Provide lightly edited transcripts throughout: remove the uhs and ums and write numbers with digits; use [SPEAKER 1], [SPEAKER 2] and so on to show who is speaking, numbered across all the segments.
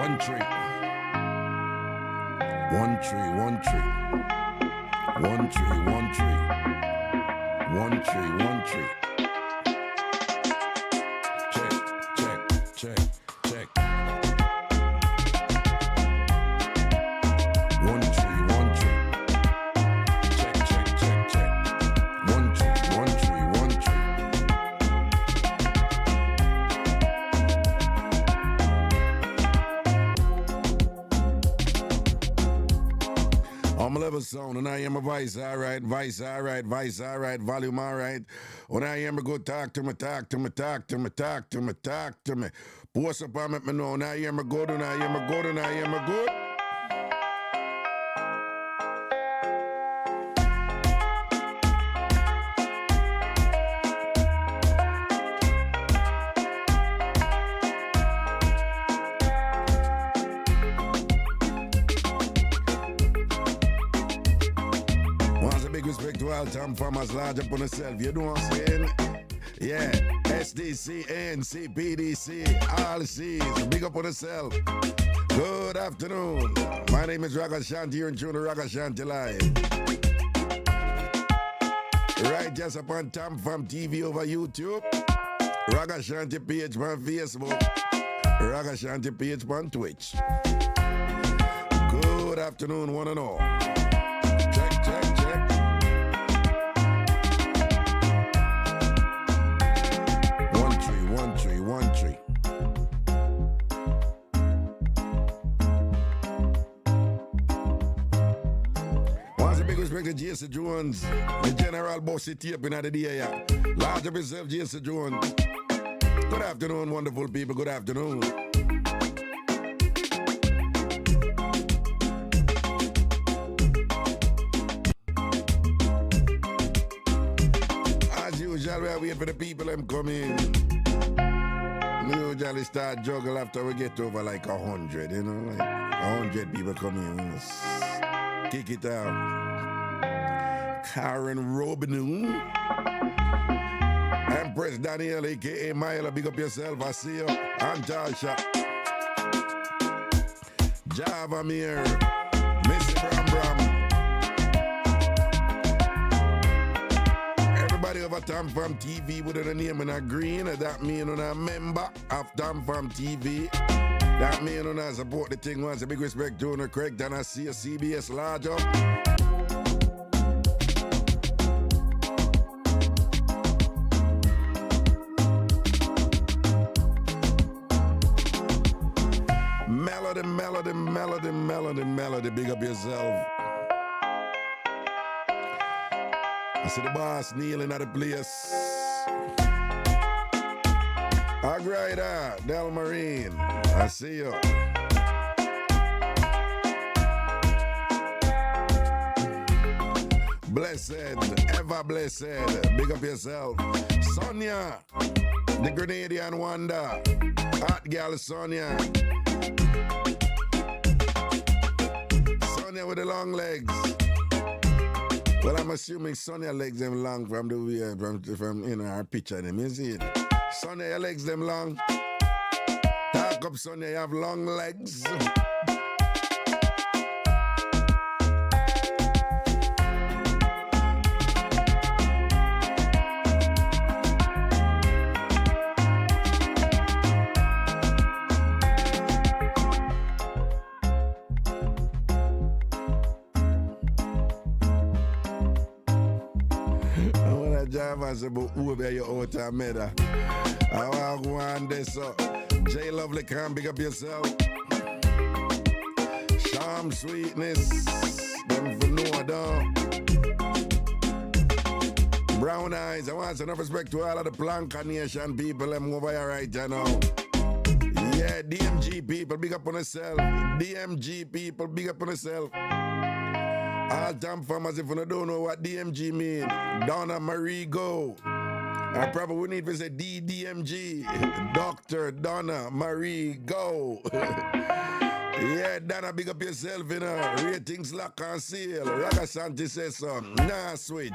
[SPEAKER 1] One tree. One tree, one tree. One tree, one tree. One tree, one tree. Check, check, check, check. One tree, one tree. Check, check, check, check. One tree, one tree, one tree. I'm a level sound, and I am a voice, alright, voice, alright, voice, alright, volume, alright. When I am a good talk to me, talk to me, talk to me, talk to me, talk to me. Post up and make me know, and I am a good, and I am a good, and I am a good. Respect to all time farmers large up on yourself. You know what I'm saying? Yeah. SDC, ANC, PDC, all C's. Big up on yourself. Good afternoon. My name is Ragashanti. You're in tune to Ragashanti Live. Right just upon Tam Fam TV over YouTube. Ragashanti page on Facebook. Ragashanti page on Twitch. Good afternoon, one and all. Check, check, check. One tree, one tree. Once a big respect to Jason Jones, the general boss city up in the day. Large up yourself, Jason Jones. Good afternoon, wonderful people. Good afternoon. As usual, we are waiting for the people them coming. We usually start juggle after we get over like 100, you know, like 100 people come in. Kick it out. Karen Robinu. Empress Daniel, a.k.a. Myla, big up yourself, I see you. I'm Joshua. Java Mir. Missy Bram Bram. Everybody over Tam Fam TV with a name in a green, that mean on a member of Tam Fam TV. That mean on a support the thing once. A big respect to Jonah Craig, then I see a CBS large up. Melody, melody, melody, melody, melody, big up yourself. I see the boss kneeling at the place. Agrider, Del Marine, I see you. Blessed, ever blessed, big up yourself. Sonia, the Grenadian wonder. Hot girl Sonia. Sonia with the long legs. Well, I'm assuming Sonia legs them long from the way from you know her picture them. You see it? Sonia, your legs them long. Talk up, Sonia, you have long legs. I said, but who be your old time mother? I want to go on this up. J Lovely, come big up yourself. Charm, sweetness, them for no dog. Brown eyes, I want some respect to all of the Planka Nation people, them over here right now. Yeah, DMG people, big up on yourself. DMG people, big up on yourself. All time farmers, if you don't know what DMG mean, Donna Marie Go. I probably would need to say DDMG, Dr. Donna Marie Go. Yeah, Donna, big up yourself, you know. Ratings lock and seal. Ragashanti says so. Nah switch,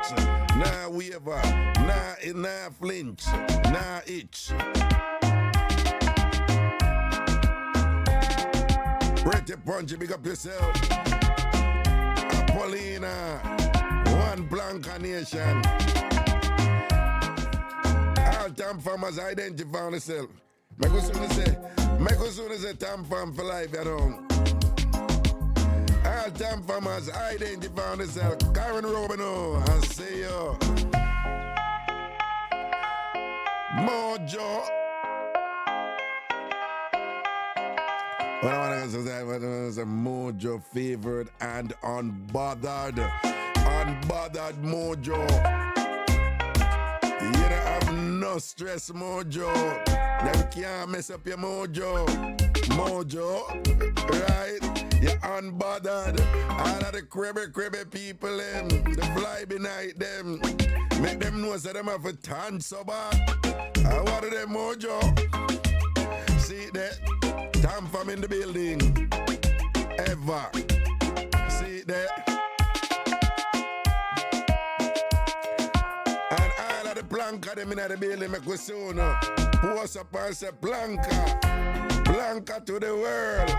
[SPEAKER 1] nah waver, nah flinch, nah itch. Pretty Punchy, big up yourself. Paulina, One Blanca Nation. All time farmers identify themselves. Make us soon say time farm for life, you know. All time farmers identify themselves. Karen Robino, I say yo. Mojo. What I want to say, Mojo favored and unbothered. Unbothered Mojo. You don't have no stress, Mojo. Them can't mess up your mojo. Mojo, right? You're unbothered. All of the cribby people, the fly behind them. Make them know that them have a tan so bad. I want them, Mojo. See that? Time from in the building. Ever. See that? And all of the planka them in the building make us soon. Post up and say planka. Planka to the world.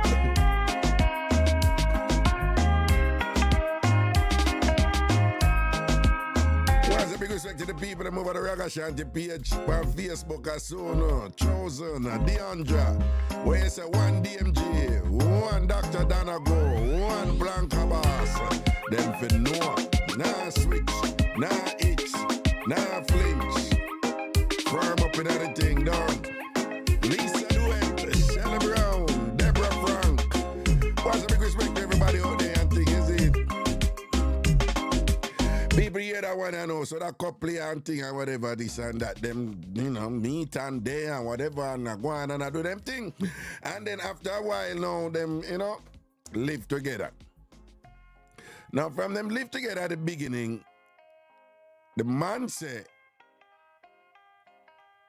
[SPEAKER 1] What's the big respect to the people that move on the Ragashanti page on Facebook as soon. Chosen, Deandra. Where you say one DMG, one Dr. Danago, one Blanca Boss. Them for no, nah switch, nah itch, nah flinch. Firm up in everything done. Lisa Duet, Shelly Brown, Deborah Frank. What's the big respect to everybody out there and thing, is it? People hear that one I know, so that couple and thing and whatever, this and that, them, you know, meet and day and whatever, and I go on and I do them thing. And then after a while now, them, you know, live together. Now from them live together at the beginning, the man say,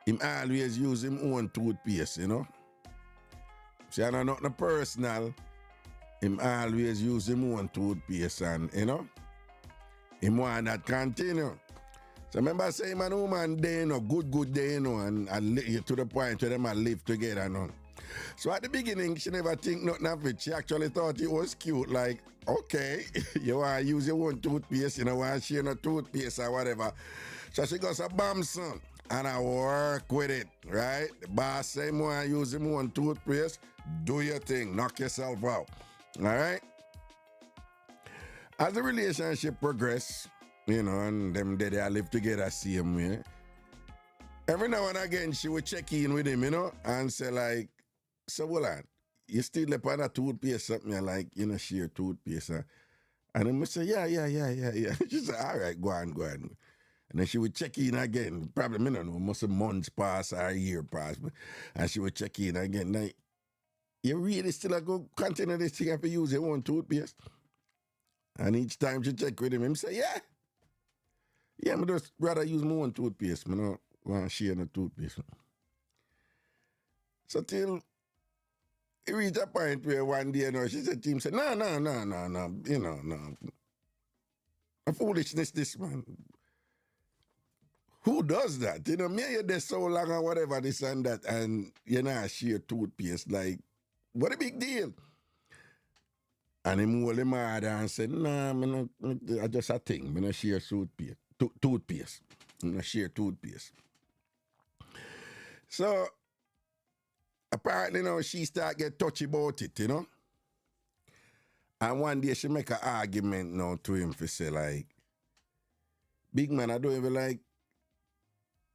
[SPEAKER 1] him always use him own toothpaste, you know. See, I know nothing personal. Him always use him own toothpaste and, you know, him want that continue. So remember saying man woman day, you know, good day, you know, and to the point where them live together, you know. So at the beginning, she never think nothing of it. She actually thought it was cute, like, okay, you want to use your own toothpaste, you know, want to share no toothpaste or whatever. So she goes a Bamson. And I work with it, right? The boss say, want to use him one toothpaste, do your thing, knock yourself out, all right? As the relationship progress, you know, and them they live together same way, every now and again she would check in with him, you know, and say like, so hold on, you still live on a toothpaste, something like, you know, share toothpaste, huh? And then I say, yeah. She said, all right, go on. And then she would check in again. Probably, I don't know, must have months pass or a year pass. And she would check in again. Now, you really still go continue this thing if you use your own toothpaste? And each time she check with him say, yeah. Yeah, I just rather use my own toothpaste. I don't want to share no toothpaste. So till it reached a point where one day, you know, she said to him, no. You know, no. A foolishness, this man. Who does that? You know, me and you there so long or whatever, this and that, and you know, share toothpaste. Like, what a big deal. And him hold him hard and said, nah, I just a thing. I don't share toothpaste. I don't share toothpaste. So, apparently, you know, she start get touchy about it, you know. And one day she make an argument now to him for say, like, big man, I don't even like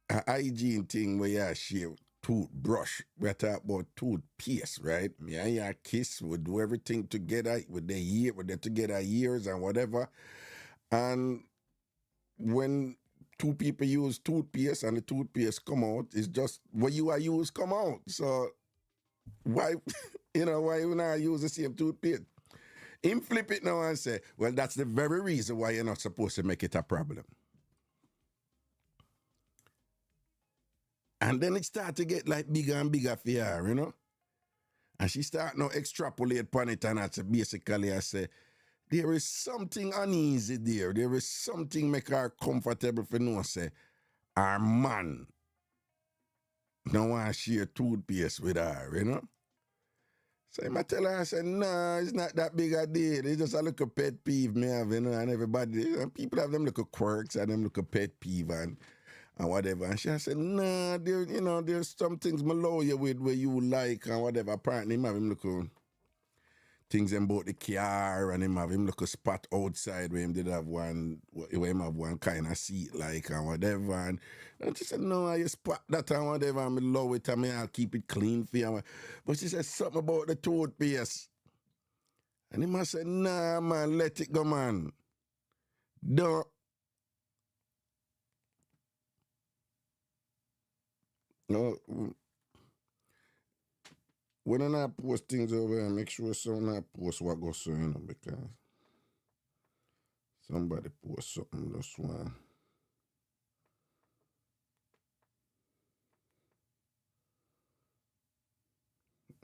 [SPEAKER 1] a hygiene thing where you share toothbrush. We're talking about toothpaste, right? Me and your kiss would do everything together with they're together years and whatever. And when two people use toothpaste and the toothpaste come out, it's just what you are use come out. So why why you not use the same toothpaste? Him flip it now and say, well, that's the very reason why you're not supposed to make it a problem. And then it start to get like bigger and bigger for her, you know? And she start now extrapolate upon it and that's basically I say, there is something uneasy there. There is something make her comfortable for no say, our man don't want to share toothpaste with her, you know? So I tell her, I said, nah, it's not that big a deal. It's just a little pet peeve me have, you know, and everybody, you know, people have them little quirks and them little pet peeve and whatever. And she said, nah, there, you know, there's some things me love you with where you like and whatever. Apparently, him have him little things about the car and him have him little spot outside where him did have one, where him have one kind of seat like and whatever. And she said, no, I spot that and whatever. And I love it and I'll keep it clean for you. But she said something about the toothpaste. And he must say, nah, man, let it go, man. Don't. No. When I post things over here, make sure someone post what goes so, you know, because somebody post something this one.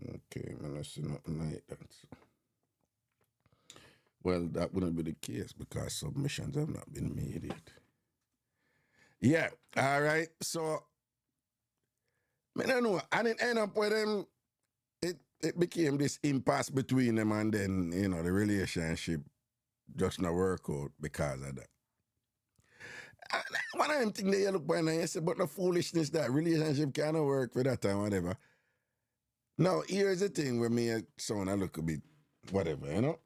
[SPEAKER 1] Okay, man, I see nothing like that. So. Well, that wouldn't be the case because submissions have not been made yet. Yeah, all right. So, I don't know. I didn't end up with them. It became this impasse between them, and then, you know, the relationship just not work out because of that. One of them things they look behind and you say, but the foolishness that relationship cannot work for that time, whatever. Now, here's the thing where me sound a look a bit whatever, you know.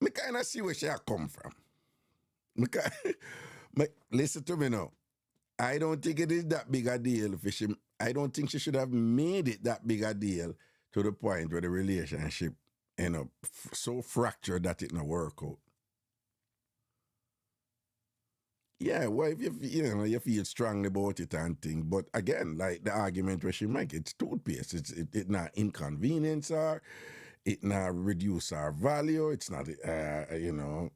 [SPEAKER 1] Me kind of see where she come from. Listen to me now. I don't think it is that big a deal for she. I don't think she should have made it that big a deal to the point where the relationship end up so fractured that it not work out. Yeah, well, if you feel strongly about it and thing, but again, like the argument where she make, it's toothpaste. It not inconvenience her, it not reduce her value. It's not, you know,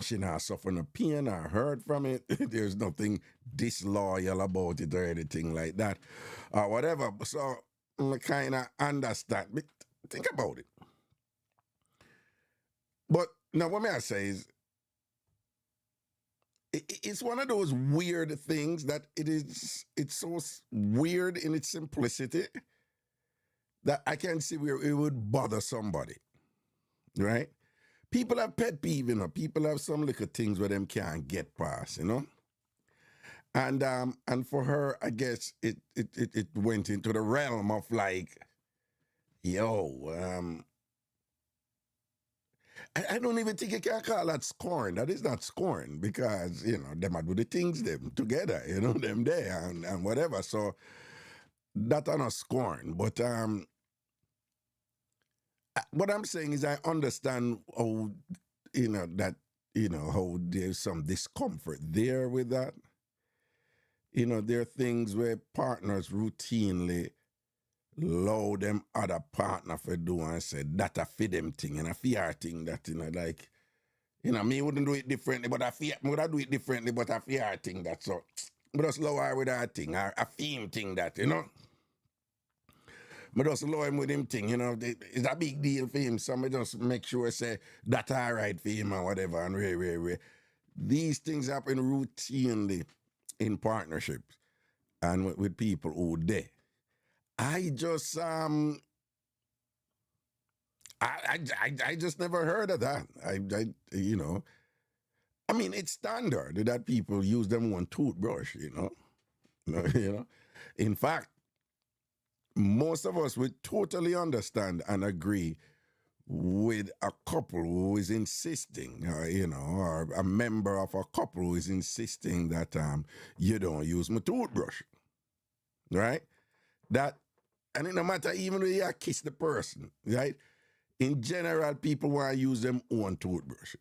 [SPEAKER 1] she not suffer no pain or hurt from it. There's nothing disloyal about it or anything like that, or whatever. So I kind of understand. But think about it. But now, what may I say is, it's one of those weird things that it's so weird in its simplicity that I can see where it would bother somebody, right? People have pet peeve, you know. People have some little things where them can't get past, you know. And for her, I guess it went into the realm of like, yo, I don't even think you can call that scorn. That is not scorn because, you know, them are do the things them together, you know, them there and whatever. So that are not scorn. But what I'm saying is I understand how, you know, that, you know, how there's some discomfort there with that. You know, there are things where partners routinely allow them other partner for do and say that a fit them thing and a fear thing that, you know, like, you know, me wouldn't do it differently, but I would do it differently, but I fear thing that so. But just low her with that thing, or a theme thing that, you know. But just low him with him thing, you know. It's a big deal for him. Somebody just make sure say that's all right for him or whatever and where. These things happen routinely in partnerships and with people who there. I just I just never heard of that. I you know, I mean it's standard that people use them one toothbrush, you know. You know. In fact, most of us would totally understand and agree with a couple who is insisting, you know, or a member of a couple who is insisting that you don't use my toothbrush, right? That, and it no matter even when you kiss the person, right? In general, people want to use them own toothbrush.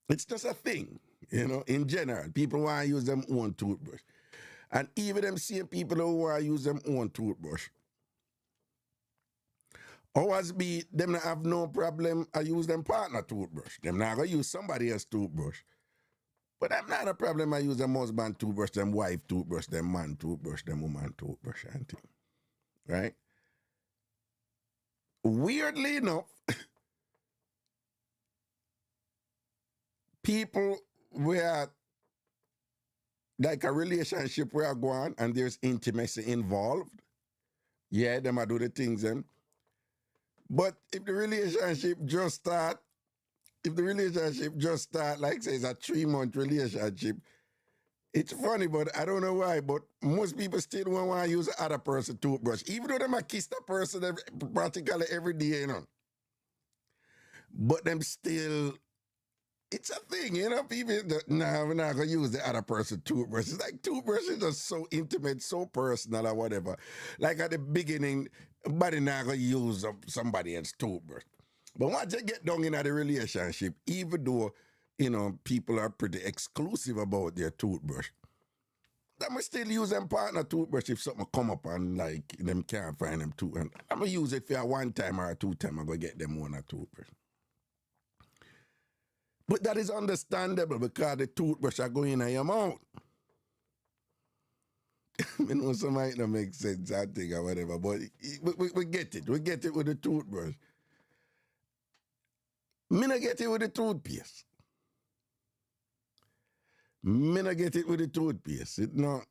[SPEAKER 1] It's just a thing, you know. In general, people want to use them own toothbrush. And even them same people who want to use them own toothbrush, always be them not have no problem I use them partner toothbrush. Them not gonna use somebody else's toothbrush. But I'm not a problem I use them husband toothbrush, them wife toothbrush, them man toothbrush, them woman toothbrush and thing. Right? Weirdly enough, people where like a relationship where I go on and there's intimacy involved, yeah, them I do the things them. But if the relationship just start, like say it's a 3-month relationship, it's funny, but I don't know why, but most people still don't want to use the other person's toothbrush, even though they might kiss the person practically every day, you know. But them still, it's a thing, you know. People, nah, we're not going to use the other person's toothbrush. It's like toothbrush is just so intimate, so personal or whatever. Like at the beginning, nobody not going to use somebody else's toothbrush. But once you get down in the relationship, even though, you know, people are pretty exclusive about their toothbrush, they must still use them partner toothbrush if something come up and like them can't find them tooth. And I'm going to use it for a 1 time or a 2 time. I'm going to get them one a toothbrush. But that is understandable because the toothbrush are going in your mouth. I know some might not make sense, I think, or whatever, but we get it. We get it with the toothbrush. Me not get it with the toothpaste. It not.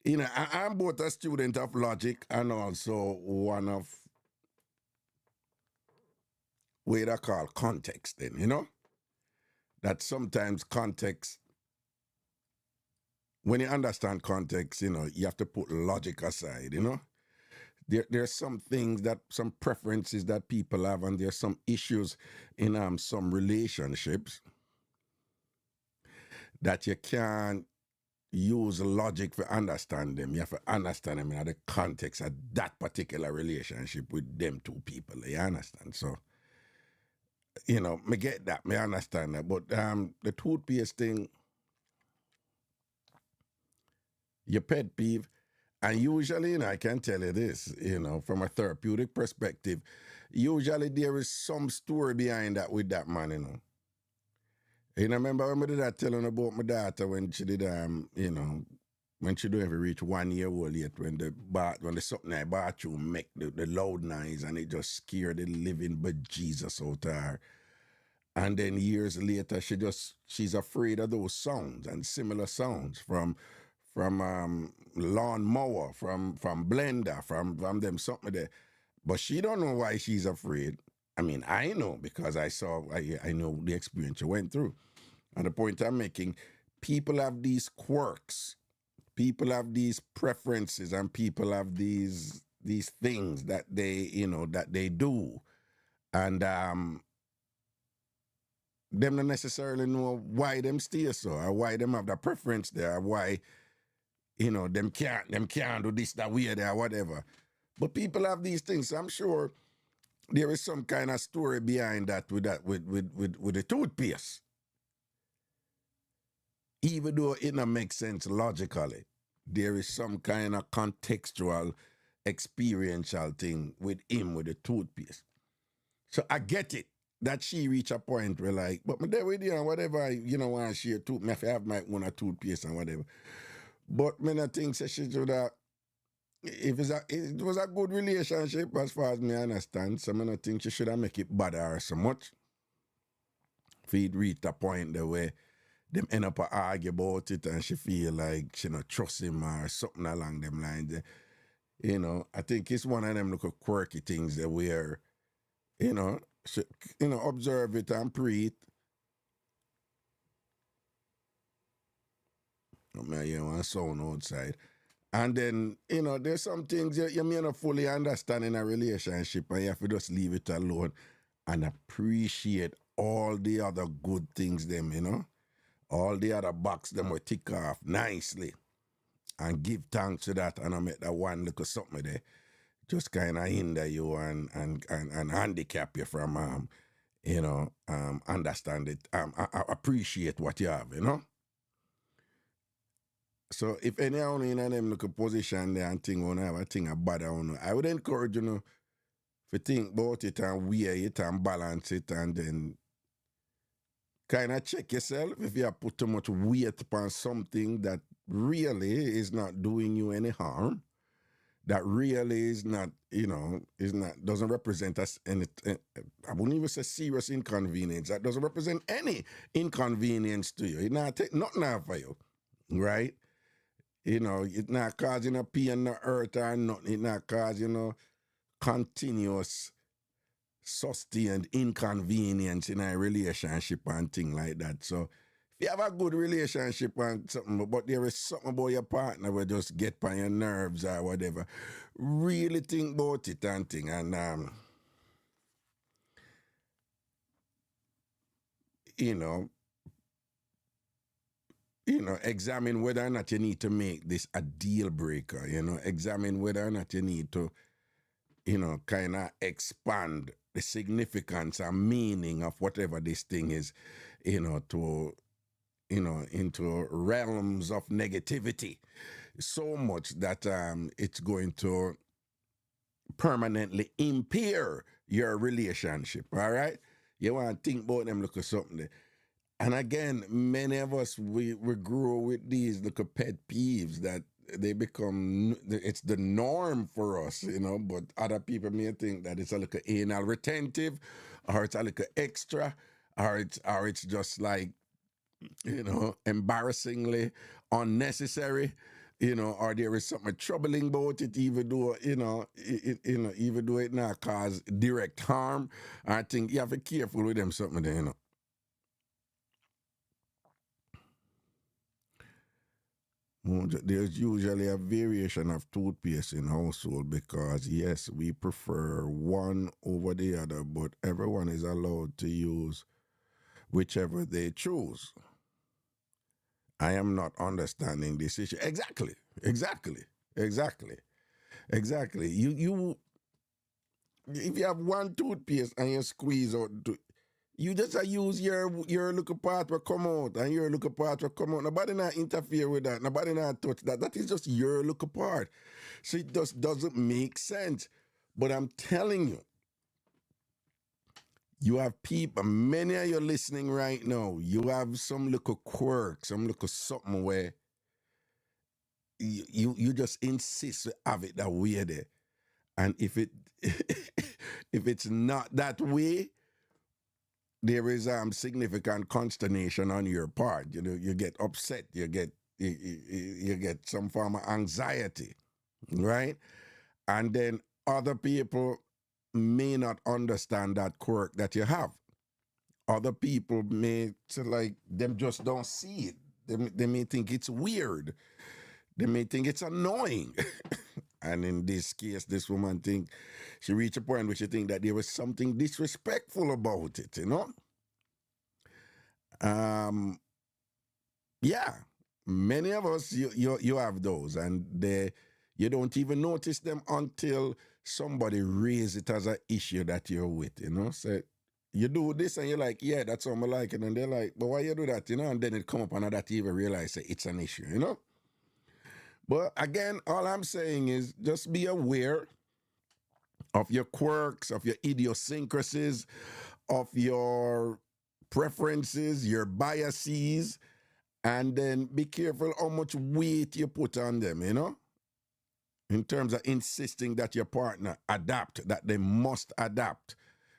[SPEAKER 1] You know, I'm both a student of logic and also one of what I call context then, you know? That sometimes context, when you understand context, you know, you have to put logic aside, you know? There's some things that, some preferences that people have, and there's some issues in some relationships that you can't use logic to understand them. You have to understand them in the context of that particular relationship with them two people. You understand? So, you know, me get that, me understand that. But the toothpaste thing, your pet peeve, and usually, you know, I can tell you this, you know, from a therapeutic perspective, usually there is some story behind that with that man, you know. You know, remember when I did that telling about my daughter when she did, you know, when she don't even reach 1 year old yet, when the something in the bathroom make the loud noise and it just scared the living bejesus out of her. And then years later, she's afraid of those sounds and similar sounds from lawnmower, from blender, from them something there. But she don't know why she's afraid. I mean, I know because I know the experience she went through. And the point I'm making, people have these quirks, people have these preferences, and people have these things that they, you know, that they do. And them not necessarily know why them stay so, or why them have that preference there, or why, you know, them can't do this, that weird, or whatever. But people have these things. So I'm sure there is some kind of story behind that with the toothpaste. Even though it don't make sense logically, there is some kind of contextual, experiential thing with him with the toothpaste. So I get it that she reach a point where like, but me there with you and whatever, you know, want to share tooth, me have my own a toothpaste and whatever. But me not think she should have, if it was a good relationship as far as me understand, so I not think she should have make it bother her so much. If it reach a point the way them end up argue about it and she feel like she not trust him or something along them lines. You know, I think it's one of them little quirky things that where, you know, she, you know, observe it and pre it. I mean, you know, and sound outside. And then, you know, there's some things you may not fully understand in a relationship and you have to just leave it alone and appreciate all the other good things them, you know. All the other box them will tick off nicely and give thanks to that and I make that one little something there just kind of hinder you and handicap you from you know, understand it, appreciate what you have, you know. So if anyone in them look a position there and think have a thing about it, I would encourage you know to think about it and weigh it and balance it and then kind of check yourself if you have put too much weight upon something that really is not doing you any harm, that really is not, you know, doesn't represent us any, I wouldn't even say serious inconvenience, that doesn't represent any inconvenience to you. It not take nothing out for you, right? You know, it not causing a pain, no hurt or nothing. It not cause, you know, continuous sustained inconvenience in a relationship and thing like that. So if you have a good relationship and something, but there is something about your partner will just get on your nerves or whatever, really think about it and thing. And you know, examine whether or not you need to make this a deal breaker. Examine whether or not you need to, kind of expand the significance and meaning of whatever this thing is, to, into realms of negativity so much that it's going to permanently impair your relationship. All right? You want to think about them, look at something there. And again, many of us, we grow with these little pet peeves that they become, it's the norm for us, but other people may think that it's a little anal retentive, or it's a little extra, or it's just like, embarrassingly unnecessary, or there is something troubling about it, even though, even though it not cause direct harm. I think you have to be careful with them something there, There's usually a variation of toothpaste in household because, yes, we prefer one over the other, but everyone is allowed to use whichever they choose. I am not understanding this issue. Exactly. You if you have one toothpaste and you squeeze out, you just use your little part will come out and your little part will come out. Nobody not interfere with that. Nobody not touch that. That is just your little part. So it just doesn't make sense. But I'm telling you, you have people, many of you listening right now, you have some little quirk, some little something where you just insist to have it that way there. And if it's not that way, there is significant consternation on your part. You get upset. You get some form of anxiety, right? And then other people may not understand that quirk that you have. Other people may like them just don't see it. They may think it's weird. They may think it's annoying. And in this case, this woman think she reached a point where she think that there was something disrespectful about it, Yeah, many of us, you have those, and you don't even notice them until somebody raises it as an issue that you're with, So you do this and you're like, yeah, that's how I like it. And they're like, but why you do that, And then it come up and that you even realize it's an issue, But again, all I'm saying is just be aware of your quirks, of your idiosyncrasies, of your preferences, your biases, and then be careful how much weight you put on them, in terms of insisting that your partner adapt, that they must adapt,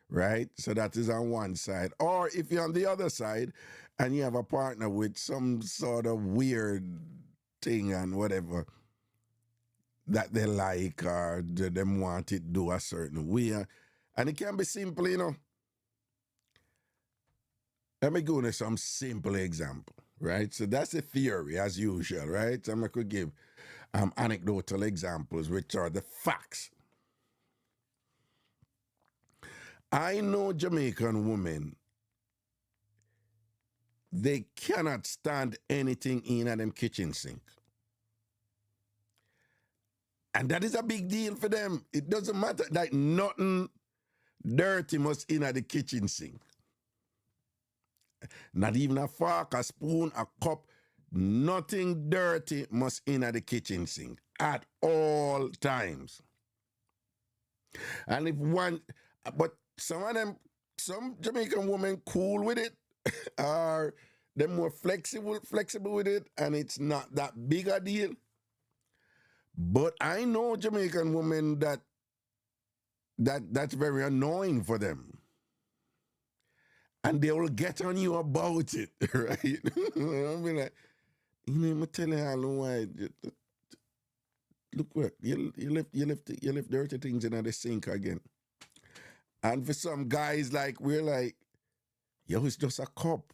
[SPEAKER 1] right? So that is on one side. Or if you're on the other side and you have a partner with some sort of weird thing and whatever that they like or them want it do a certain way. And it can be simple, Let me go into some simple example, right? So that's a theory as usual, right? So I could give anecdotal examples, which are the facts. I know Jamaican women, they cannot stand anything in a them kitchen sink. And that is a big deal for them. It doesn't matter. Like nothing dirty must in at the kitchen sink. Not even a fork, a spoon, a cup. Nothing dirty must in at the kitchen sink at all times. And if but some Jamaican women cool with it, are they're more flexible with it, and it's not that big a deal. But I know Jamaican women that's very annoying for them. And they will get on you about it, right? I'll be like, I'm telling you how why look what you lift dirty things in the sink again. And for some guys, like we're like, yo, it's just a cup.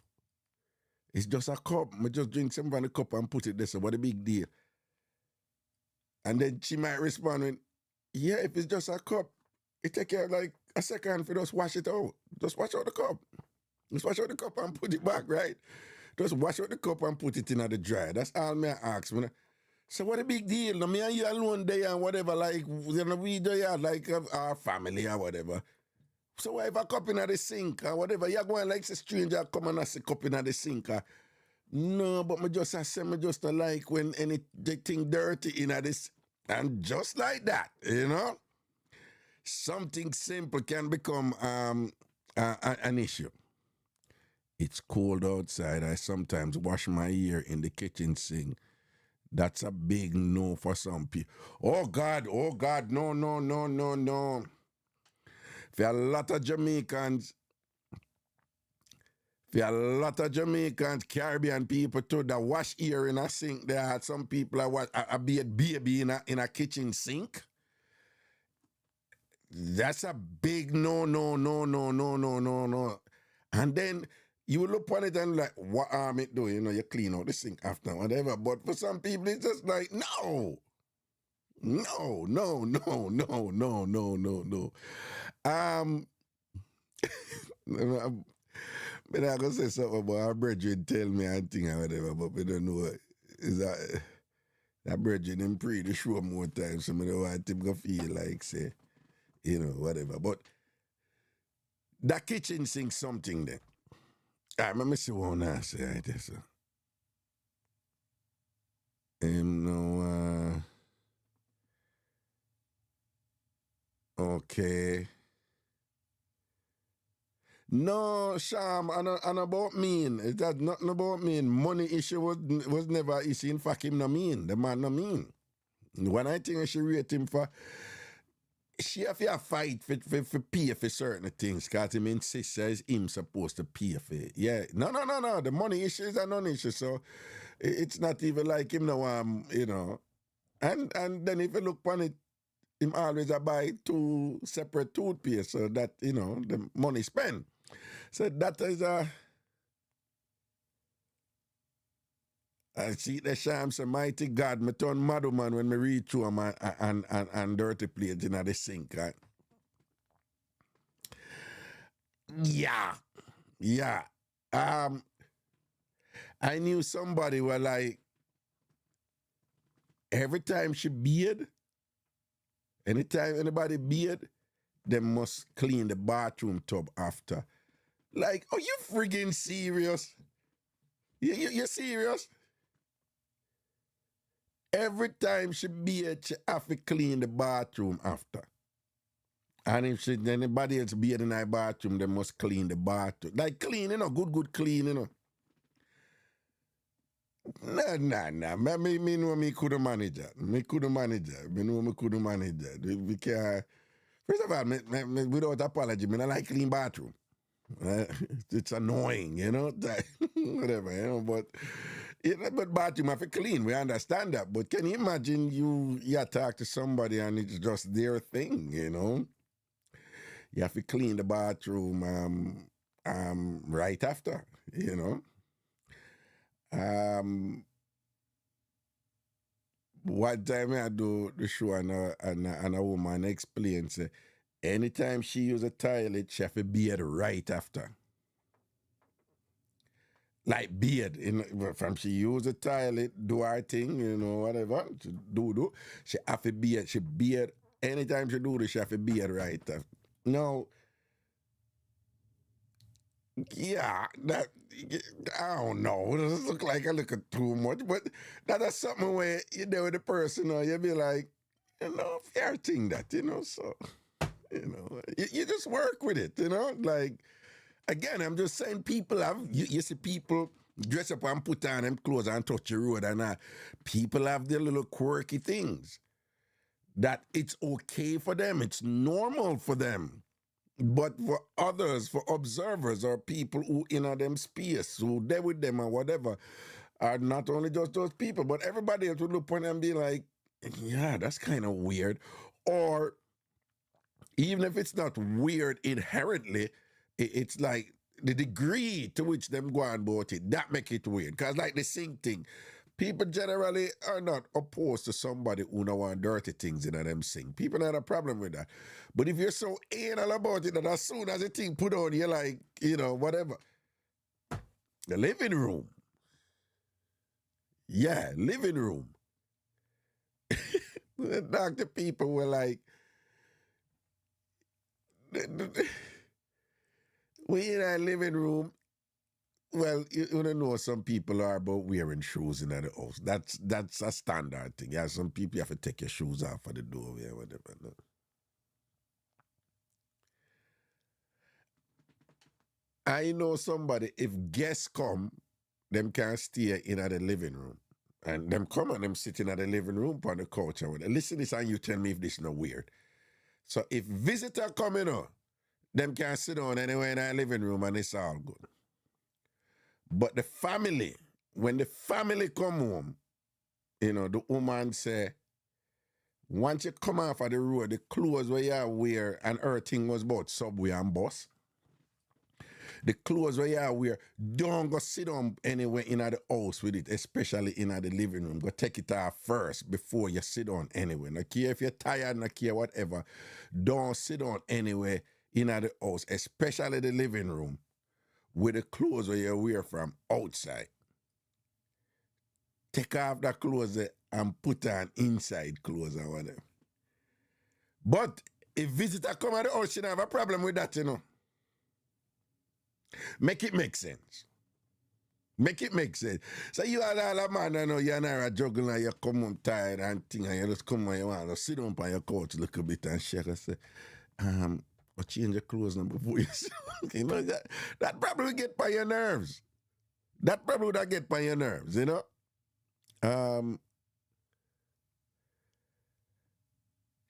[SPEAKER 1] It's just a cup. I just drink some from the cup and put it there. So what a big deal. And then she might respond with, yeah, if it's just a cup, it take care like a second for just wash it out. Just wash out the cup. Just wash out the cup and put it back, right? Just wash out the cup and put it in the dryer. That's all me I ask. So what a big deal? No, me and you alone there and whatever, like, you know, we do like our family or whatever. So why have a cup in the sink or whatever? You're going like a stranger come and a cup in the sink. No, but me just like when anything dirty in this. And just like that, you know, something simple can become an issue. It's cold outside. I sometimes wash my ear in the kitchen sink. That's a big no for some people. Oh God, no. For a lot of Jamaicans, Caribbean people too, that wash ear in a sink. There are some people that wash a baby in a kitchen sink. That's a big no. And then you look on it and like, what am it doing? You know, you clean out the sink after, whatever. But for some people, it's just like, no. But I gonna say something about our brethren tell me and thing or whatever, but we don't know. Is that brethren him pre the show more times, so I don't want him to feel like say, you know, whatever. But that kitchen sink something there. All right, let me see what I say right there, so. No, okay. No, Sham, and about mean. It has nothing about mean. Money issue was never an issue. In fact, him no mean. The man no mean. When I think I should rate him for, she have to fight for pay for certain things, because him insists that him supposed to pay for it. Yeah. No. The money issue is a non-issue, so it's not even like him no, you know. And then if you look on it, him always buy 2 separate toothpaste, so that, you know, the money spent. So that is I see the shams, mighty God, me turn mad man when me read through them and dirty plates in the sink. Right? Yeah. I knew somebody were like, every time she beard, anytime anybody beard, they must clean the bathroom tub after. Like, are you friggin' serious? You serious? Every time she beard, she have to clean the bathroom after. And if anybody else beard in her bathroom, they must clean the bathroom. Like clean, you know, good clean, you know. Nah. Me know me couldn't manage that. Me know me couldn't manage that. Because, first of all, me, without apology, me don't like clean bathroom. It's annoying, you know. Whatever, you know. But bathroom have to clean. We understand that. But can you imagine you talk to somebody and it's just their thing, you know? You have to clean the bathroom right after, you know. One time I do the show and a woman explains, anytime she use a toilet, she have to beard right after. Like beard, from she use a toilet, do her thing, you know, whatever, she do. She have to beard, she beard, anytime she do this, she have to beard right after. No. Yeah, that, I don't know. It doesn't look like I look at too much, but that's something where you're there with the person, or you be like, you know, fair thing that, you know, so, you know, you just work with it, you know, like, again, I'm just saying people have, you see people dress up and put on them clothes and touch the road, and people have their little quirky things that it's okay for them, it's normal for them. But for others, for observers or people who in them space, who there with them or whatever, are not only just those people, but everybody else would look on them and be like, Yeah, that's kind of weird. Or even if it's not weird inherently, it's like the degree to which them go on about it, that make it weird. Because like the sink thing, people generally are not opposed to somebody who don't want dirty things in them sink. People not a problem with that. But if you're so anal about it that as soon as the thing put on, you're like, whatever. The living room. Yeah, living room. The doctor people were like, we in our living room. Well, you don't know some people are about wearing shoes in the house. That's a standard thing. Yeah, some people you have to take your shoes off at the doorway or whatever. No? I know somebody, if guests come, them can stay in the living room. And them come and them sitting at the living room on the couch or whatever. Listen this and you tell me if this is not weird. So if visitor coming on, them can sit down anywhere in our living room and it's all good. But the family, when the family come home, the woman say, once you come off of the road, the clothes where you wear and her thing was about Subway and bus. The clothes where you wear, don't go sit down anywhere in the house with it, especially in the living room. Go take it off first before you sit down anywhere. No care if you're tired, no care whatever. Don't sit down anywhere in the house, especially the living room, with the clothes where you wear from outside. Take off the clothes and put on inside clothes or whatever. But if visitor come at the house, you don't have a problem with that, Make it make sense. Make it make sense. So you are all a man, you're not a juggling and you come home tired and thing, and you just come and you want to sit down on your couch a little bit and shake and say, but change your clothes now before you sit down. That probably will get by your nerves. That probably would get by your nerves,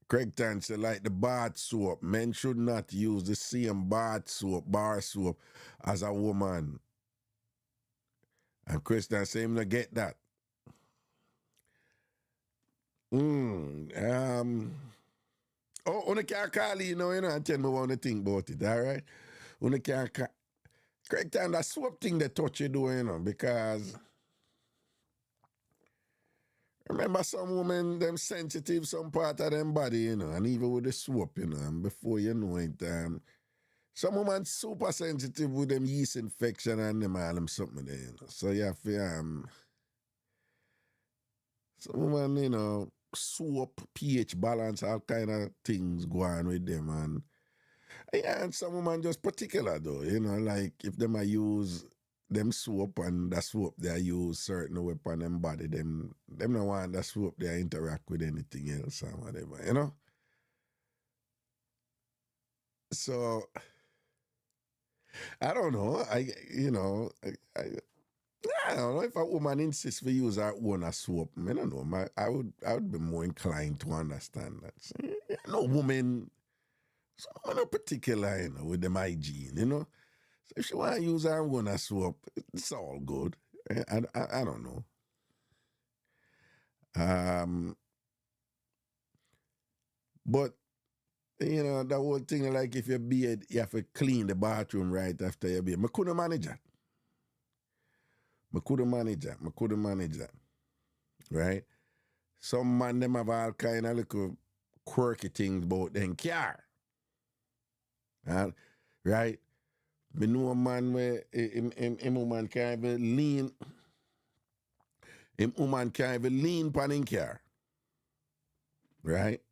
[SPEAKER 1] Craig Tan said, like the bath soap, men should not use the same bath soap, bar soap, as a woman. And Christian said, him not get that. Una can't call you, and tell me what you think about it, all right? Una can't call. Craig Tan, that soap thing they touch you do, because remember some women, them sensitive, some part of them body, and even with the soap, and before you know it, some women super sensitive with them yeast infection and them all them something there, So you have to, some women, soap, pH balance, all kind of things go on with them, and some women just particular though, like if them I use them soap and the soap they use certain way on them body, them don't want the soap they interact with anything else or whatever, So I don't know. I don't know if a woman insists we use her own soap. I don't know. I would be more inclined to understand that. So, no woman, some in particular, with them hygiene, So if she want to use her own soap, it's all good. I don't know. But the whole thing, like if your beard, you have to clean the bathroom right after your beard. I couldn't manage that. I couldn't manage that. Right? Some man them have all kind of little quirky things about them car. Right? Me know a man where him woman can't even lean. Him woman can't even lean pan in car. Right?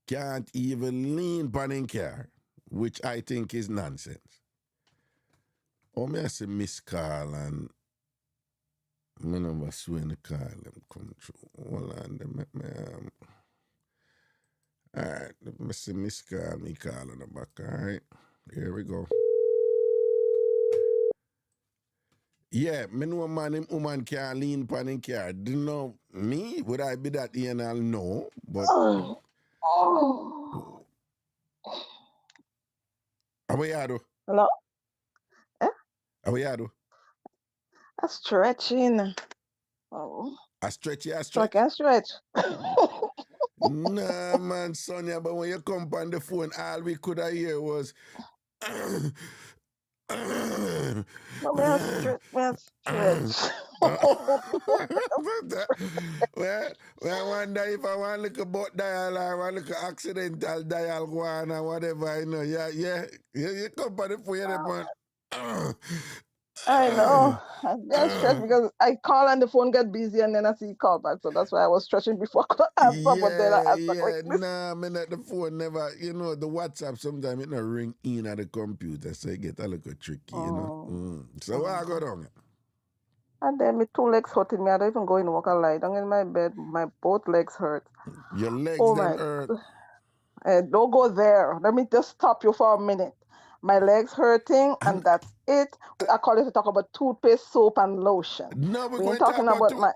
[SPEAKER 1] Can't even lean pan in car, which I think is nonsense. Oh, me I say miss call and me number swing the call them come through. Hold on, them make me all right, let me see miss call, me call on the back. All right, here we go. Yeah, me know a man, him woman can't lean pan in car. Do you know me? Would I be that anal? No, but how you do?
[SPEAKER 2] Hello? Eh?
[SPEAKER 1] How you do?
[SPEAKER 2] That's stretching. Oh.
[SPEAKER 1] I stretch, yeah, I
[SPEAKER 2] So I
[SPEAKER 1] stretch.
[SPEAKER 2] can stretch.
[SPEAKER 1] Nah, man, Sonia, but when you come on the phone, all we could hear was.
[SPEAKER 2] No, may I stretch? May I stretch?
[SPEAKER 1] well, I wonder if I want to look about dial or want to look accidental dial one or whatever, you know. You come on the phone, man.
[SPEAKER 2] I know. I stretch because I call and the phone get busy and then I see you call back. So that's why I was stretching before I could answer, but then I answer quickly.
[SPEAKER 1] Nah, man, the phone never, you know, the WhatsApp sometimes it not ring in at the computer, so it get a little tricky, you know. So what I got on?
[SPEAKER 2] And then my 2 legs hurting me. I don't even go in work. I lie down in my bed. My both legs hurt.
[SPEAKER 1] Your legs
[SPEAKER 2] Oh
[SPEAKER 1] them
[SPEAKER 2] my,
[SPEAKER 1] hurt.
[SPEAKER 2] don't go there. Let me just stop you for a minute. My legs hurting, and
[SPEAKER 1] And
[SPEAKER 2] that's it. I call it to talk about toothpaste, soap, and lotion.
[SPEAKER 1] no, we're
[SPEAKER 2] We ain't
[SPEAKER 1] going to talk
[SPEAKER 2] talking
[SPEAKER 1] about
[SPEAKER 2] about my.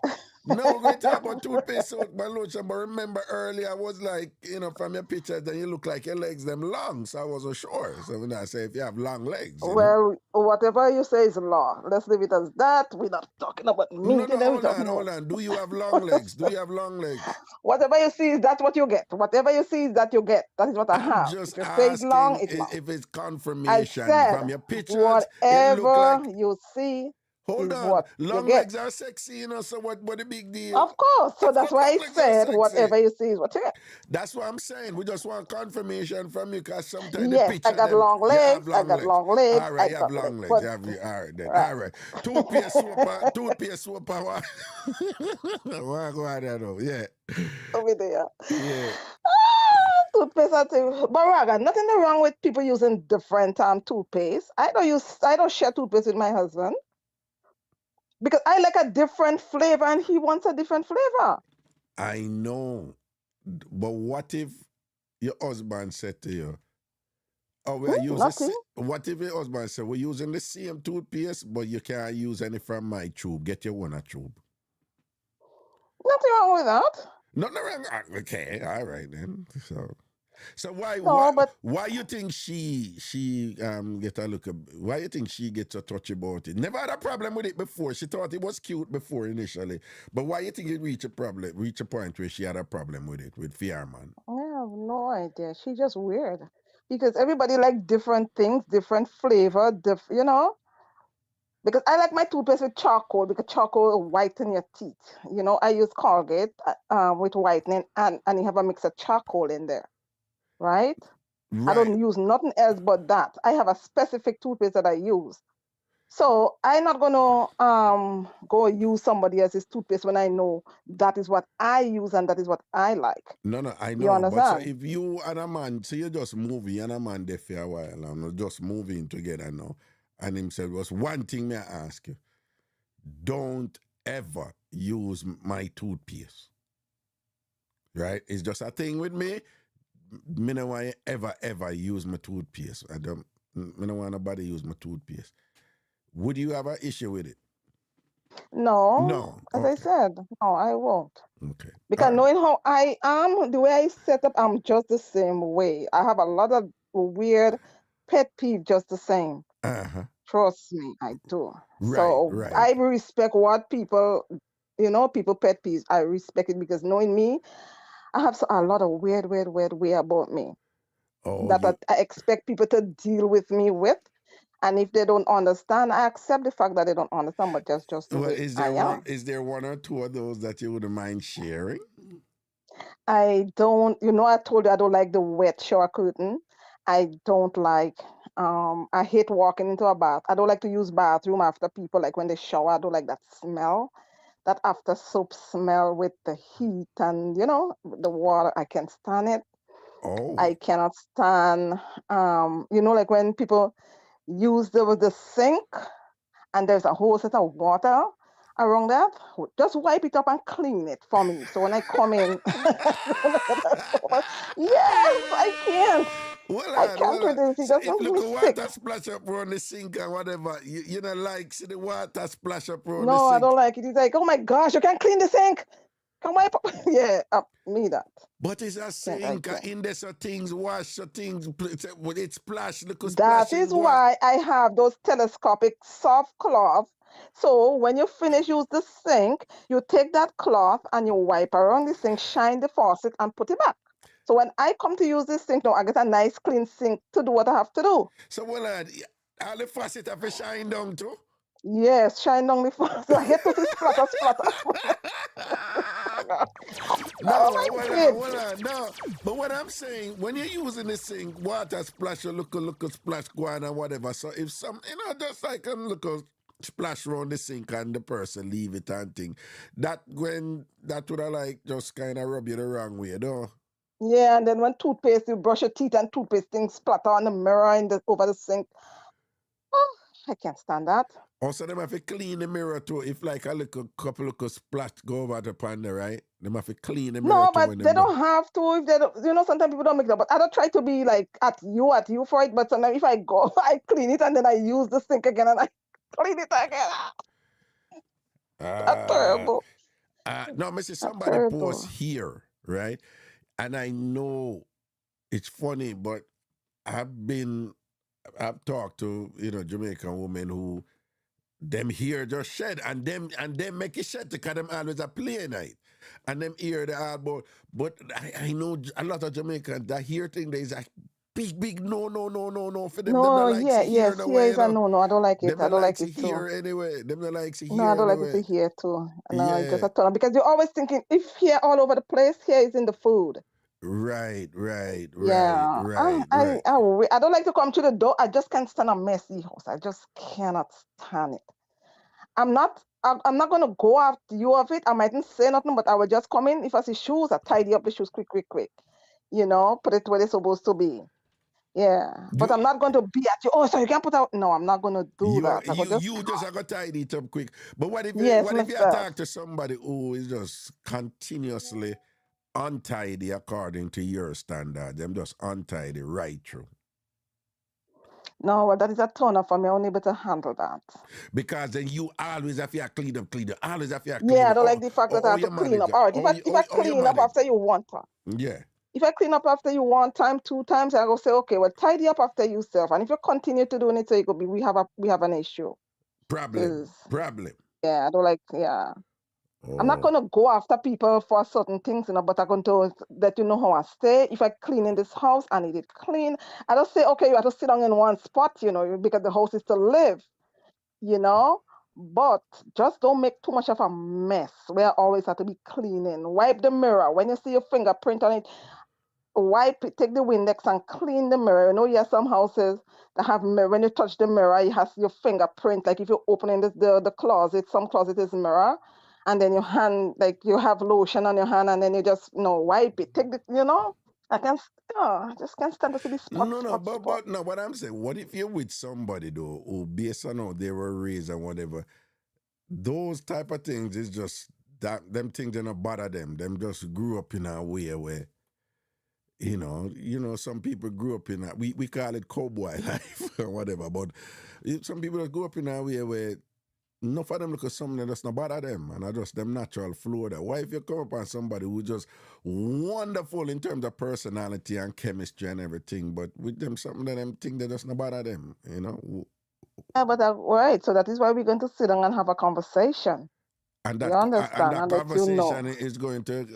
[SPEAKER 1] no, we're going to talk about toothpaste, soap, and lotion. But remember earlier, I was like, you know, from your pictures, then you look like your legs them long, so I wasn't sure. So when I say if you have long legs, you know.
[SPEAKER 2] Well, whatever you say is law. Let's leave it as that. We're not talking about
[SPEAKER 1] No,
[SPEAKER 2] meeting them. We're talking
[SPEAKER 1] hold
[SPEAKER 2] about
[SPEAKER 1] on. Do you have long legs? Do you have long legs?
[SPEAKER 2] whatever you see is that's what you get. Whatever you see is that you get. That is what I
[SPEAKER 1] I'm
[SPEAKER 2] have.
[SPEAKER 1] just
[SPEAKER 2] If you say it's long,
[SPEAKER 1] asking
[SPEAKER 2] it's long.
[SPEAKER 1] if it's
[SPEAKER 2] I
[SPEAKER 1] confirmation.
[SPEAKER 2] said,
[SPEAKER 1] From your pictures, it look
[SPEAKER 2] whatever
[SPEAKER 1] like.
[SPEAKER 2] you see
[SPEAKER 1] Hold
[SPEAKER 2] is
[SPEAKER 1] on,
[SPEAKER 2] what you
[SPEAKER 1] long
[SPEAKER 2] get.
[SPEAKER 1] legs are sexy, you know. So what the big deal?
[SPEAKER 2] Of course. So
[SPEAKER 1] Of
[SPEAKER 2] that's
[SPEAKER 1] course,
[SPEAKER 2] why
[SPEAKER 1] long
[SPEAKER 2] I
[SPEAKER 1] legs are
[SPEAKER 2] said,
[SPEAKER 1] sexy.
[SPEAKER 2] whatever you see is what you get.
[SPEAKER 1] That's what I'm saying. We just want confirmation from you because sometimes the
[SPEAKER 2] Yes, I
[SPEAKER 1] picture
[SPEAKER 2] got
[SPEAKER 1] them
[SPEAKER 2] long
[SPEAKER 1] you have
[SPEAKER 2] legs. I
[SPEAKER 1] long
[SPEAKER 2] got
[SPEAKER 1] legs.
[SPEAKER 2] long legs.
[SPEAKER 1] All right,
[SPEAKER 2] I
[SPEAKER 1] you have
[SPEAKER 2] got
[SPEAKER 1] long
[SPEAKER 2] legs.
[SPEAKER 1] legs.
[SPEAKER 2] But
[SPEAKER 1] You have all right then.
[SPEAKER 2] right.
[SPEAKER 1] All right. Toothpaste soap. Toothpaste soap. What go on there now? Yeah.
[SPEAKER 2] Over there.
[SPEAKER 1] Yeah.
[SPEAKER 2] Toothpaste, I think. But Raga, nothing wrong with people using different toothpaste. I don't share toothpaste with my husband because I like a different flavor and he wants a different flavor.
[SPEAKER 1] I know. But what if your husband said to you, oh, we are using
[SPEAKER 2] Nothing.
[SPEAKER 1] what if your husband said we're using the same toothpaste, but you can't use any from my tube. Get your one a tube.
[SPEAKER 2] Nothing wrong with that.
[SPEAKER 1] Nothing wrong. Okay, all right then. So
[SPEAKER 2] No, but
[SPEAKER 1] why you think she get a look? Why you think she gets a touch about it? Never had a problem with it before. She thought it was cute before initially, but why you think it reach a point where she had a problem with it with fear, man?
[SPEAKER 2] I have no idea. She's just weird because everybody like different things, different flavor, Because I like my toothpaste with charcoal because charcoal will whiten your teeth. I use Colgate with whitening and you have a mix of charcoal in there, right? I
[SPEAKER 1] Right.
[SPEAKER 2] don't use nothing else but that. I have a specific toothpaste that I use. So I'm not gonna go use somebody else's toothpaste when I know that is what I use and that is what I like.
[SPEAKER 1] No, I
[SPEAKER 2] You
[SPEAKER 1] know. But so
[SPEAKER 2] understand?
[SPEAKER 1] if you and a man, so you just moving and a man there for a while and just moving together now, and him said, was one thing may I ask you, don't ever use my toothpaste. Right? It's just a thing with me. Me no want you ever use my toothpaste. Me no want nobody use my toothpaste. Would you have an issue with it?
[SPEAKER 2] No,
[SPEAKER 1] No.
[SPEAKER 2] as I
[SPEAKER 1] Okay.
[SPEAKER 2] said, no, I won't.
[SPEAKER 1] Okay. All
[SPEAKER 2] Because
[SPEAKER 1] right.
[SPEAKER 2] knowing how I am, the way I set up, I'm just the same way. I have a lot of weird pet peeve just the same.
[SPEAKER 1] Uh-huh.
[SPEAKER 2] Trust me, I do. So
[SPEAKER 1] Right.
[SPEAKER 2] I respect what people pet peeves. I respect it because knowing me, I have a lot of weird way about me
[SPEAKER 1] Oh,
[SPEAKER 2] that
[SPEAKER 1] you
[SPEAKER 2] I expect people to deal with me with. And if they don't understand, I accept the fact that they don't understand, but that's just the
[SPEAKER 1] well,
[SPEAKER 2] way I am.
[SPEAKER 1] is there one or two of those that you wouldn't mind sharing?
[SPEAKER 2] I don't, I told you I don't like the wet shower curtain. I don't like, I hate walking into a bath. I don't like to use bathroom after people, like when they shower. I don't like that smell, that after soap smell with the heat and, the water. I can't stand it.
[SPEAKER 1] Oh.
[SPEAKER 2] I cannot stand, like when people use the sink and there's a whole set of water around that, just wipe it up and clean it for me. So when I come in, yes, I can't. I can't
[SPEAKER 1] Well on.
[SPEAKER 2] with this. It
[SPEAKER 1] So
[SPEAKER 2] just
[SPEAKER 1] if
[SPEAKER 2] makes
[SPEAKER 1] look
[SPEAKER 2] me
[SPEAKER 1] at
[SPEAKER 2] sick.
[SPEAKER 1] water splash up around the sink and whatever, you know like see the water splash up around the
[SPEAKER 2] No, I don't
[SPEAKER 1] sink.
[SPEAKER 2] like it. It's like, oh my gosh, you can't clean the sink. Come wipe up. Yeah, me that.
[SPEAKER 1] But it's a
[SPEAKER 2] I
[SPEAKER 1] sink
[SPEAKER 2] can't.
[SPEAKER 1] in there so things wash, so things with it splash, look at
[SPEAKER 2] That is
[SPEAKER 1] splashing water.
[SPEAKER 2] why I have those telescopic soft cloth. So when you finish use the sink, you take that cloth and you wipe around the sink, shine the faucet, and put it back. So when I come to use this sink now, I get a nice clean sink to do what I have to do.
[SPEAKER 1] So well, all the faucet have to shine down too.
[SPEAKER 2] Yes, shine down the faucet. I hate to see splatter, splatter, splatter.
[SPEAKER 1] No,
[SPEAKER 2] Oh my kids.
[SPEAKER 1] no. But what I'm saying, when you're using this thing, water splash, or look splash go on and whatever. So if some, just like look splash around the sink and the person leave it and thing, that would have like just kind of rub you the wrong way, though.
[SPEAKER 2] Yeah, and then when toothpaste, you brush your teeth and toothpaste things splatter on the mirror over the sink. Oh, I can't stand that.
[SPEAKER 1] Also, them have to clean the mirror too. If like a couple of splash go over the pan there, right? Them have to clean the mirror
[SPEAKER 2] No,
[SPEAKER 1] too.
[SPEAKER 2] but
[SPEAKER 1] When
[SPEAKER 2] they
[SPEAKER 1] them
[SPEAKER 2] don't have to. If they don't, sometimes people don't make it up. But I don't try to be like at you for it. But sometimes if I go, I clean it and then I use the sink again and I clean it again. That's terrible.
[SPEAKER 1] No, Mr.
[SPEAKER 2] That's
[SPEAKER 1] Somebody posts
[SPEAKER 2] terrible.
[SPEAKER 1] here, right? And I know it's funny, but I've talked to Jamaican women who them here just shed and them make it shed because them always a play night. And them here they all about, but I know a lot of Jamaicans that here thing there is a big no for them. Them
[SPEAKER 2] No,
[SPEAKER 1] not like see here
[SPEAKER 2] yes,
[SPEAKER 1] no
[SPEAKER 2] here
[SPEAKER 1] way,
[SPEAKER 2] is a no. I don't like it.
[SPEAKER 1] Them
[SPEAKER 2] I
[SPEAKER 1] not
[SPEAKER 2] don't
[SPEAKER 1] like
[SPEAKER 2] like
[SPEAKER 1] see
[SPEAKER 2] it too.
[SPEAKER 1] here anyway. Them not like see
[SPEAKER 2] No,
[SPEAKER 1] here
[SPEAKER 2] I don't like it
[SPEAKER 1] anyway.
[SPEAKER 2] to hear too. No, it's just
[SPEAKER 1] Yeah.
[SPEAKER 2] a turn because you're always thinking if here all over the place, here is in the food.
[SPEAKER 1] Right.
[SPEAKER 2] Yeah, I don't like to come to the door. I just can't stand a messy house. I just cannot stand it. I'm not gonna go after you of it. I mightn't say nothing, but I will just come in. If I see shoes, I tidy up the shoes quick. Put it where they're supposed to be. Yeah, but I'm not going to be at you. Oh, so you can't put out. No, I'm not going to do that. I will just.
[SPEAKER 1] You just got to tidy it up quick. But what if
[SPEAKER 2] Yes,
[SPEAKER 1] you
[SPEAKER 2] myself.
[SPEAKER 1] talk to somebody who is just continuously untidy according to your standard? Them just untidy right through.
[SPEAKER 2] No, well, that is a turn off for me. I'm unable to handle that.
[SPEAKER 1] Because then you always have to clean up. Always have to
[SPEAKER 2] Yeah,
[SPEAKER 1] clean
[SPEAKER 2] I
[SPEAKER 1] up.
[SPEAKER 2] don't like the fact that I have to
[SPEAKER 1] Your
[SPEAKER 2] clean up.
[SPEAKER 1] manager.
[SPEAKER 2] All right, if I
[SPEAKER 1] Your
[SPEAKER 2] clean up
[SPEAKER 1] manager.
[SPEAKER 2] after you one time.
[SPEAKER 1] Yeah.
[SPEAKER 2] If I clean up after you one time, two times, I go say, okay, well, tidy up after yourself. And if you continue to doing it, so it could be we have an issue.
[SPEAKER 1] Problem.
[SPEAKER 2] Yeah, I don't like. Yeah.
[SPEAKER 1] Oh.
[SPEAKER 2] I'm not going to go after people for certain things, but I'm going to let you know how I stay. If I clean in this house, I need it clean. I don't say, okay, you have to sit down in one spot, because the house is to live, but just don't make too much of a mess where I always have to be cleaning. Wipe the mirror. When you see your fingerprint on it, wipe it, take the Windex and clean the mirror. You have some houses that have mirror. When you touch the mirror, it has your fingerprint. Like if you're opening the closet, some closet is mirror. And then your hand, like you have lotion on your hand, and then you just wipe it. Take the, I just can't stand to see the spot.
[SPEAKER 1] But no, what I'm saying, what if you're with somebody though, who based on how they were raised and whatever, those type of things is just that them things don't bother them. Them just grew up in a way where, some people grew up in we call it cowboy life or whatever, but some people just grew up in a way where enough of them look at something that's not bother them, and I just them natural flow there. Why if you come upon somebody who just wonderful in terms of personality and chemistry and everything, but with them something that them think that just not bother them,
[SPEAKER 2] Yeah, but right. So that is why we're going to sit down and have a conversation.
[SPEAKER 1] And
[SPEAKER 2] you understand,
[SPEAKER 1] and that
[SPEAKER 2] let you know.
[SPEAKER 1] conversation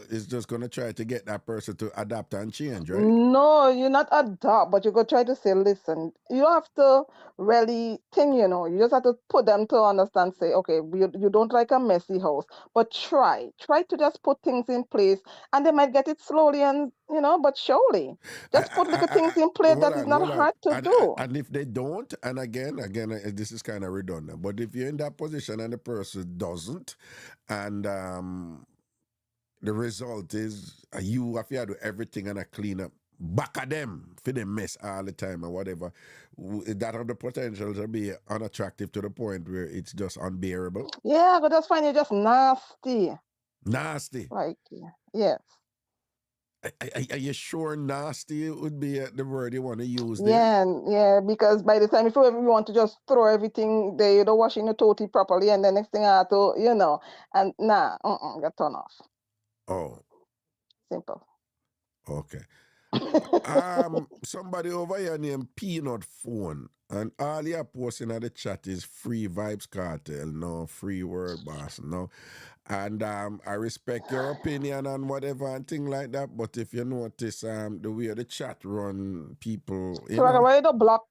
[SPEAKER 1] is just going to try to get that person to adapt and change, right?
[SPEAKER 2] No, you're not adopt, but you go try to say, listen, you don't have to really think, you just have to put them to understand, say, okay, you don't like a messy house, but try to just put things in place, and they might get it slowly and, but surely. Just put little things in place that is not hard to do.
[SPEAKER 1] And if they don't, and again, this is kind of redundant, but if you're in that position and the person doesn't, and the result is you have to do everything and clean up back of them for the mess all the time or whatever, that have the potential to be unattractive to the point where it's just unbearable.
[SPEAKER 2] Yeah, but just find it just nasty.
[SPEAKER 1] Nasty.
[SPEAKER 2] Like, yes.
[SPEAKER 1] Are you sure nasty would be the word you want to use there?
[SPEAKER 2] Yeah, because by the time if you want to just throw everything there, you don't wash in your totally properly, and the next thing I have to, and get turn off.
[SPEAKER 1] Oh.
[SPEAKER 2] Simple.
[SPEAKER 1] Okay. Somebody over here named Peanut Phone, and all you're posting at the chat is free vibes cartel, no free world boss, no. And I respect your opinion on whatever and thing like that. But if you notice the way the chat run, people,
[SPEAKER 2] So why the block?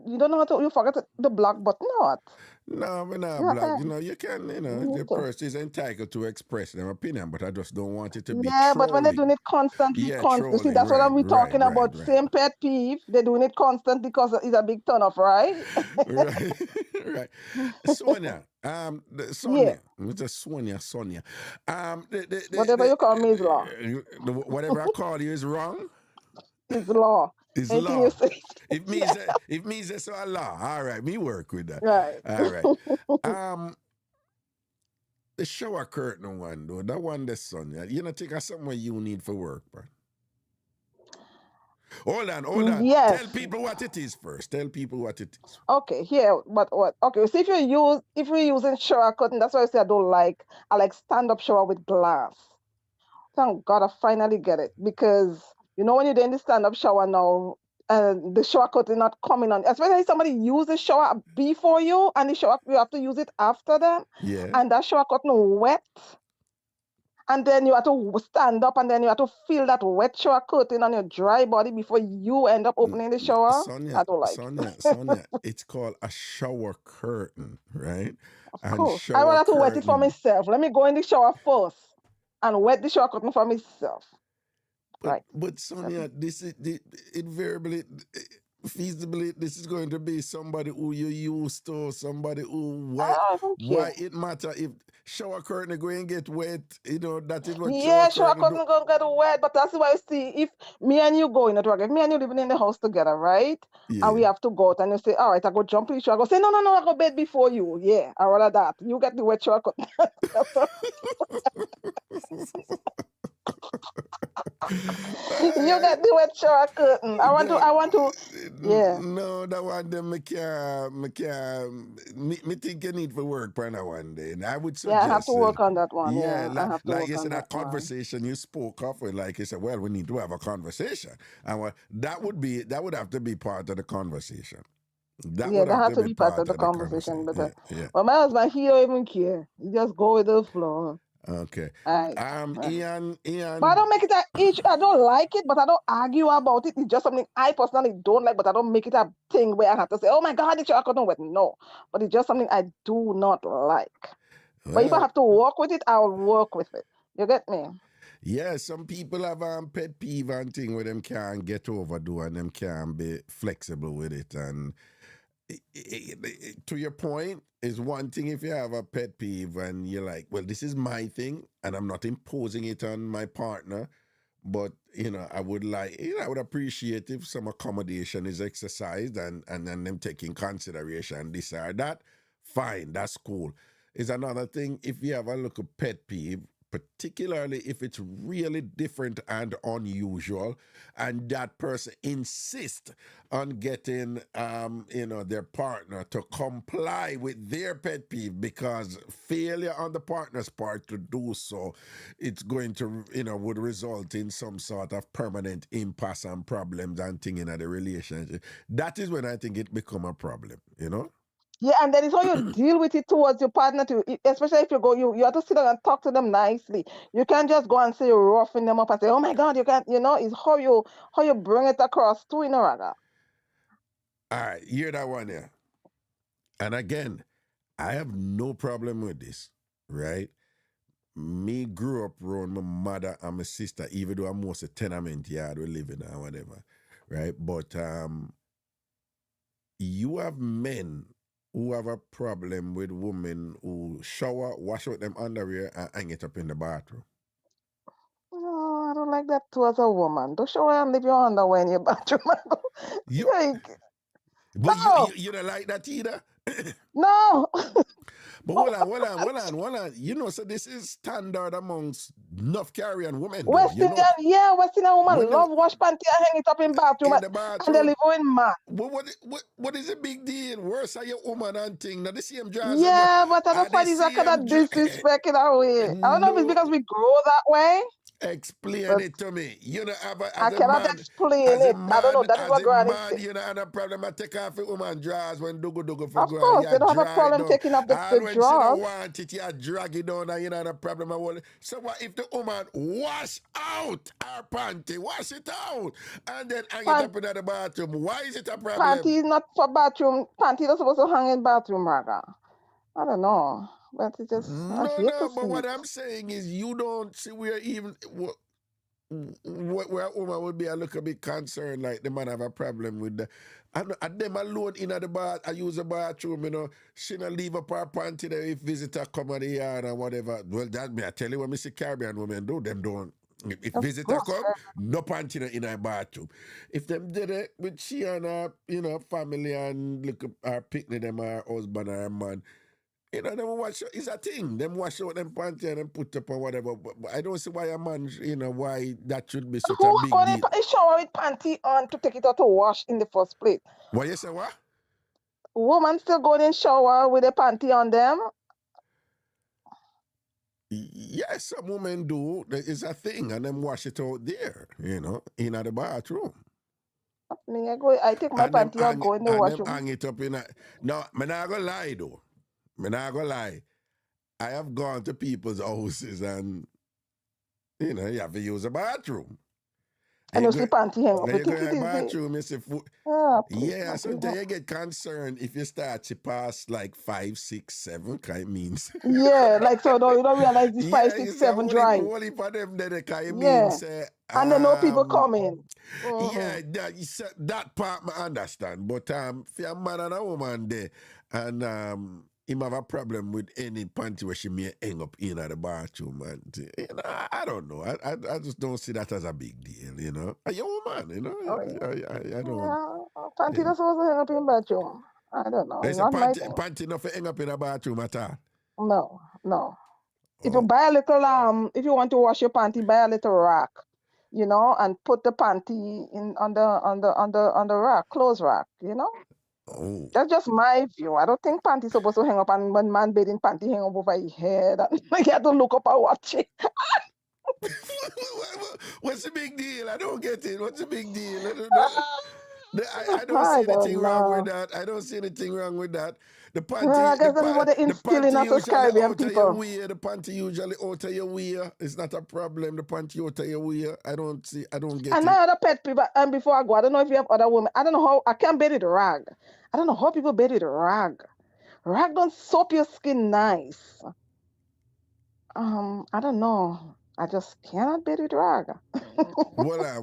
[SPEAKER 2] You don't know how to. You forget the block button or what?
[SPEAKER 1] No, we're not
[SPEAKER 2] Yeah,
[SPEAKER 1] black. You know, you can, the
[SPEAKER 2] okay.
[SPEAKER 1] person is entitled to express their opinion, but I just don't want it to be
[SPEAKER 2] Yeah, but when they're
[SPEAKER 1] trolling.
[SPEAKER 2] doing it constantly,
[SPEAKER 1] Yeah,
[SPEAKER 2] you see,
[SPEAKER 1] trolling,
[SPEAKER 2] that's what
[SPEAKER 1] right,
[SPEAKER 2] I'm talking about.
[SPEAKER 1] right.
[SPEAKER 2] Same pet peeve. They're doing it constant because it's a big turn off, right?
[SPEAKER 1] Right, right. Sonia,
[SPEAKER 2] Yeah,
[SPEAKER 1] Sonia, it's a Sonia.
[SPEAKER 2] whatever you call me is law.
[SPEAKER 1] Whatever I call you is wrong.
[SPEAKER 2] It's law.
[SPEAKER 1] It's
[SPEAKER 2] Anything you
[SPEAKER 1] law.
[SPEAKER 2] say.
[SPEAKER 1] It means that it's a law. All right, me work with that.
[SPEAKER 2] Right.
[SPEAKER 1] All right. The shower curtain one though, that one the Sonia. You know, think of something where you need for work, bro. Hold on.
[SPEAKER 2] Yes.
[SPEAKER 1] Tell people what it is first. Tell people what it is.
[SPEAKER 2] Okay, here, but what? Okay, so if you're using shower curtain, that's why I say I don't like. I like stand-up shower with glass. Thank God I finally get it, because when you're in the stand-up shower now, and the shower curtain not coming on, especially if somebody use the shower before you, and the shower you have to use it after them,
[SPEAKER 1] Yeah.
[SPEAKER 2] and that shower curtain wet. And then you have to stand up, and then you have to feel that wet shower curtain on your dry body before you end up opening the shower.
[SPEAKER 1] Sonia,
[SPEAKER 2] I don't like.
[SPEAKER 1] Sonia, it's called a shower curtain, right?
[SPEAKER 2] Of course. I want to wet it for myself. Let me go in the shower first and wet the shower curtain for myself. Right.
[SPEAKER 1] But Sonia, this is invariably, feasibly, this is going to be somebody who you used to, somebody who why it matter if shower curtain going and get wet, that is what
[SPEAKER 2] shower curtain going to get wet, but that's why I see, if me and you go in at work, if me and you living in the house together, right? Yeah. And we have to go out, and you say, all right, I go jump in the shower, I go say, no, I go bed before you. Yeah, I rather that. You get the wet shower curtain. You get the wet shower curtain. I want to. Yeah.
[SPEAKER 1] No, that one them me think you need for work for that one day. And I would suggest.
[SPEAKER 2] Yeah, I have to work on that one. Yeah, I have to
[SPEAKER 1] like
[SPEAKER 2] work
[SPEAKER 1] you
[SPEAKER 2] on
[SPEAKER 1] said, that
[SPEAKER 2] conversation
[SPEAKER 1] you spoke of, like you said, well, we need to have a conversation, and that would have to be part of the conversation. That
[SPEAKER 2] has to be part of the conversation. But well, my husband, he don't even care. He just go with the flow.
[SPEAKER 1] Okay.
[SPEAKER 2] Right.
[SPEAKER 1] Ian.
[SPEAKER 2] But I don't make it an issue. I don't like it, but I don't argue about it. It's just something I personally don't like, but I don't make it a thing where I have to say, oh my God, the shower curtain wet. No. But it's just something I do not like. Well, but if I have to work with it, I'll work with it. You get me?
[SPEAKER 1] Yeah, some people have pet peeve and thing where them can't get overdo and them can't be flexible with it. And to your point, is one thing if you have a pet peeve and you're like, well, this is my thing and I'm not imposing it on my partner, but I would I would appreciate if some accommodation is exercised and them taking consideration this or that. Fine, that's cool. Is another thing if you have a little pet peeve, particularly if it's really different and unusual, and that person insists on getting, their partner to comply with their pet peeve, because failure on the partner's part to do so, it's going to, would result in some sort of permanent impasse and problems and thing in the relationship. That is when I think it become a problem,
[SPEAKER 2] Yeah, and that is how you deal with it towards your partner too. Especially if you have to sit down and talk to them nicely. You can't just go and say you're roughing them up and say, "Oh my God, you can't." It's how you bring it across too, Raga.
[SPEAKER 1] All right, hear that one there. And again, I have no problem with this, right? Me grew up around my mother and my sister, even though I'm most a tenement yard we live in or whatever, right? But you have men who have a problem with women who shower, wash out them underwear, and hang it up in the bathroom.
[SPEAKER 2] No, I don't like that too as a woman. Don't shower and leave your underwear in your bathroom.
[SPEAKER 1] But you don't like that either?
[SPEAKER 2] No.
[SPEAKER 1] But hold on. So this is standard amongst enough carrying women.
[SPEAKER 2] West Indian woman love wash panty and hang it up in bathroom. And they live in man.
[SPEAKER 1] What is the big deal? Worse are your woman and thing. Now the same dress.
[SPEAKER 2] Yeah, but I don't find it's a kind of disrespect in our way. I don't know if it's because we grow that way.
[SPEAKER 1] Explain
[SPEAKER 2] But
[SPEAKER 1] it to me. You know,
[SPEAKER 2] I cannot explain it. I don't know. That is what Granny said.
[SPEAKER 1] you know, and a problem. I take off a woman drawers when dugu for
[SPEAKER 2] Of
[SPEAKER 1] go and
[SPEAKER 2] course,
[SPEAKER 1] you
[SPEAKER 2] they don't have a
[SPEAKER 1] dry it
[SPEAKER 2] problem
[SPEAKER 1] down.
[SPEAKER 2] taking off the
[SPEAKER 1] And when she don't
[SPEAKER 2] drawers.
[SPEAKER 1] want it, you drag it down and you know the problem. So what if the woman wash out her panty, wash it out, and then hang it up in the bathroom? Why is it a problem?
[SPEAKER 2] Panty is not for bathroom. Panty is supposed to hang in bathroom, Raga. I don't know. But it just, I hate to
[SPEAKER 1] But
[SPEAKER 2] see
[SPEAKER 1] what
[SPEAKER 2] it.
[SPEAKER 1] I'm saying is you don't see where even where a woman would be a little bit concerned, like the man have a problem with the and them alone in the bath, I use the bathroom, you know, she not leave up her panty there if visitor come on the yard or whatever. Well, that me, I tell you what me see Caribbean women do, them don't. If
[SPEAKER 2] Of
[SPEAKER 1] visitor
[SPEAKER 2] course.
[SPEAKER 1] come, no panty in her bathroom. If them did it with she and her, you know, family and look up her picnic them her husband or her man, you know, them wash it's a thing. Them wash out them panty and them put up or whatever. But I don't see why a man, you know, why that should be such a big deal.
[SPEAKER 2] Who shower with panty on to take it out to wash in the first place?
[SPEAKER 1] What you say, what?
[SPEAKER 2] Woman still going in shower with a panty on them?
[SPEAKER 1] Yes, some women do. It's a thing, and them wash it out there, you know, in the bathroom.
[SPEAKER 2] I take my panty out, go in the washroom.
[SPEAKER 1] And them hang it up in a... No, I'm not going to lie, though. I'm not going to lie. I have gone to people's houses and, you know, you have to use a bathroom.
[SPEAKER 2] And you see panty hang up.
[SPEAKER 1] You go in the bathroom, you see food. Yeah, sometimes you get concerned if you start to pass like 5, 6, 7 kind means.
[SPEAKER 2] Yeah, like so you don't realize this 5, 6, 7 dry.
[SPEAKER 1] Only for them then kind means.
[SPEAKER 2] And then no people coming.
[SPEAKER 1] Yeah, that part I understand. But for a man and a woman there, and him have a problem with any panty where she may hang up in the bathroom. And, you know, I don't know. I just don't see that as a big deal, you know. A young woman, you know. I don't.
[SPEAKER 2] Yeah, panty not supposed to hang up in the bathroom. I don't know.
[SPEAKER 1] There's
[SPEAKER 2] not
[SPEAKER 1] a
[SPEAKER 2] my thing.
[SPEAKER 1] panty not hang up in the bathroom at all.
[SPEAKER 2] No. If you buy a little if you want to wash your panty, buy a little rack, you know, and put the panty in on the rack, clothes rack, you know.
[SPEAKER 1] Oh.
[SPEAKER 2] That's just my view. I don't think panty supposed to hang up, and when man bathing, panty hang up over his head. And you have to look up and watch it.
[SPEAKER 1] What's the big deal? I don't get it. What's the big deal? I don't see anything wrong with that. I don't see anything wrong with that. The panty,
[SPEAKER 2] I guess that's what they instill in us as Caribbean people.
[SPEAKER 1] The panty usually out of your way. It's not a problem. The panty out of your way. I don't get it.
[SPEAKER 2] And my other pet people, and before I go, I don't know if you have other women. I don't know how, I can't bathe with rag. I don't know how people bathe with rag. Rag don't soap your skin nice. I don't know. I just cannot bathe with rag.
[SPEAKER 1] Voila.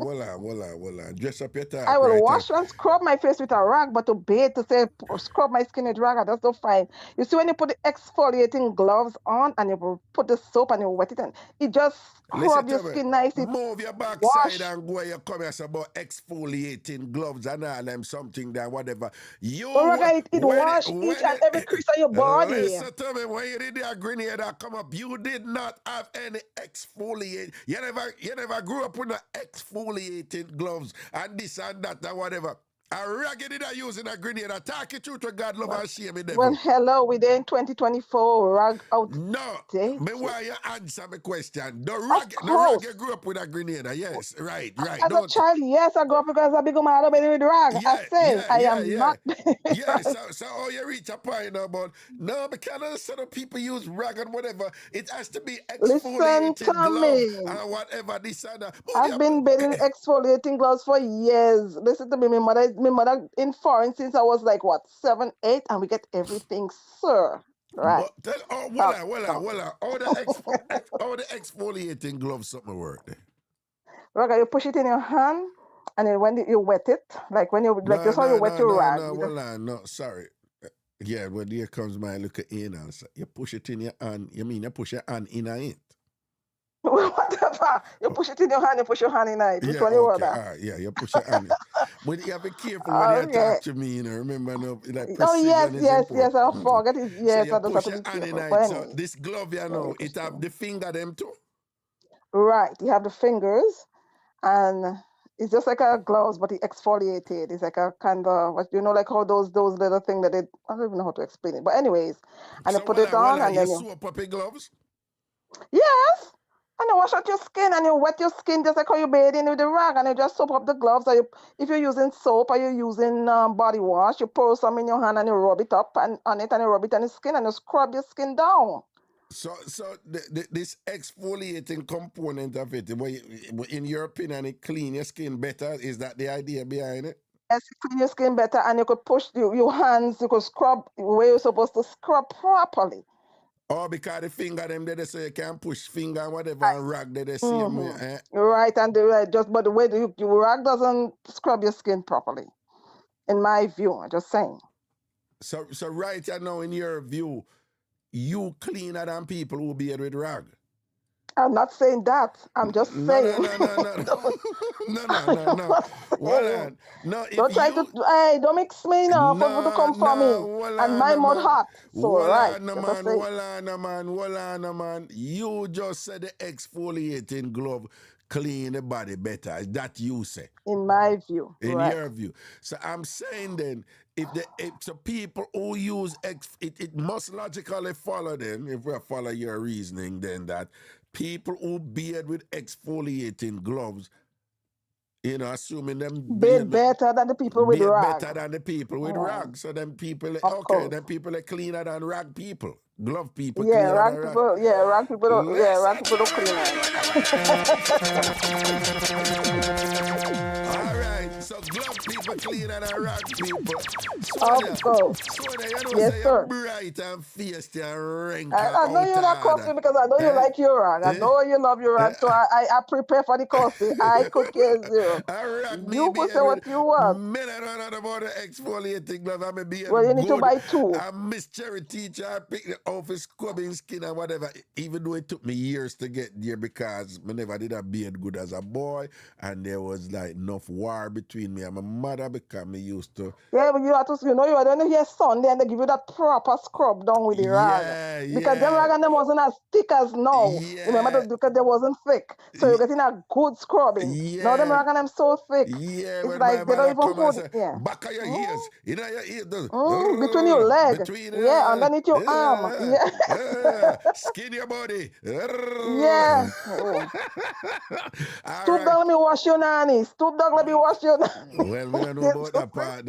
[SPEAKER 1] Dress up your type.
[SPEAKER 2] I will wash and scrub my face with a rag, but to bathe, to say scrub my skin with rag, that's not fine. You see, when you put the exfoliating gloves on and you put the soap and you wet it, and it just scrub your skin nicely.
[SPEAKER 1] Move your backside and go where you come here about exfoliating gloves and all them something there, whatever.
[SPEAKER 2] It wash each and every crease on your body.
[SPEAKER 1] Listen to me, when you did that grenade that come up, you did not have any exfoliate. You never grew up with exfoliating gloves and this and that and whatever. A raggedy that using a grenade. Attack it to God, love and shame me.
[SPEAKER 2] Well, hello, we're in 2024. Rag out.
[SPEAKER 1] No, me why you answer my question. The rag grew up with a grenade. Yes, right.
[SPEAKER 2] As a child, yes, I grew up because I become a with rag. I am not.
[SPEAKER 1] So you reach a point now, but no, because some people use rag and whatever. It has to be exfoliating gloves and whatever this and that.
[SPEAKER 2] I've been bathing exfoliating gloves for years. Listen to me, my mother in foreign since I was like, 7, 8, and we get everything, sir. Right.
[SPEAKER 1] Voila. All the exfoliating gloves, something work there.
[SPEAKER 2] Raga, you push it in your hand, and then when you wet it, like when you wet your rag.
[SPEAKER 1] No, sorry. Yeah, well, here comes my look at in answer. You push it in your hand. You mean you push your hand in it?
[SPEAKER 2] Whatever. You push it in your hand, you push your hand in it. Which one you want that?
[SPEAKER 1] You push your hand. But you have to be careful when you talk to me, you know. Remember, like
[SPEAKER 2] yes. I forget it. Yes,
[SPEAKER 1] so
[SPEAKER 2] I just have to be careful.
[SPEAKER 1] So this glove, you know, it have the finger them too.
[SPEAKER 2] Right. You have the fingers, and it's just like a gloves, but it exfoliated. It's like a kind of, like how those little things that I don't even know how to explain it. But anyways, and you put it on, and then
[SPEAKER 1] you sew up your gloves.
[SPEAKER 2] Yes. And you wash out your skin and you wet your skin just like how you bathe in with the rag and you just soap up the gloves. Or if you're using soap or you're using body wash, you pour some in your hand and you rub it up and on it and you rub it on the skin and you scrub your skin down.
[SPEAKER 1] So this exfoliating component of it, in your opinion, it clean your skin better. Is that the idea behind it?
[SPEAKER 2] Yes, you clean your skin better and you could push your hands, you could scrub where you're supposed to scrub properly.
[SPEAKER 1] Oh, because the finger them there, so you can push finger and whatever and rag there the same way. Eh?
[SPEAKER 2] You're right, and but the way your rag doesn't scrub your skin properly, in my view. I'm just saying.
[SPEAKER 1] So right now, in your view, you cleaner than people who bathe with rag.
[SPEAKER 2] I'm not saying that. I'm just saying.
[SPEAKER 1] No. Well, no.
[SPEAKER 2] Don't try to. Hey, don't mix me now. For to come for me. And my mud hot. So right.
[SPEAKER 1] No man. You just said the exfoliating glove clean the body better. Is that you say?
[SPEAKER 2] In my view.
[SPEAKER 1] In
[SPEAKER 2] right.
[SPEAKER 1] your view. So I'm saying then, if so people who use it must logically follow then, if we follow your reasoning, then that people who bathe with exfoliating gloves, you know, assuming them
[SPEAKER 2] bathe better than the people with rag.
[SPEAKER 1] Better than the people with rag. So then people, then people are cleaner than rag people. Glove people.
[SPEAKER 2] Yeah, rag people. Yeah, rag people. Rag people don't clean.
[SPEAKER 1] All right, so glove people cleaner than rag people.
[SPEAKER 2] Yes, sir.
[SPEAKER 1] Bright and fierce and wrinkled.
[SPEAKER 2] I know you're not costly because I know you like your rag. I know you love your rag, so I prepare for the costly. I could care zero. You could say what you want.
[SPEAKER 1] Men I don't know about the exfoliating glove. I'm being
[SPEAKER 2] well, you need to buy two.
[SPEAKER 1] I'm Miss Cherry teacher. I picked the office scrubbing skin and whatever. Even though it took me years to get there because I never did a beard good as a boy, and there was like enough war between me and my mother because me used to.
[SPEAKER 2] Yeah, but you have to, you are going to hear Sunday and they give you that proper scrub down with the rag. Because the rag and them wasn't as thick as now. Remember, because they wasn't thick. So you're getting a good scrubbing. Now them rag and them so thick. It's like they don't even hold it.
[SPEAKER 1] Back of your ears. You know your ears.
[SPEAKER 2] Between your leg. Underneath your arm.
[SPEAKER 1] Skin your body.
[SPEAKER 2] Stoop down, let me wash your nanny. Stoop down, let me wash your nanny.
[SPEAKER 1] Well, we don't know about that part.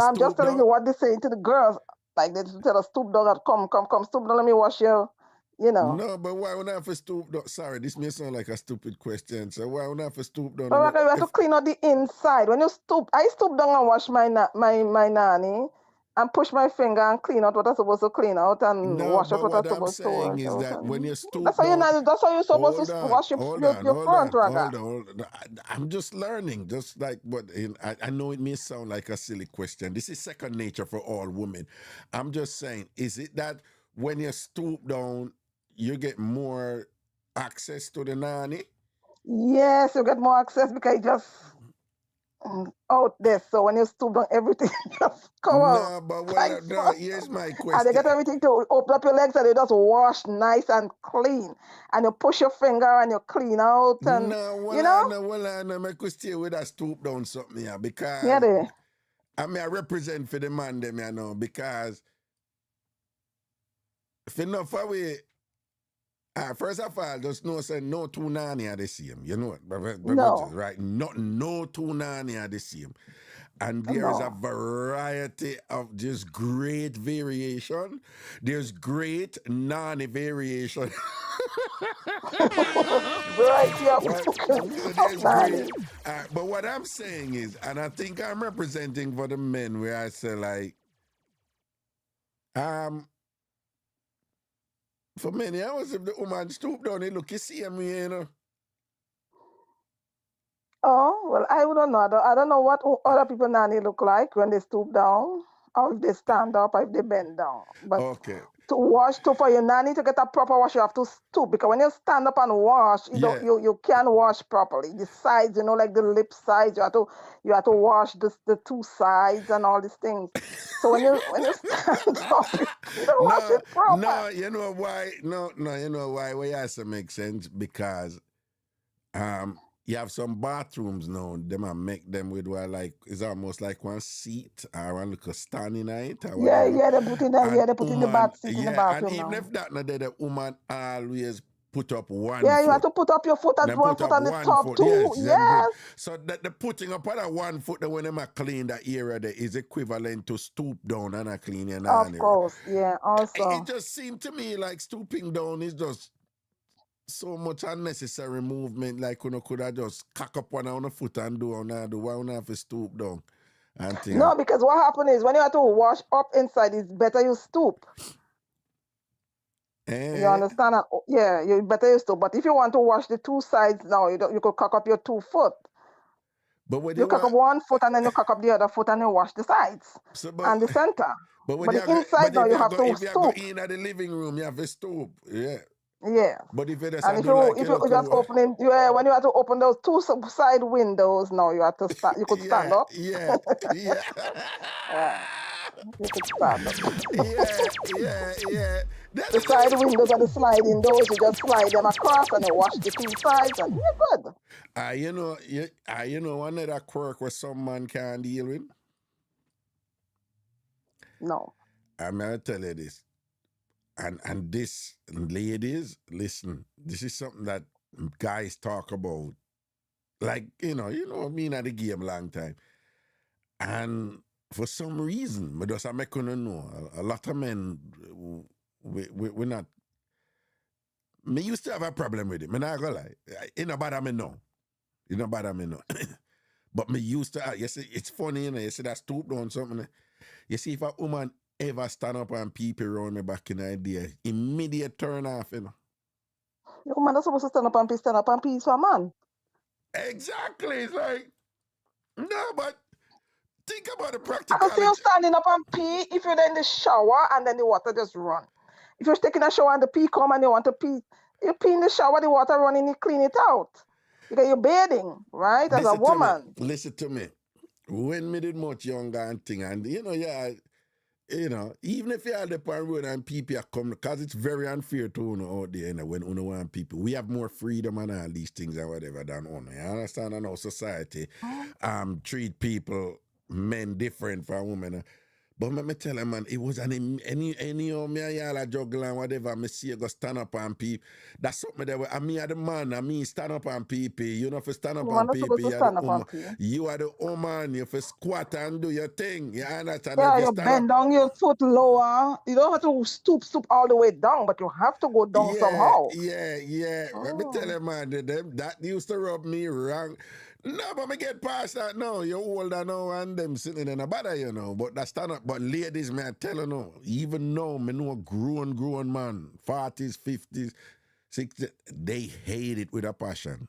[SPEAKER 2] I'm just telling you what they say to the girls. Like they tell us, stoop down, come, stoop down, let me wash your,
[SPEAKER 1] No, but why would I have to stoop down? Sorry, this may sound like a stupid question. So why would I have to stoop down?
[SPEAKER 2] But you have to clean out the inside. When you stoop, I stoop down and wash my nanny and push my finger and clean out what I'm supposed to clean out and wash out what I'm supposed to wash.
[SPEAKER 1] Is that when you stoop
[SPEAKER 2] that's how you're supposed to wash your front, Raga.
[SPEAKER 1] Hold on. I'm just learning. Just like, but I know it may sound like a silly question. This is second nature for all women. I'm just saying, is it that when you stoop down, you get more access to the nanny?
[SPEAKER 2] Yes, you get more access because you just out there. So when you stoop down, everything just come out.
[SPEAKER 1] No, here's my question.
[SPEAKER 2] And they get everything to open up your legs and you just wash nice and clean. And you push your finger and you clean out. And,
[SPEAKER 1] No, I could stay with that stoop down something here because I represent for the man them, because if enough away, first of all, just know say no two nanny are the same. You know it.
[SPEAKER 2] No.
[SPEAKER 1] Right? No two nanny are the same. And there is a variety of just great variation. There's great nanny variation.
[SPEAKER 2] Variety of
[SPEAKER 1] great. But what I'm saying is, and I think I'm representing for the men where I say like, for many hours, if the woman stoop down, they look, you see him,
[SPEAKER 2] Oh, well, I don't know. I don't know what other people nanny look like when they stoop down, or if they stand up, or if they bend down. But for your nanny to get a proper wash, you have to stoop. Because when you stand up and wash, you can't wash properly. The sides, like the lip sides, you have to wash the two sides and all these things. So when you stand up, you don't wash it proper.
[SPEAKER 1] No, you know why? No, you know why? Well, it has to make sense because you have some bathrooms now, them and make them with it's almost like one seat or one little stand in it. Or
[SPEAKER 2] they put in the bath seat in the bathroom.
[SPEAKER 1] And even
[SPEAKER 2] now.
[SPEAKER 1] if that not there, the woman always put up one
[SPEAKER 2] Yeah, you have
[SPEAKER 1] foot.
[SPEAKER 2] to put up your foot and
[SPEAKER 1] Then
[SPEAKER 2] one
[SPEAKER 1] put
[SPEAKER 2] foot
[SPEAKER 1] up
[SPEAKER 2] on the
[SPEAKER 1] one
[SPEAKER 2] top
[SPEAKER 1] foot.
[SPEAKER 2] too.
[SPEAKER 1] Yes, then
[SPEAKER 2] Yes,
[SPEAKER 1] so that the putting up of that 1 foot that when I clean that area there is equivalent to stoop down and I clean your
[SPEAKER 2] of
[SPEAKER 1] nanny.
[SPEAKER 2] course. Yeah,
[SPEAKER 1] It
[SPEAKER 2] also.
[SPEAKER 1] just seemed to me like stooping down is just so much unnecessary movement. Like you could have just cock up one on the foot and do why you have to stoop down and thing.
[SPEAKER 2] No, because what happened is when you have to wash up inside, it's better you stoop. You understand? Yeah, you better you stoop. But if you want to wash the two sides now, you could cock up your 2 foot.
[SPEAKER 1] But when
[SPEAKER 2] You cock up 1 foot and then you cock up the other foot and you wash the sides and the center.
[SPEAKER 1] But
[SPEAKER 2] But the inside now you have to
[SPEAKER 1] if you go
[SPEAKER 2] stoop.
[SPEAKER 1] in at the living room, you have to stoop. Yeah.
[SPEAKER 2] Yeah.
[SPEAKER 1] But if you just
[SPEAKER 2] And if
[SPEAKER 1] do like
[SPEAKER 2] you just opening, when you have to open those 2 side windows, now you have to stand. You could stand up.
[SPEAKER 1] Yeah.
[SPEAKER 2] Yeah, you could stand up.
[SPEAKER 1] Yeah.
[SPEAKER 2] The side windows are the sliding doors. You just slide them across and you wash the 2 sides, and you're good.
[SPEAKER 1] You know another quirk where some man can't deal with.
[SPEAKER 2] No.
[SPEAKER 1] I'm gonna tell you this. And this, ladies, listen, this is something that guys talk about. Like, me in the game long time. And for some reason, I just make you know, a lot of men, we're not. Me used to have a problem with it. Me not gonna lie. It no bother me no. It no bother me no. But me used to, you see, it's funny, you see that stoop down something. You see, if a woman ever stand up and peep around me back in the day, immediate turn off,
[SPEAKER 2] Your woman is supposed to stand up and pee for a man.
[SPEAKER 1] Exactly. It's like, no, but think about the
[SPEAKER 2] I
[SPEAKER 1] practicality.
[SPEAKER 2] can see you standing up and pee if you're in the shower and then the water just run. If you're taking a shower and the pee come and you want to pee, you pee in the shower, the water running, you clean it out. Because you're bathing, right? As a woman.
[SPEAKER 1] Listen to me. When me did much younger and thing, and even if you are the point road and people come, because it's very unfair to out there, when want people. We have more freedom and all these things and whatever than you understand? And our society treat people, men different from women. But let me tell you, man, it was any me a juggle and whatever, me see you go stand up and peep. That's something that I mean, the man, I mean, stand up and peep. You know, if you stand up and peep, you are the woman, you have to squat and do your thing. You understand?
[SPEAKER 2] Yeah, you bend down your foot lower. You don't have to stoop all the way down, but you have to go down somehow.
[SPEAKER 1] Yeah. Let me tell you, man, that used to rub me wrong. No, but me get past that now. You're older now and them sitting in a bother, But that stand up. But ladies, man, I tell you now, even now, me know a grown man, 40s, 50s, 60s, they hate it with a passion.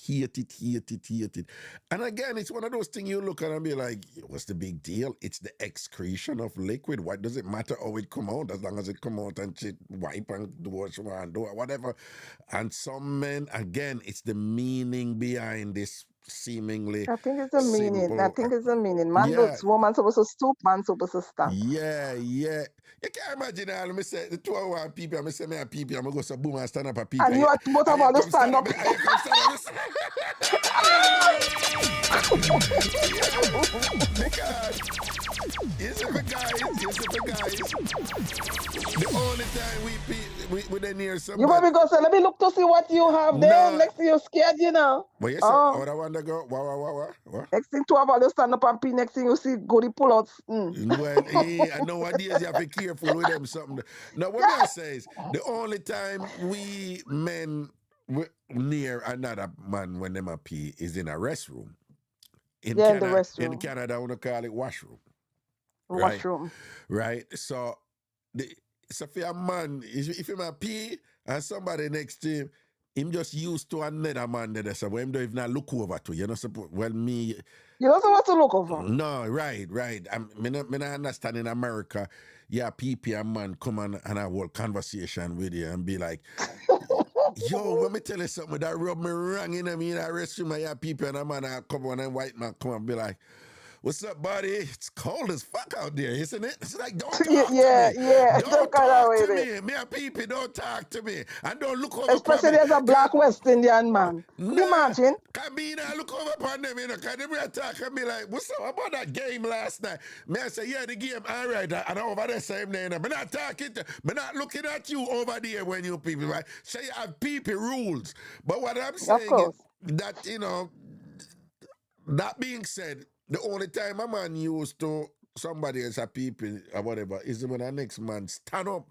[SPEAKER 1] Hate it. And again, it's one of those things you look at and be like, what's the big deal? It's the excretion of liquid. What does it matter how it come out? As long as it come out and shit, wipe and wash and do whatever. And some men, again, it's the meaning behind this seemingly
[SPEAKER 2] I think it's a meaning.
[SPEAKER 1] simple.
[SPEAKER 2] I think it's a meaning. Woman supposed to stoop, man supposed to stand.
[SPEAKER 1] Yeah. You can't imagine all me say the 2 hour people, I say me a people, I'm gonna go so boom and stand up a people.
[SPEAKER 2] And you are both of all stand up.
[SPEAKER 1] Because it's the guys. The only time we then hear somebody.
[SPEAKER 2] You probably go say, let me look to see what you have there. Next thing you're scared,
[SPEAKER 1] But yes, I want to go. What?
[SPEAKER 2] Next thing 2 of all stand up and pee. Next thing you see goody pull-outs.
[SPEAKER 1] Well, nowadays you have to be careful with them something. Now what I say is the only time we men near another man when them a pee is in a restroom.
[SPEAKER 2] In the restroom.
[SPEAKER 1] In Canada, we call it washroom.
[SPEAKER 2] Washroom.
[SPEAKER 1] Right? So, if you're a man, if you're a pee and somebody next to him just used to another man there, so him don't even look over to you. Me.
[SPEAKER 2] You don't supposed to look over.
[SPEAKER 1] No, right. I not understand in America, people and man come and have a whole conversation with you and be like, yo, let me tell you something that rub me wrong in that restroom. I have people and a man come on and white man come and be like, What's up, buddy? It's cold as fuck out there, isn't it? It's like, don't
[SPEAKER 2] Yeah,
[SPEAKER 1] talk to
[SPEAKER 2] yeah,
[SPEAKER 1] me.
[SPEAKER 2] yeah. Them
[SPEAKER 1] Don't
[SPEAKER 2] kind of
[SPEAKER 1] talk
[SPEAKER 2] way
[SPEAKER 1] to
[SPEAKER 2] there.
[SPEAKER 1] me. Me a people, don't talk to me. And don't look over upon
[SPEAKER 2] Especially
[SPEAKER 1] me.
[SPEAKER 2] as a black West Indian man. Could you
[SPEAKER 1] Nah,
[SPEAKER 2] imagine?
[SPEAKER 1] can me not look over upon them, you know, because they will talk and be like, what's up about that game last night? Me I say, yeah, the game, all right, and over there same day, I'm not talking to, I'm not looking at you over there when you people, right? Say you have people rules. But what I'm
[SPEAKER 2] Of
[SPEAKER 1] saying is
[SPEAKER 2] course.
[SPEAKER 1] that, you know, that being said, the only time a man used to somebody else a people or whatever is when the next man stand up.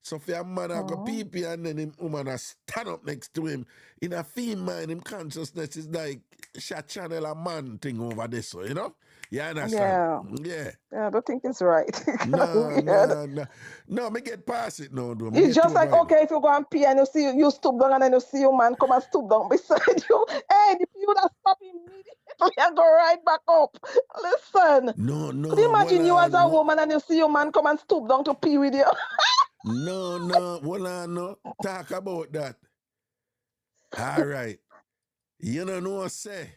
[SPEAKER 1] So for a man a go pee and then him woman a stand up next to him, in a female mind, him consciousness is like shot channel a man thing over this, so you know? You understand?
[SPEAKER 2] Yeah.
[SPEAKER 1] Yeah.
[SPEAKER 2] I don't think it's right.
[SPEAKER 1] No,
[SPEAKER 2] Weird.
[SPEAKER 1] no, no. No, me get past it now, though. Me
[SPEAKER 2] It's
[SPEAKER 1] get
[SPEAKER 2] just
[SPEAKER 1] too
[SPEAKER 2] like,
[SPEAKER 1] violent.
[SPEAKER 2] okay, if you go and pee and you see you stoop down and then you see your man come and stoop down beside you, hey, the pee would have stopped immediately and go right back up. Listen,
[SPEAKER 1] No,
[SPEAKER 2] could you
[SPEAKER 1] no,
[SPEAKER 2] imagine you as a
[SPEAKER 1] hold
[SPEAKER 2] woman and you see your man come and stoop down to pee with you?
[SPEAKER 1] no, hold on, no. Talk about that. All right. You know, say,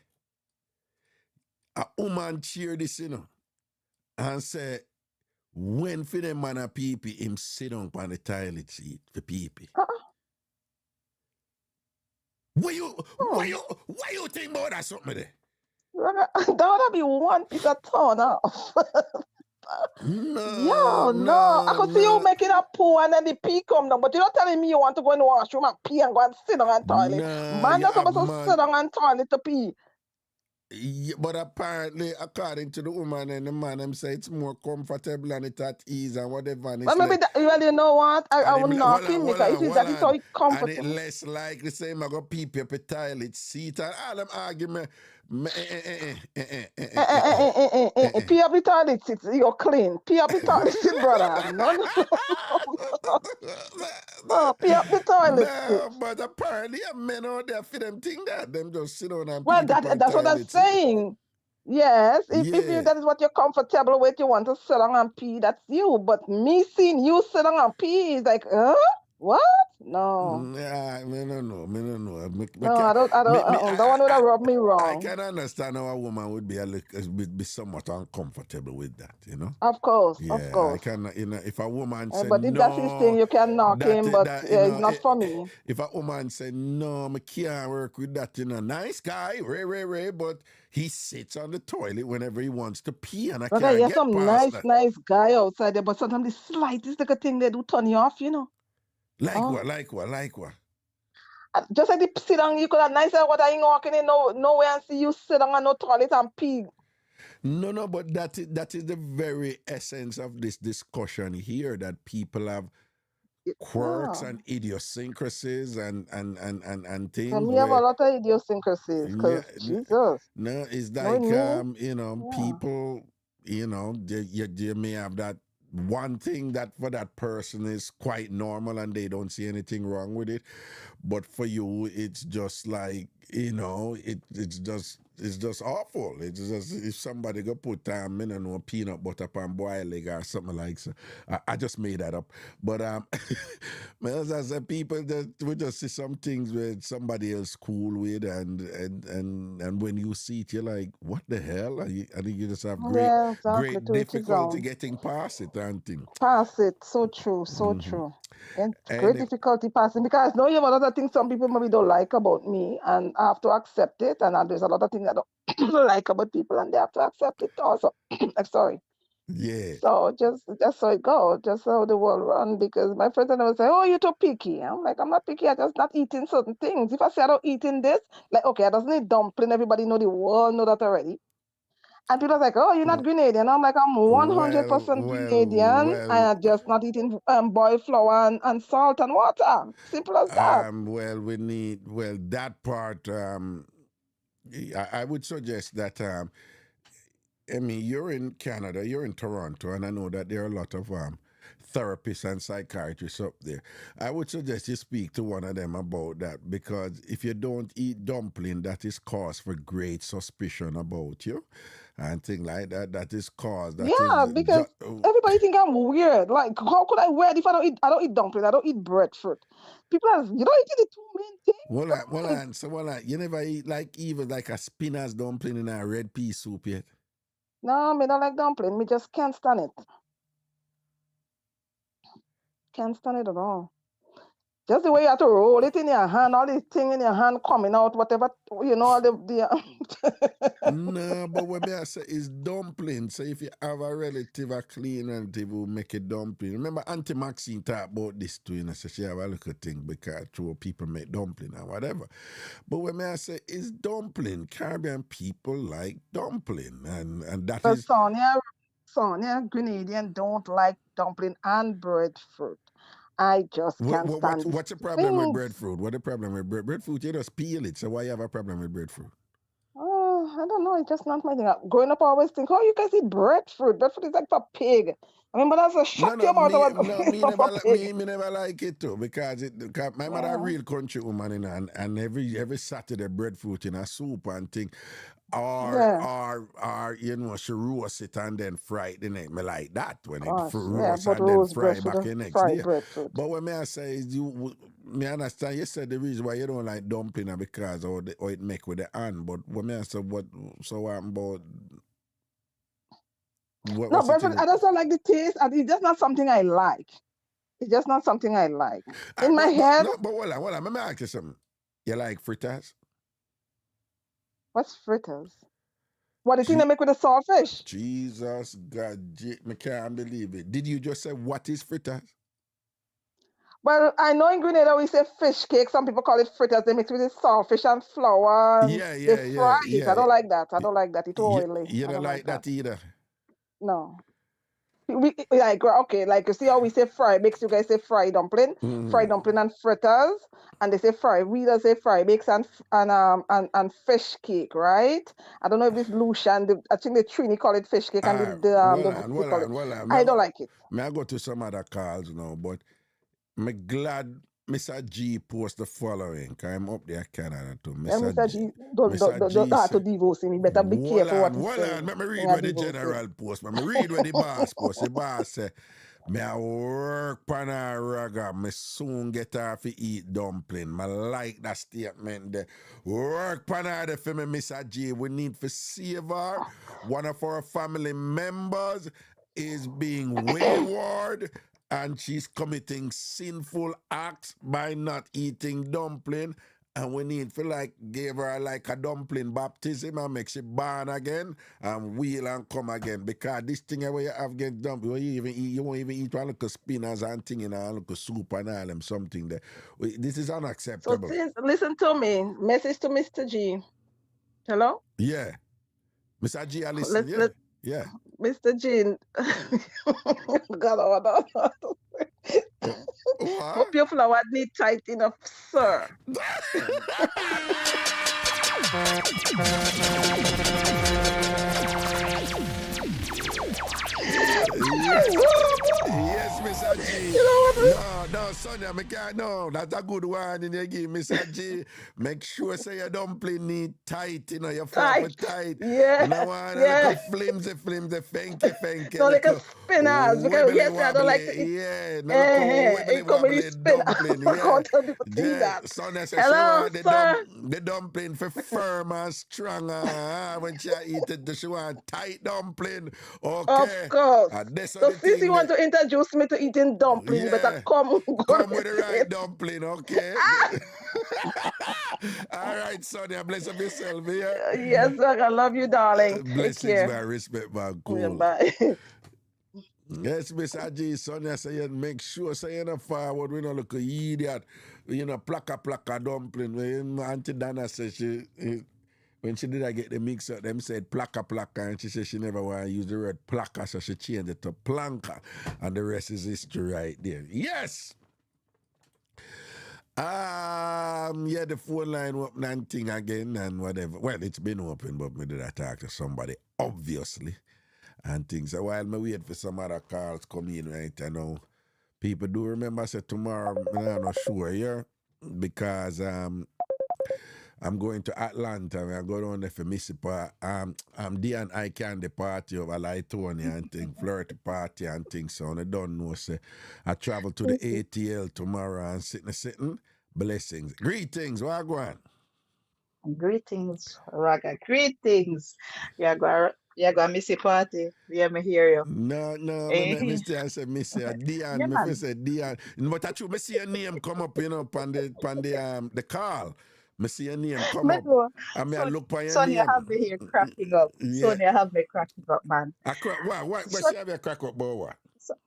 [SPEAKER 1] a woman cheer this, you know, and say, when for them man a pee-pee, him sit on the toilet seat for pee-pee. What you think about that something there?
[SPEAKER 2] That would be one piece of turn off.
[SPEAKER 1] No,
[SPEAKER 2] No. I could see you
[SPEAKER 1] no,
[SPEAKER 2] making a poo and then the pee come down, but you're not telling me you want to go in the washroom and pee and go and sit down on toilet.
[SPEAKER 1] nah,
[SPEAKER 2] Man,
[SPEAKER 1] you
[SPEAKER 2] not
[SPEAKER 1] have
[SPEAKER 2] supposed to sit
[SPEAKER 1] man.
[SPEAKER 2] down on toilet to pee.
[SPEAKER 1] Yeah, but apparently, according to the woman and the man, them say it's more comfortable and it's at ease and whatever. And it's
[SPEAKER 2] Well, maybe
[SPEAKER 1] like,
[SPEAKER 2] well, you know what? I
[SPEAKER 1] and
[SPEAKER 2] will
[SPEAKER 1] him,
[SPEAKER 2] knock him because if that is so
[SPEAKER 1] and it
[SPEAKER 2] comfortable.
[SPEAKER 1] less like the same. I go peep up a toilet seat and all them argument.
[SPEAKER 2] Pee up the toilet seat, you're clean. Pee up the toilet seat, brother. No. Oh, pee up the toilet seat.
[SPEAKER 1] No, but apparently, men out there for them think that them just sit down and
[SPEAKER 2] Well,
[SPEAKER 1] pee upon
[SPEAKER 2] that's what I'm
[SPEAKER 1] toilet seat.
[SPEAKER 2] saying. Yes, if you
[SPEAKER 1] Yeah.
[SPEAKER 2] that is what you're comfortable with, you want to sit down and pee, that's you. But me seeing you sit down and pee is like, what? No.
[SPEAKER 1] Yeah, I don't know.
[SPEAKER 2] No, I don't. That one would have rubbed me
[SPEAKER 1] I
[SPEAKER 2] wrong.
[SPEAKER 1] can understand how a woman would be be somewhat uncomfortable with that, you know?
[SPEAKER 2] Of course,
[SPEAKER 1] Yeah,
[SPEAKER 2] of course.
[SPEAKER 1] I can, you know, if a woman say
[SPEAKER 2] But if that's his thing,
[SPEAKER 1] no,
[SPEAKER 2] you can knock him. But
[SPEAKER 1] you
[SPEAKER 2] it's
[SPEAKER 1] know,
[SPEAKER 2] not for me.
[SPEAKER 1] if a woman say no, I can't work with that, you know, nice guy, Ray, but he sits on the toilet whenever he wants to pee, and I
[SPEAKER 2] Okay,
[SPEAKER 1] can't
[SPEAKER 2] you're
[SPEAKER 1] get
[SPEAKER 2] some
[SPEAKER 1] past that.
[SPEAKER 2] nice guy outside there, but sometimes the slightest little thing they do turn you off, you know.
[SPEAKER 1] Like
[SPEAKER 2] Oh.
[SPEAKER 1] what?
[SPEAKER 2] Just like the sit down, you could have nice what are you walking in nowhere and see you sit down on no toilet and pee.
[SPEAKER 1] No, but that is the very essence of this discussion here, that people have quirks and idiosyncrasies and things.
[SPEAKER 2] And we have a lot of idiosyncrasies because Jesus.
[SPEAKER 1] No, it's
[SPEAKER 2] No,
[SPEAKER 1] like
[SPEAKER 2] me?
[SPEAKER 1] you know, people, you know, they may have that one thing that for that person is quite normal and they don't see anything wrong with it, but for you it's just like, you know, it's just awful. It's just, if somebody go put I don't know, peanut butter upon boiled egg or something like so. I just made that up, but man, as I said, people that we just see some things where somebody else cool with, and when you see it, you're like, what the hell? I think you just have great
[SPEAKER 2] To each his
[SPEAKER 1] difficulty
[SPEAKER 2] own.
[SPEAKER 1] getting past it and thing.
[SPEAKER 2] Pass it. So true. So true. And great
[SPEAKER 1] And
[SPEAKER 2] difficulty passing because now you have a lot of things some people maybe don't like about me and I have to accept it. And there's a lot of things I don't like about people and they have to accept it also. I'm sorry.
[SPEAKER 1] yeah.
[SPEAKER 2] So just so it goes, just how the world run. Because my friends and I would say, "Oh, you're too picky." I'm like, "I'm not picky. I just not eating certain things. If I say I don't eating this, like, okay, I doesn't eat dumpling. Everybody know the world know that already." And people are like, "Oh, you're not Grenadian." I'm like, "I'm 100% Grenadian. I just not eating boiled flour and salt and water. Simple as that."
[SPEAKER 1] Well, that part. I would suggest that. I mean, you're in Canada, you're in Toronto, and I know that there are a lot of therapists and psychiatrists up there. I would suggest you speak to one of them about that, because if you don't eat dumpling, that is cause for great suspicion about you and things like that. That is cause.
[SPEAKER 2] Because everybody think I'm weird. Like, how could I weird if I don't eat dumpling, I don't eat breadfruit. People are, you don't eat the two main things.
[SPEAKER 1] So you never eat like even like a spinach dumpling in a red pea soup yet?
[SPEAKER 2] No, me don't like dumpling. Me just can't stand it. Can't stand it at all. Just the way you have to roll it in your hand, all the thing in your hand coming out, whatever, all the
[SPEAKER 1] No, but what I say is dumpling. So if you have a relative, a clean relative who make a dumpling. Remember Auntie Maxine talked about this too, so she have a little thing because true people make dumpling and whatever. But what I say is dumpling. Caribbean people like dumpling, and that
[SPEAKER 2] But
[SPEAKER 1] is
[SPEAKER 2] Sonia, Grenadian don't like dumpling and breadfruit. I just can't stand these
[SPEAKER 1] what's the problem with
[SPEAKER 2] things.
[SPEAKER 1] breadfruit? What the problem with breadfruit? You just peel it. So why you have a problem with breadfruit?
[SPEAKER 2] Oh, I don't know. It's just not my thing. Growing up, I always think, oh, you guys eat breadfruit. Breadfruit is like for pig. I mean, but that's a shut your mouth about for pig.
[SPEAKER 1] Me never like it too because my mother a real country woman and every Saturday breadfruit in a soup and thing. Or she roast it and then fry it the next. Me like that when it roast
[SPEAKER 2] but
[SPEAKER 1] and then
[SPEAKER 2] roast
[SPEAKER 1] fry
[SPEAKER 2] breadfruit
[SPEAKER 1] back
[SPEAKER 2] and
[SPEAKER 1] the next
[SPEAKER 2] fried
[SPEAKER 1] day.
[SPEAKER 2] breadfruit.
[SPEAKER 1] But what I say is me understand you said the reason why you don't like dumpling is because or it make with the hand. But what I say what about
[SPEAKER 2] No, breadfruit, I just don't like the taste. And it's just not something I like. It's just not something I like. In my head.
[SPEAKER 1] But hold on. Let me ask you something. You like fritters?
[SPEAKER 2] What's fritters? What the thing they make with the saltfish?
[SPEAKER 1] Jesus God, I can't believe it. Did you just say what is fritters?
[SPEAKER 2] Well, I know in Grenada we say fish cake. Some people call it fritters. They mix with the saltfish and flour. And they fry it. I don't like that. I don't like that. It's oily.
[SPEAKER 1] You don't like that either?
[SPEAKER 2] No. We like okay, like you see how we say fry bakes, you guys say fried dumpling, fried dumpling and fritters, and they say fry. We don't say fry bakes and fish cake, right? I don't know if this Lucian, I think the Trini call it fish cake and I don't like it.
[SPEAKER 1] May I go to some other calls now, but I'm glad Mr. G post the following, because I'm up there Canada too.
[SPEAKER 2] Mr. G, don't have to divorce him. You better be careful what he's saying.
[SPEAKER 1] Let me read what the general post. Let me read what the boss post. The boss say, me I work pan a raga, me soon get off to eat dumpling. I like that statement there. Work pan a for me, Mr. G. We need to save her. One of our family members is being wayward and she's committing sinful acts by not eating dumpling. And we need to give her like a dumpling baptism and make she born again and wheel and come again. Because this thing where you have get dumpling, you won't even eat one little spinners and thing and a little soup and all them something there. This is unacceptable.
[SPEAKER 2] So listen to me. Message to Mr. G. Hello?
[SPEAKER 1] Yeah. Mr. G, I listen. Yeah.
[SPEAKER 2] Mr. G. God, hope your flower need tight enough, sir.
[SPEAKER 1] Yes, Mr. G.
[SPEAKER 2] You know what?
[SPEAKER 1] No, Sonia, no, that's a good one in your game, Mr. G. Make sure say your dumpling need tight, your fork tight.
[SPEAKER 2] Yeah.
[SPEAKER 1] You know what? Like flimsy, fanky.
[SPEAKER 2] No, like a spinners. Because yes, I don't like to eat.
[SPEAKER 1] Yeah, no, wibbly dumpling. Yeah. Sonia says she want the dumpling for firm and strong. When she eat it, she want tight dumpling. Okay.
[SPEAKER 2] Of course. So since you want to introduce me to eating dumpling, you better come with
[SPEAKER 1] the right dumpling, okay? All right, Sonia, bless up yourself here.
[SPEAKER 2] Yes, sir. I love you, darling.
[SPEAKER 1] Blessings, my respect, man. Cool.
[SPEAKER 2] Yeah, bye.
[SPEAKER 1] Yes, Miss Aji, Sonia say make sure say you forward, we don't look a idiot. Plaka dumpling. When Auntie Dana says when she did I get the mix up, them said plaka, and she said she never want to use the word plaka, so she changed it to planka, and the rest is history right there. Yes! Yeah, the phone line open and thing again and whatever. Well, it's been open, but me did I talk to somebody, obviously, and things. So while me wait for some other calls come in right now, people do remember I said tomorrow, I'm not sure, yeah, because I'm going to Atlanta. I'm going down there for Mississippi. I'm there and I can the party over Litonia and things, flirty party and things. So I don't know. So I travel to the ATL tomorrow and sitting. Blessings. Greetings. What going on?
[SPEAKER 3] Greetings, Raga. Greetings. Yeah, You gonna miss a party. Yeah, me hear you.
[SPEAKER 1] No, me
[SPEAKER 3] Eh,
[SPEAKER 1] say I say me say
[SPEAKER 3] yeah,
[SPEAKER 1] Dion, me fi
[SPEAKER 3] man.
[SPEAKER 1] say Dion. But I true, me see your name come up, you know, the call. Me see your name come
[SPEAKER 3] Me
[SPEAKER 1] up.
[SPEAKER 3] too.
[SPEAKER 1] I mean I
[SPEAKER 3] So
[SPEAKER 1] look for your
[SPEAKER 3] Sonia
[SPEAKER 1] name.
[SPEAKER 3] have me here cracking up.
[SPEAKER 1] Yeah.
[SPEAKER 3] Sonia have me cracking up, man.
[SPEAKER 1] I crack what
[SPEAKER 3] So,
[SPEAKER 1] she have a crack up boy what?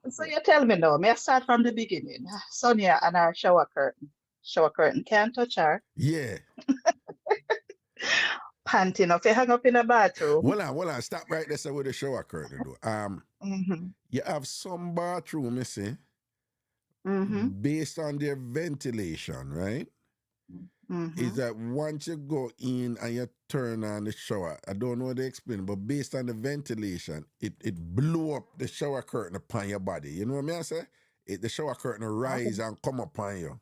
[SPEAKER 3] so you tell me now. May I start from the beginning? Sonia and our shower curtain. Shower curtain can't touch her.
[SPEAKER 1] Yeah.
[SPEAKER 3] Panting up. You hang up in the bathroom.
[SPEAKER 1] Well on, stop right there so with the shower curtain though.
[SPEAKER 3] Mm-hmm.
[SPEAKER 1] You have some bathroom, you see,
[SPEAKER 3] Mm-hmm.
[SPEAKER 1] based on their ventilation, right? Is
[SPEAKER 3] Mm-hmm.
[SPEAKER 1] that once you go in and you turn on the shower, I don't know how to explain, but based on the ventilation, it blew up the shower curtain upon your body. You know what I mean? I say? The shower curtain
[SPEAKER 3] Okay.
[SPEAKER 1] rise and come upon you.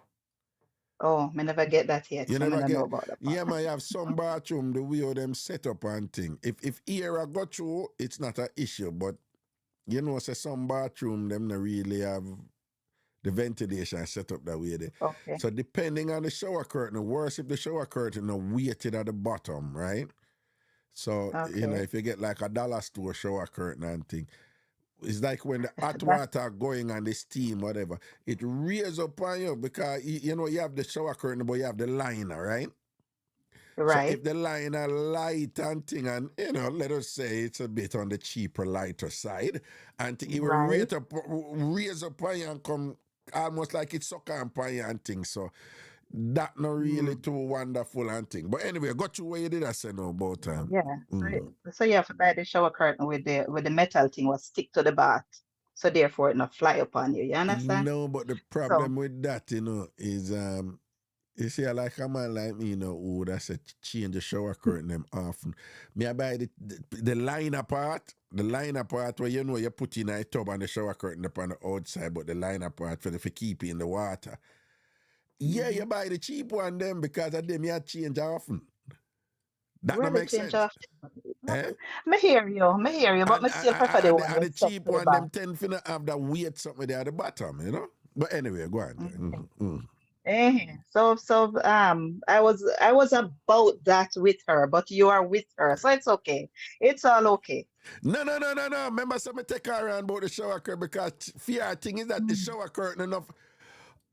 [SPEAKER 3] Oh, me never get that yet,
[SPEAKER 1] You
[SPEAKER 3] so me
[SPEAKER 1] never
[SPEAKER 3] don't know
[SPEAKER 1] get,
[SPEAKER 3] about that part.
[SPEAKER 1] yeah, man, you have some bathroom, the way how them set up and thing. If air a go through, it's not an issue, but you know, say some bathroom, them not really have the ventilation set up that way there.
[SPEAKER 3] Okay.
[SPEAKER 1] So depending on the shower curtain, worse if the shower curtain are weighted at the bottom, right? So, you know,
[SPEAKER 3] Okay.
[SPEAKER 1] if you get like a dollar store shower curtain and thing, it's like when the hot
[SPEAKER 3] That's
[SPEAKER 1] water going and the steam, whatever, it raises up on you because, you know, you have the shower curtain, but you have the liner, right? So
[SPEAKER 3] right.
[SPEAKER 1] if the liner light and thing, and, you know, let us say it's a bit on the cheaper, lighter side, and it will
[SPEAKER 3] Right.
[SPEAKER 1] raise up on you and come almost like it's suck on you and things. So that not really
[SPEAKER 3] Mm.
[SPEAKER 1] too wonderful and thing. But anyway, got you where you did I say no about
[SPEAKER 3] Yeah. So
[SPEAKER 1] mm.
[SPEAKER 3] so you have to buy the shower curtain with the metal thing was stick to the bath. So therefore it not fly upon you. You understand?
[SPEAKER 1] No, but the
[SPEAKER 3] So
[SPEAKER 1] problem with that, you know, is you see, like a man like me, you know, who that said change the shower curtain them often. Me I buy the liner part, where you know you put in a tub and the shower curtain up on the outside, but the liner part for keep it in the water. Yeah, you
[SPEAKER 3] mhm.
[SPEAKER 1] buy the cheap one then because of them you change often. That
[SPEAKER 3] Where
[SPEAKER 1] not
[SPEAKER 3] the
[SPEAKER 1] make
[SPEAKER 3] change
[SPEAKER 1] sense.
[SPEAKER 3] of
[SPEAKER 1] Eh?
[SPEAKER 3] me hear you, but me still prefer the one
[SPEAKER 1] And
[SPEAKER 3] with
[SPEAKER 1] the
[SPEAKER 3] stuck
[SPEAKER 1] cheap
[SPEAKER 3] to the
[SPEAKER 1] one,
[SPEAKER 3] bath.
[SPEAKER 1] them tend to not have that weight something there at the bottom, you know? But anyway, go on.
[SPEAKER 3] Okay.
[SPEAKER 1] Mm.
[SPEAKER 3] I was about that with her, but you are with her, so it's okay. It's all okay.
[SPEAKER 1] No. Remember, somebody take her around about the shower curtain because fear thing is that the
[SPEAKER 3] Mm.
[SPEAKER 1] shower curtain enough.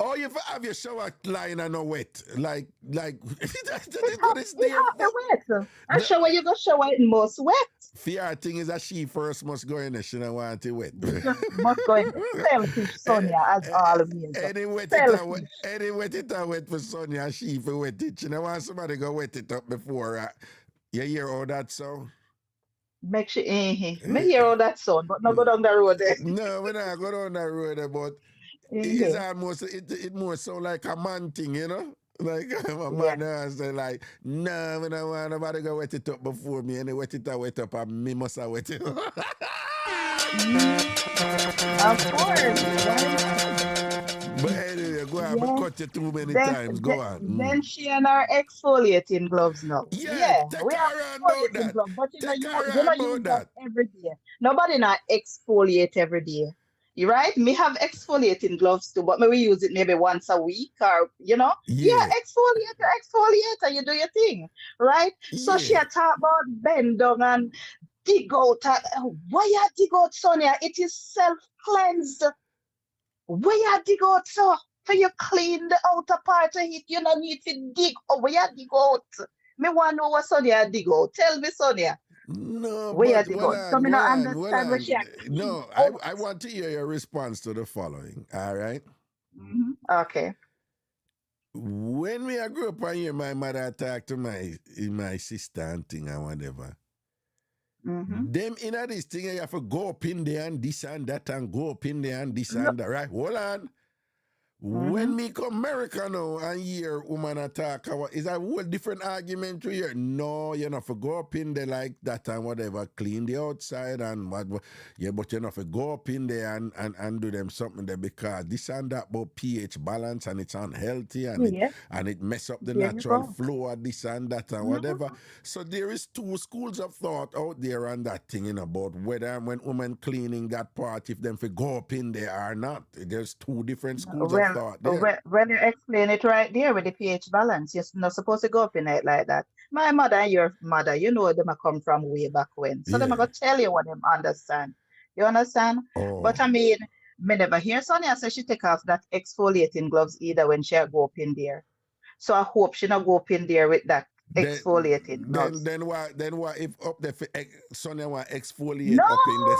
[SPEAKER 1] Oh, you have your shower line and no wet. Like
[SPEAKER 3] It
[SPEAKER 1] what
[SPEAKER 3] have
[SPEAKER 1] is
[SPEAKER 3] it
[SPEAKER 1] there
[SPEAKER 3] have the
[SPEAKER 1] for?
[SPEAKER 3] wet. I
[SPEAKER 1] The
[SPEAKER 3] shower you go shower it most wet.
[SPEAKER 1] fear thing is that she first must go in there. She don't want it wet.
[SPEAKER 3] You just must go in. Selfish,
[SPEAKER 1] Eh,
[SPEAKER 3] Sonia, as all means.
[SPEAKER 1] Any
[SPEAKER 3] Selfish.
[SPEAKER 1] wet it a wet for Sonia, she for wet it. She don't want somebody go wet it up before. You hear all that so?
[SPEAKER 3] Make sure, me hear all that sound, but not go down the road there.
[SPEAKER 1] No, when I go down that road, but it's
[SPEAKER 3] Eh,
[SPEAKER 1] almost it more so like a man thing, you know. Like a
[SPEAKER 3] yeah.
[SPEAKER 1] man say like, no, when I want nobody go wet it up before me, and they wet up, and me must have wet it.
[SPEAKER 3] Mm, of course. Why not?
[SPEAKER 1] But anyway, go on. But
[SPEAKER 3] Yeah.
[SPEAKER 1] cut you too many
[SPEAKER 3] Then,
[SPEAKER 1] times.
[SPEAKER 3] then,
[SPEAKER 1] Go on.
[SPEAKER 3] then she and her exfoliating gloves now.
[SPEAKER 1] Yeah,
[SPEAKER 3] Yeah,
[SPEAKER 1] take
[SPEAKER 3] we have
[SPEAKER 1] her around about
[SPEAKER 3] exfoliating
[SPEAKER 1] that.
[SPEAKER 3] gloves, but
[SPEAKER 1] Take her
[SPEAKER 3] you
[SPEAKER 1] around
[SPEAKER 3] know use
[SPEAKER 1] about
[SPEAKER 3] that
[SPEAKER 1] that.
[SPEAKER 3] every day. Nobody not exfoliate every day. You right? Me have exfoliating gloves too, but maybe use it maybe once a week or yeah,
[SPEAKER 1] Yeah,
[SPEAKER 3] exfoliator, you do your thing, right? So she
[SPEAKER 1] yeah.
[SPEAKER 3] had talk about bend down and dig out. Why you dig out, Sonia? It is self-cleansed. Where you dig out, so for you clean the outer part of it, you don't need to dig. Oh, where you dig out? Me want know what Sonia dig out. Tell me, Sonia,
[SPEAKER 1] No,
[SPEAKER 3] where you
[SPEAKER 1] but
[SPEAKER 3] dig out. So me not
[SPEAKER 1] well
[SPEAKER 3] understand where she
[SPEAKER 1] on.
[SPEAKER 3] a clean
[SPEAKER 1] No,
[SPEAKER 3] out.
[SPEAKER 1] I want to hear your response to the following. All right.
[SPEAKER 3] Okay.
[SPEAKER 1] When we grew up and hear my mother talk to my sister and thing and whatever,
[SPEAKER 3] Mm-hmm.
[SPEAKER 1] them in this thing you have to go up in there and this and that and go up in there and this
[SPEAKER 3] Look.
[SPEAKER 1] and that. Right? Hold on.
[SPEAKER 3] Mm-hmm.
[SPEAKER 1] When me come America now and hear woman attack, is a whole different argument to hear. No, you know, for go up in there like that and whatever, clean the outside and what yeah, but you know, for go up in there and do them something there because this and that about pH balance and it's unhealthy
[SPEAKER 3] Yeah,
[SPEAKER 1] and it mess up the
[SPEAKER 3] there you
[SPEAKER 1] natural
[SPEAKER 3] go.
[SPEAKER 1] flow of this and that and whatever.
[SPEAKER 3] Mm-hmm.
[SPEAKER 1] So there is two schools of thought out there on that thing, you know, about whether when women cleaning that part, if them for go up in there or not. There's two different schools of
[SPEAKER 3] Well,
[SPEAKER 1] thought there.
[SPEAKER 3] when you explain it right there with the pH balance, you're not supposed to go up in it like that. My mother and your mother, you know them a come from way back when. So them are
[SPEAKER 1] Yeah.
[SPEAKER 3] gonna tell you what them understand. You understand? But
[SPEAKER 1] Oh.
[SPEAKER 3] I mean, me never hear Sonia say she take off that exfoliating gloves either when she go up in there. So I hope she not go up in there with that
[SPEAKER 1] Then,
[SPEAKER 3] exfoliating gloves.
[SPEAKER 1] then why if up there Sonia want exfoliate
[SPEAKER 3] No!
[SPEAKER 1] up in there?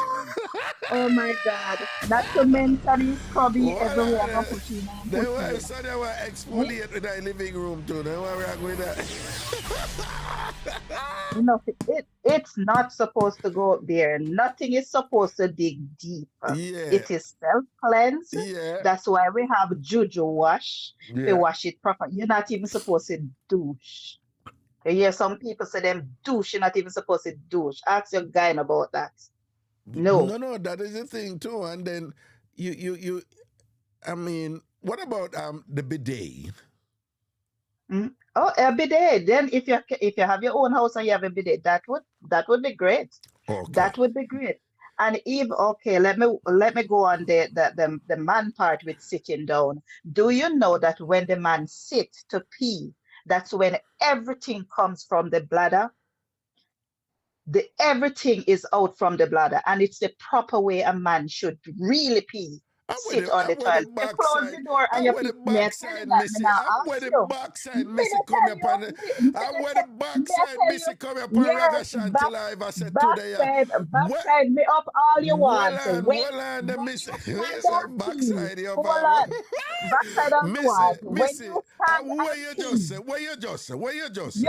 [SPEAKER 3] Oh my God. Not to mentally scrubby
[SPEAKER 1] What
[SPEAKER 3] everywhere I'm gonna
[SPEAKER 1] then
[SPEAKER 3] put in and
[SPEAKER 1] then
[SPEAKER 3] put
[SPEAKER 1] why
[SPEAKER 3] in.
[SPEAKER 1] Sonia want
[SPEAKER 3] Hmm?
[SPEAKER 1] exfoliate in the living room too? Then why we are going that?
[SPEAKER 3] You know, it's not supposed to go up there. Nothing is supposed to dig deep.
[SPEAKER 1] Yeah.
[SPEAKER 3] It is self-cleanse.
[SPEAKER 1] Yeah.
[SPEAKER 3] That's why we have juju wash to
[SPEAKER 1] Yeah.
[SPEAKER 3] wash it proper. You're not even supposed to douche. You hear some people say them douche, you're not even supposed to douche. Ask your guy about that. No.
[SPEAKER 1] No, that is the thing too. And then you I mean, what about the bidet?
[SPEAKER 3] Mm. Oh, a bidet. Then if you have your own house and you have a bidet, that would be great.
[SPEAKER 1] Okay.
[SPEAKER 3] That would be great. And if okay, let me go on the man part with sitting down. Do you know that when the man sits to pee, that's when everything comes from the bladder? The everything is out from the bladder, and it's the proper way a man should really pee. Sit on the
[SPEAKER 1] I'm where the
[SPEAKER 3] toilet. You close
[SPEAKER 1] backside.
[SPEAKER 3] the door and
[SPEAKER 1] I'm
[SPEAKER 3] you
[SPEAKER 1] where the
[SPEAKER 3] pee. May I tell you
[SPEAKER 1] backside
[SPEAKER 3] that? Me
[SPEAKER 1] missy.
[SPEAKER 3] now
[SPEAKER 1] I'm where
[SPEAKER 3] ask
[SPEAKER 1] the
[SPEAKER 3] you.
[SPEAKER 1] backside
[SPEAKER 3] Me
[SPEAKER 1] missy
[SPEAKER 3] I
[SPEAKER 1] come
[SPEAKER 3] tell
[SPEAKER 1] upon the.
[SPEAKER 3] you.
[SPEAKER 1] I'm where the
[SPEAKER 3] Me I
[SPEAKER 1] backside
[SPEAKER 3] tell you.
[SPEAKER 1] missy come upon
[SPEAKER 3] Your
[SPEAKER 1] Ragashanti live. I said today, what?
[SPEAKER 3] backside me up all you want.
[SPEAKER 1] Well on the
[SPEAKER 3] When
[SPEAKER 1] missy.
[SPEAKER 3] you stand
[SPEAKER 1] Yes,
[SPEAKER 3] and
[SPEAKER 1] I'm
[SPEAKER 3] pee,
[SPEAKER 1] backside here,
[SPEAKER 3] hold
[SPEAKER 1] Papa.
[SPEAKER 3] on. Backside of the
[SPEAKER 1] Missy,
[SPEAKER 3] what? When
[SPEAKER 1] missy.
[SPEAKER 3] you stand
[SPEAKER 1] Where
[SPEAKER 3] and
[SPEAKER 1] you just
[SPEAKER 3] pee,
[SPEAKER 1] say? Where you just say? Where you just say?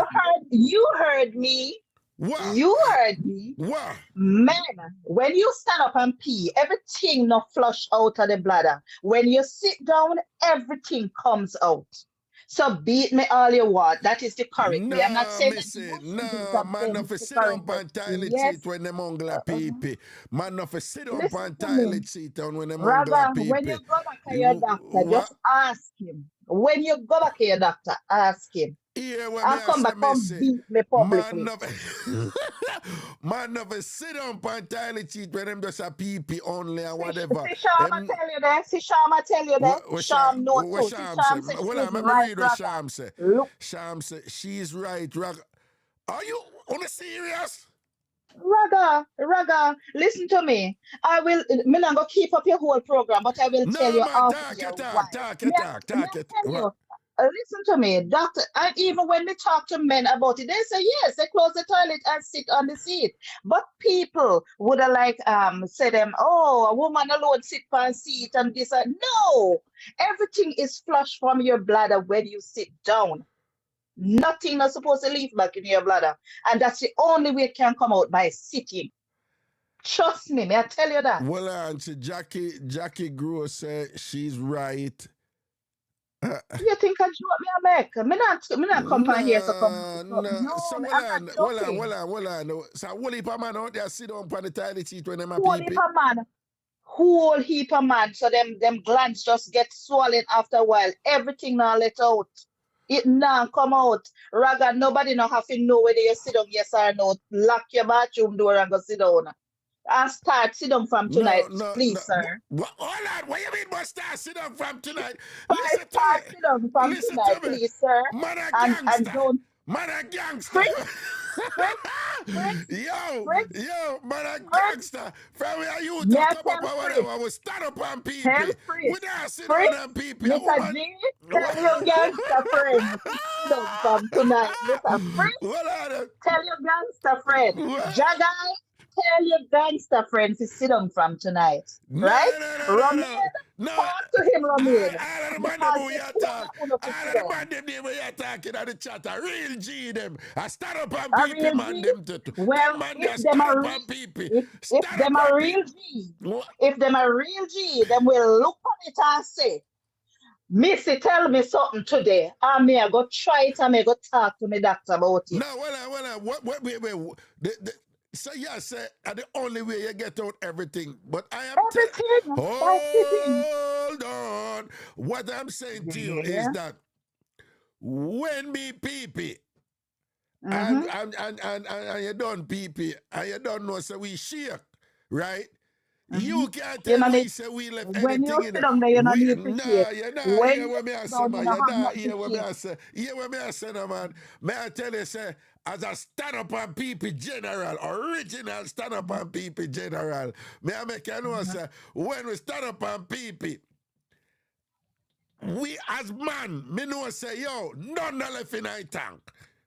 [SPEAKER 3] you heard me.
[SPEAKER 1] What?
[SPEAKER 3] You heard me.
[SPEAKER 1] What?
[SPEAKER 3] Man, when you stand up and pee, everything not flush out of the bladder. When you sit down, everything comes out. So beat me all you want. That is the correct way. I'm not
[SPEAKER 1] No,
[SPEAKER 3] saying that you
[SPEAKER 1] missy.
[SPEAKER 3] should do it.
[SPEAKER 1] No,
[SPEAKER 3] I'm
[SPEAKER 1] man,
[SPEAKER 3] saying
[SPEAKER 1] no
[SPEAKER 3] it's
[SPEAKER 1] for
[SPEAKER 3] the
[SPEAKER 1] sit
[SPEAKER 3] correct
[SPEAKER 1] down
[SPEAKER 3] way.
[SPEAKER 1] on toilet
[SPEAKER 3] Yes.
[SPEAKER 1] seat when them ungla
[SPEAKER 3] uh,
[SPEAKER 1] pee. Man, no for sit down
[SPEAKER 3] Listen
[SPEAKER 1] on
[SPEAKER 3] to me.
[SPEAKER 1] toilet seat down when them ungla
[SPEAKER 3] Raga, when you
[SPEAKER 1] pee.
[SPEAKER 3] go back to your doctor,
[SPEAKER 1] What?
[SPEAKER 3] just ask him. When you go back to your doctor, ask him.
[SPEAKER 1] Here what me
[SPEAKER 3] I'll
[SPEAKER 1] I
[SPEAKER 3] come
[SPEAKER 1] say,
[SPEAKER 3] back, come
[SPEAKER 1] missy.
[SPEAKER 3] beat me
[SPEAKER 1] Man,
[SPEAKER 3] publicly.
[SPEAKER 1] no man, no for sit down on toilet seat when them just a pee only or whatever.
[SPEAKER 3] See Shama tell you that. See Shama tell you that. Sham know
[SPEAKER 1] What
[SPEAKER 3] too. See
[SPEAKER 1] Sham say?
[SPEAKER 3] Sham said
[SPEAKER 1] Well,
[SPEAKER 3] she's
[SPEAKER 1] let me
[SPEAKER 3] right,
[SPEAKER 1] read what
[SPEAKER 3] Raga.
[SPEAKER 1] Sham say.
[SPEAKER 3] Look,
[SPEAKER 1] Sham say she's right. Are you on a serious?
[SPEAKER 3] Raga, listen to me. Me not gonna keep up your whole program, but I will tell
[SPEAKER 1] No,
[SPEAKER 3] you
[SPEAKER 1] man,
[SPEAKER 3] off
[SPEAKER 1] talk
[SPEAKER 3] here
[SPEAKER 1] it,
[SPEAKER 3] why. Me, me
[SPEAKER 1] talk it.
[SPEAKER 3] tell you, listen to me, doctor. And even when we talk to men about it, they say yes, they close the toilet and sit on the seat. But people would have like say them, oh, a woman alone sit on seat and this and no, everything is flushed from your bladder when you sit down. Nothing is supposed to leave back in your bladder. And that's the only way it can come out by sitting. Trust me, may I tell you that?
[SPEAKER 1] Well, Auntie Jackie Gross said she's right.
[SPEAKER 3] You think I joke me I make? Me not come from here to come.
[SPEAKER 1] No.
[SPEAKER 3] No,
[SPEAKER 1] So,
[SPEAKER 3] I'm not joking.
[SPEAKER 1] hold on. So, what if a man out there sit down on the toilet seat when them a
[SPEAKER 3] Whole
[SPEAKER 1] pee
[SPEAKER 3] heap
[SPEAKER 1] pee?
[SPEAKER 3] of man, whole heap of man. So them glands just get swollen after a while. Everything now let out. It now come out. Raga, nobody now have to know whether you sit down, yes or no. Lock your bathroom door and go sit down. And start sit down from tonight,
[SPEAKER 1] No.
[SPEAKER 3] please, sir.
[SPEAKER 1] Hold on. What you mean must I sit down from tonight?
[SPEAKER 3] Five
[SPEAKER 1] Listen to me.
[SPEAKER 3] start sit down from
[SPEAKER 1] Listen
[SPEAKER 3] tonight,
[SPEAKER 1] to me.
[SPEAKER 3] please, sir.
[SPEAKER 1] Man a
[SPEAKER 3] And
[SPEAKER 1] gangster.
[SPEAKER 3] don't
[SPEAKER 1] Man a gangster.
[SPEAKER 3] Fritz, Fritz, Fritz, Fritz,
[SPEAKER 1] Man a
[SPEAKER 3] Fritz.
[SPEAKER 1] gangster. From where you
[SPEAKER 3] May
[SPEAKER 1] to
[SPEAKER 3] I
[SPEAKER 1] come up
[SPEAKER 3] tell
[SPEAKER 1] or whatever, I
[SPEAKER 3] Fritz?
[SPEAKER 1] will stand up on pee
[SPEAKER 3] Tell
[SPEAKER 1] pee. We
[SPEAKER 3] Fritz.
[SPEAKER 1] not sit down on
[SPEAKER 3] Fritz,
[SPEAKER 1] pee pee. A
[SPEAKER 3] Mr.
[SPEAKER 1] woman.
[SPEAKER 3] G, tell your gangster friend to sit down from tonight. Mr. Fritz,
[SPEAKER 1] What are they?
[SPEAKER 3] tell your gangster friend.
[SPEAKER 1] What?
[SPEAKER 3] Jagai, tell your gangster friend to sit down from tonight.
[SPEAKER 1] No,
[SPEAKER 3] Right?
[SPEAKER 1] no, no, no,
[SPEAKER 3] Ramin,
[SPEAKER 1] no. No,
[SPEAKER 3] talk to him, Ramin.
[SPEAKER 1] all of the man them
[SPEAKER 3] Because
[SPEAKER 1] who
[SPEAKER 3] the
[SPEAKER 1] you
[SPEAKER 3] two of
[SPEAKER 1] talk,
[SPEAKER 3] you want to
[SPEAKER 1] all
[SPEAKER 3] sit
[SPEAKER 1] of the
[SPEAKER 3] down.
[SPEAKER 1] man them there where you talking at the chat, a real G them. I stand up on
[SPEAKER 3] A
[SPEAKER 1] PP
[SPEAKER 3] real
[SPEAKER 1] man
[SPEAKER 3] G?
[SPEAKER 1] them too. Them
[SPEAKER 3] Well,
[SPEAKER 1] man
[SPEAKER 3] if
[SPEAKER 1] there
[SPEAKER 3] them
[SPEAKER 1] stand
[SPEAKER 3] are
[SPEAKER 1] up
[SPEAKER 3] real,
[SPEAKER 1] on PP.
[SPEAKER 3] if
[SPEAKER 1] Stand up
[SPEAKER 3] them are
[SPEAKER 1] on
[SPEAKER 3] real
[SPEAKER 1] PP.
[SPEAKER 3] G, if them are real G, them will look on it and say, Missy, tell me something today. I may I go try it and may go talk to me doctor about it.
[SPEAKER 1] No, wait. So yeah, say the only way you get out everything. But I am
[SPEAKER 3] Everything by sitting.
[SPEAKER 1] hold on. What I'm saying to you is
[SPEAKER 3] Yeah.
[SPEAKER 1] that when me PP and
[SPEAKER 3] Mm-hmm.
[SPEAKER 1] and, and, and, and you done PP and you don't know so we shake, right? You can't
[SPEAKER 3] You
[SPEAKER 1] tell
[SPEAKER 3] know,
[SPEAKER 1] we say we left
[SPEAKER 3] when you
[SPEAKER 1] anything in
[SPEAKER 3] sit
[SPEAKER 1] it.
[SPEAKER 3] down there, you don't
[SPEAKER 1] We
[SPEAKER 3] need to shake.
[SPEAKER 1] nah, you nah
[SPEAKER 3] When
[SPEAKER 1] hear
[SPEAKER 3] you
[SPEAKER 1] what me I
[SPEAKER 3] sit
[SPEAKER 1] say,
[SPEAKER 3] down, you
[SPEAKER 1] man.
[SPEAKER 3] don't
[SPEAKER 1] You
[SPEAKER 3] have
[SPEAKER 1] nah
[SPEAKER 3] nothing
[SPEAKER 1] hear
[SPEAKER 3] to
[SPEAKER 1] what me
[SPEAKER 3] shake.
[SPEAKER 1] I say. Hear what me I say, no, man. May I tell you, say, as a stand-up and people general, original stand-up and people general, may I make you know, say, when we stand up and people, we as man, me know say, yo, none of left in our tank.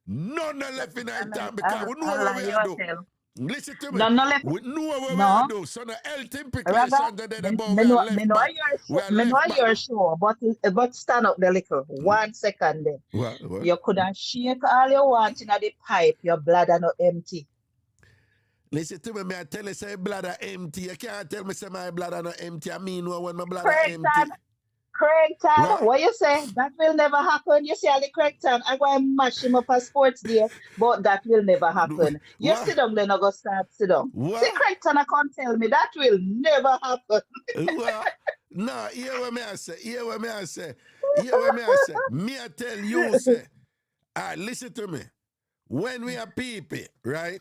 [SPEAKER 1] None of left in our tank because we know
[SPEAKER 3] I
[SPEAKER 1] what
[SPEAKER 3] lie
[SPEAKER 1] we
[SPEAKER 3] you
[SPEAKER 1] are do.
[SPEAKER 3] tell.
[SPEAKER 1] Listen to me.
[SPEAKER 3] No, no left.
[SPEAKER 1] We know what we are
[SPEAKER 3] No,
[SPEAKER 1] do. So the health
[SPEAKER 3] Raga,
[SPEAKER 1] implications that they about we are
[SPEAKER 3] me
[SPEAKER 1] left
[SPEAKER 3] know
[SPEAKER 1] back.
[SPEAKER 3] you're
[SPEAKER 1] We
[SPEAKER 3] sure,
[SPEAKER 1] are
[SPEAKER 3] me know
[SPEAKER 1] left back.
[SPEAKER 3] you're sure, but stand up the little. 1 second there.
[SPEAKER 1] What?
[SPEAKER 3] You could have shake all you want in the pipe, your bladder not empty.
[SPEAKER 1] Listen to me, I tell you, say bladder empty. You can't tell me say my bladder not empty. I mean when my bladder empty.
[SPEAKER 3] Craigton,
[SPEAKER 1] What?
[SPEAKER 3] what you say? That will never happen. You see, Ali Craigton, I'm going to mash him up a sports day, but that will never happen. You
[SPEAKER 1] What?
[SPEAKER 3] sit down, then I go start sit down. See,
[SPEAKER 1] What?
[SPEAKER 3] Craigton, I can't tell me that will never happen.
[SPEAKER 1] What? No, hear what me I say. Hear what me I say. Hear what me I say. Me I tell you, say. Listen to me. When we are people, right?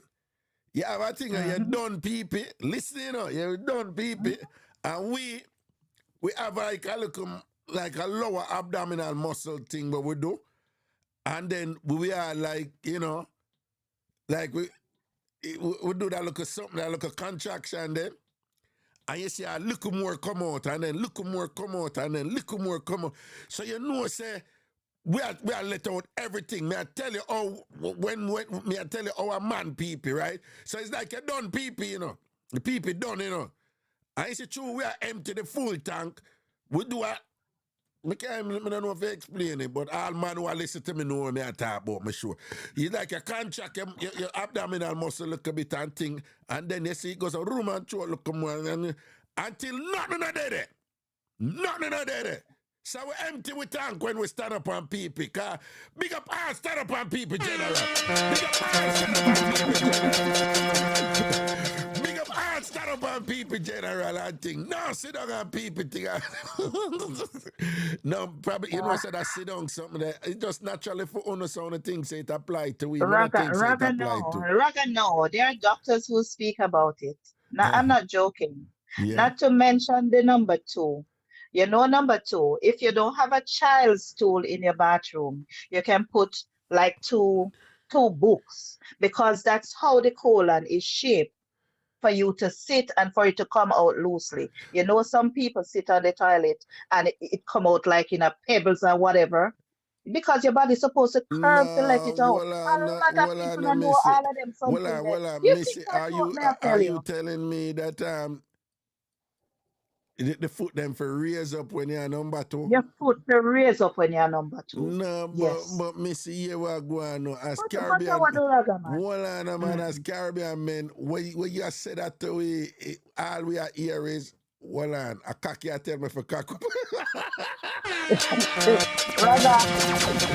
[SPEAKER 1] You have a thing, you
[SPEAKER 3] Mhm,
[SPEAKER 1] done people. Listen, you know, you done people. And we have like a little, like a lower abdominal muscle thing what we do. And then we are like, you know, like we do that little something, that little contraction then. And you see a little more come out, and then little more come out, and then little more come out. So you know, say, we are let out everything. May I tell you how, when may I tell you our man people, right? So it's like you done people, you know. The people done, you know. And it's true, we are empty the full tank. We do a, I don't know if I explain it, but all man who listen to me know what I talk about, me sure. It's like you contract your abdominal muscle look a bit and thing, and then you see it goes a room and throat look more, and until nothing are there. Nothing are there. So we empty we tank when we stand up on people. Cause big up all stand up on people general. Big up all stand up on people general. Big up all stand up on people general and thing. No, sit down on people thing. No, probably you know said that sit down something that it just naturally for on some of the things it apply to we. I don't think it apply to.
[SPEAKER 3] Raga, no. There are doctors who speak about it. Now,
[SPEAKER 1] Uh,
[SPEAKER 3] I'm not joking.
[SPEAKER 1] yeah.
[SPEAKER 3] Not to mention the number two. You know, number two, if you don't have a child's stool in your bathroom, you can put like two books because that's how the colon is shaped for you to sit and for it to come out loosely. You know, some people sit on the toilet and it come out like in a pebbles or whatever because your body's supposed to curve to let
[SPEAKER 1] No,
[SPEAKER 3] it out. A lot of people don't know
[SPEAKER 1] Missy.
[SPEAKER 3] all of them something there. You think
[SPEAKER 1] Missy,
[SPEAKER 3] I don't, may I
[SPEAKER 1] are
[SPEAKER 3] tell
[SPEAKER 1] you
[SPEAKER 3] you?
[SPEAKER 1] telling me that the foot them for raise up when you're number two?
[SPEAKER 3] Your foot to raise up when you're number two.
[SPEAKER 1] No,
[SPEAKER 3] Yes.
[SPEAKER 1] but Missy, here we go on now. As
[SPEAKER 3] But I want
[SPEAKER 1] Caribbean,
[SPEAKER 3] to ragga man.
[SPEAKER 1] hold on, man, as
[SPEAKER 3] Mm.
[SPEAKER 1] Caribbean men, when you say that to we, all we are here is, hold on, a cocky I tell me for cock up.
[SPEAKER 3] Ragga,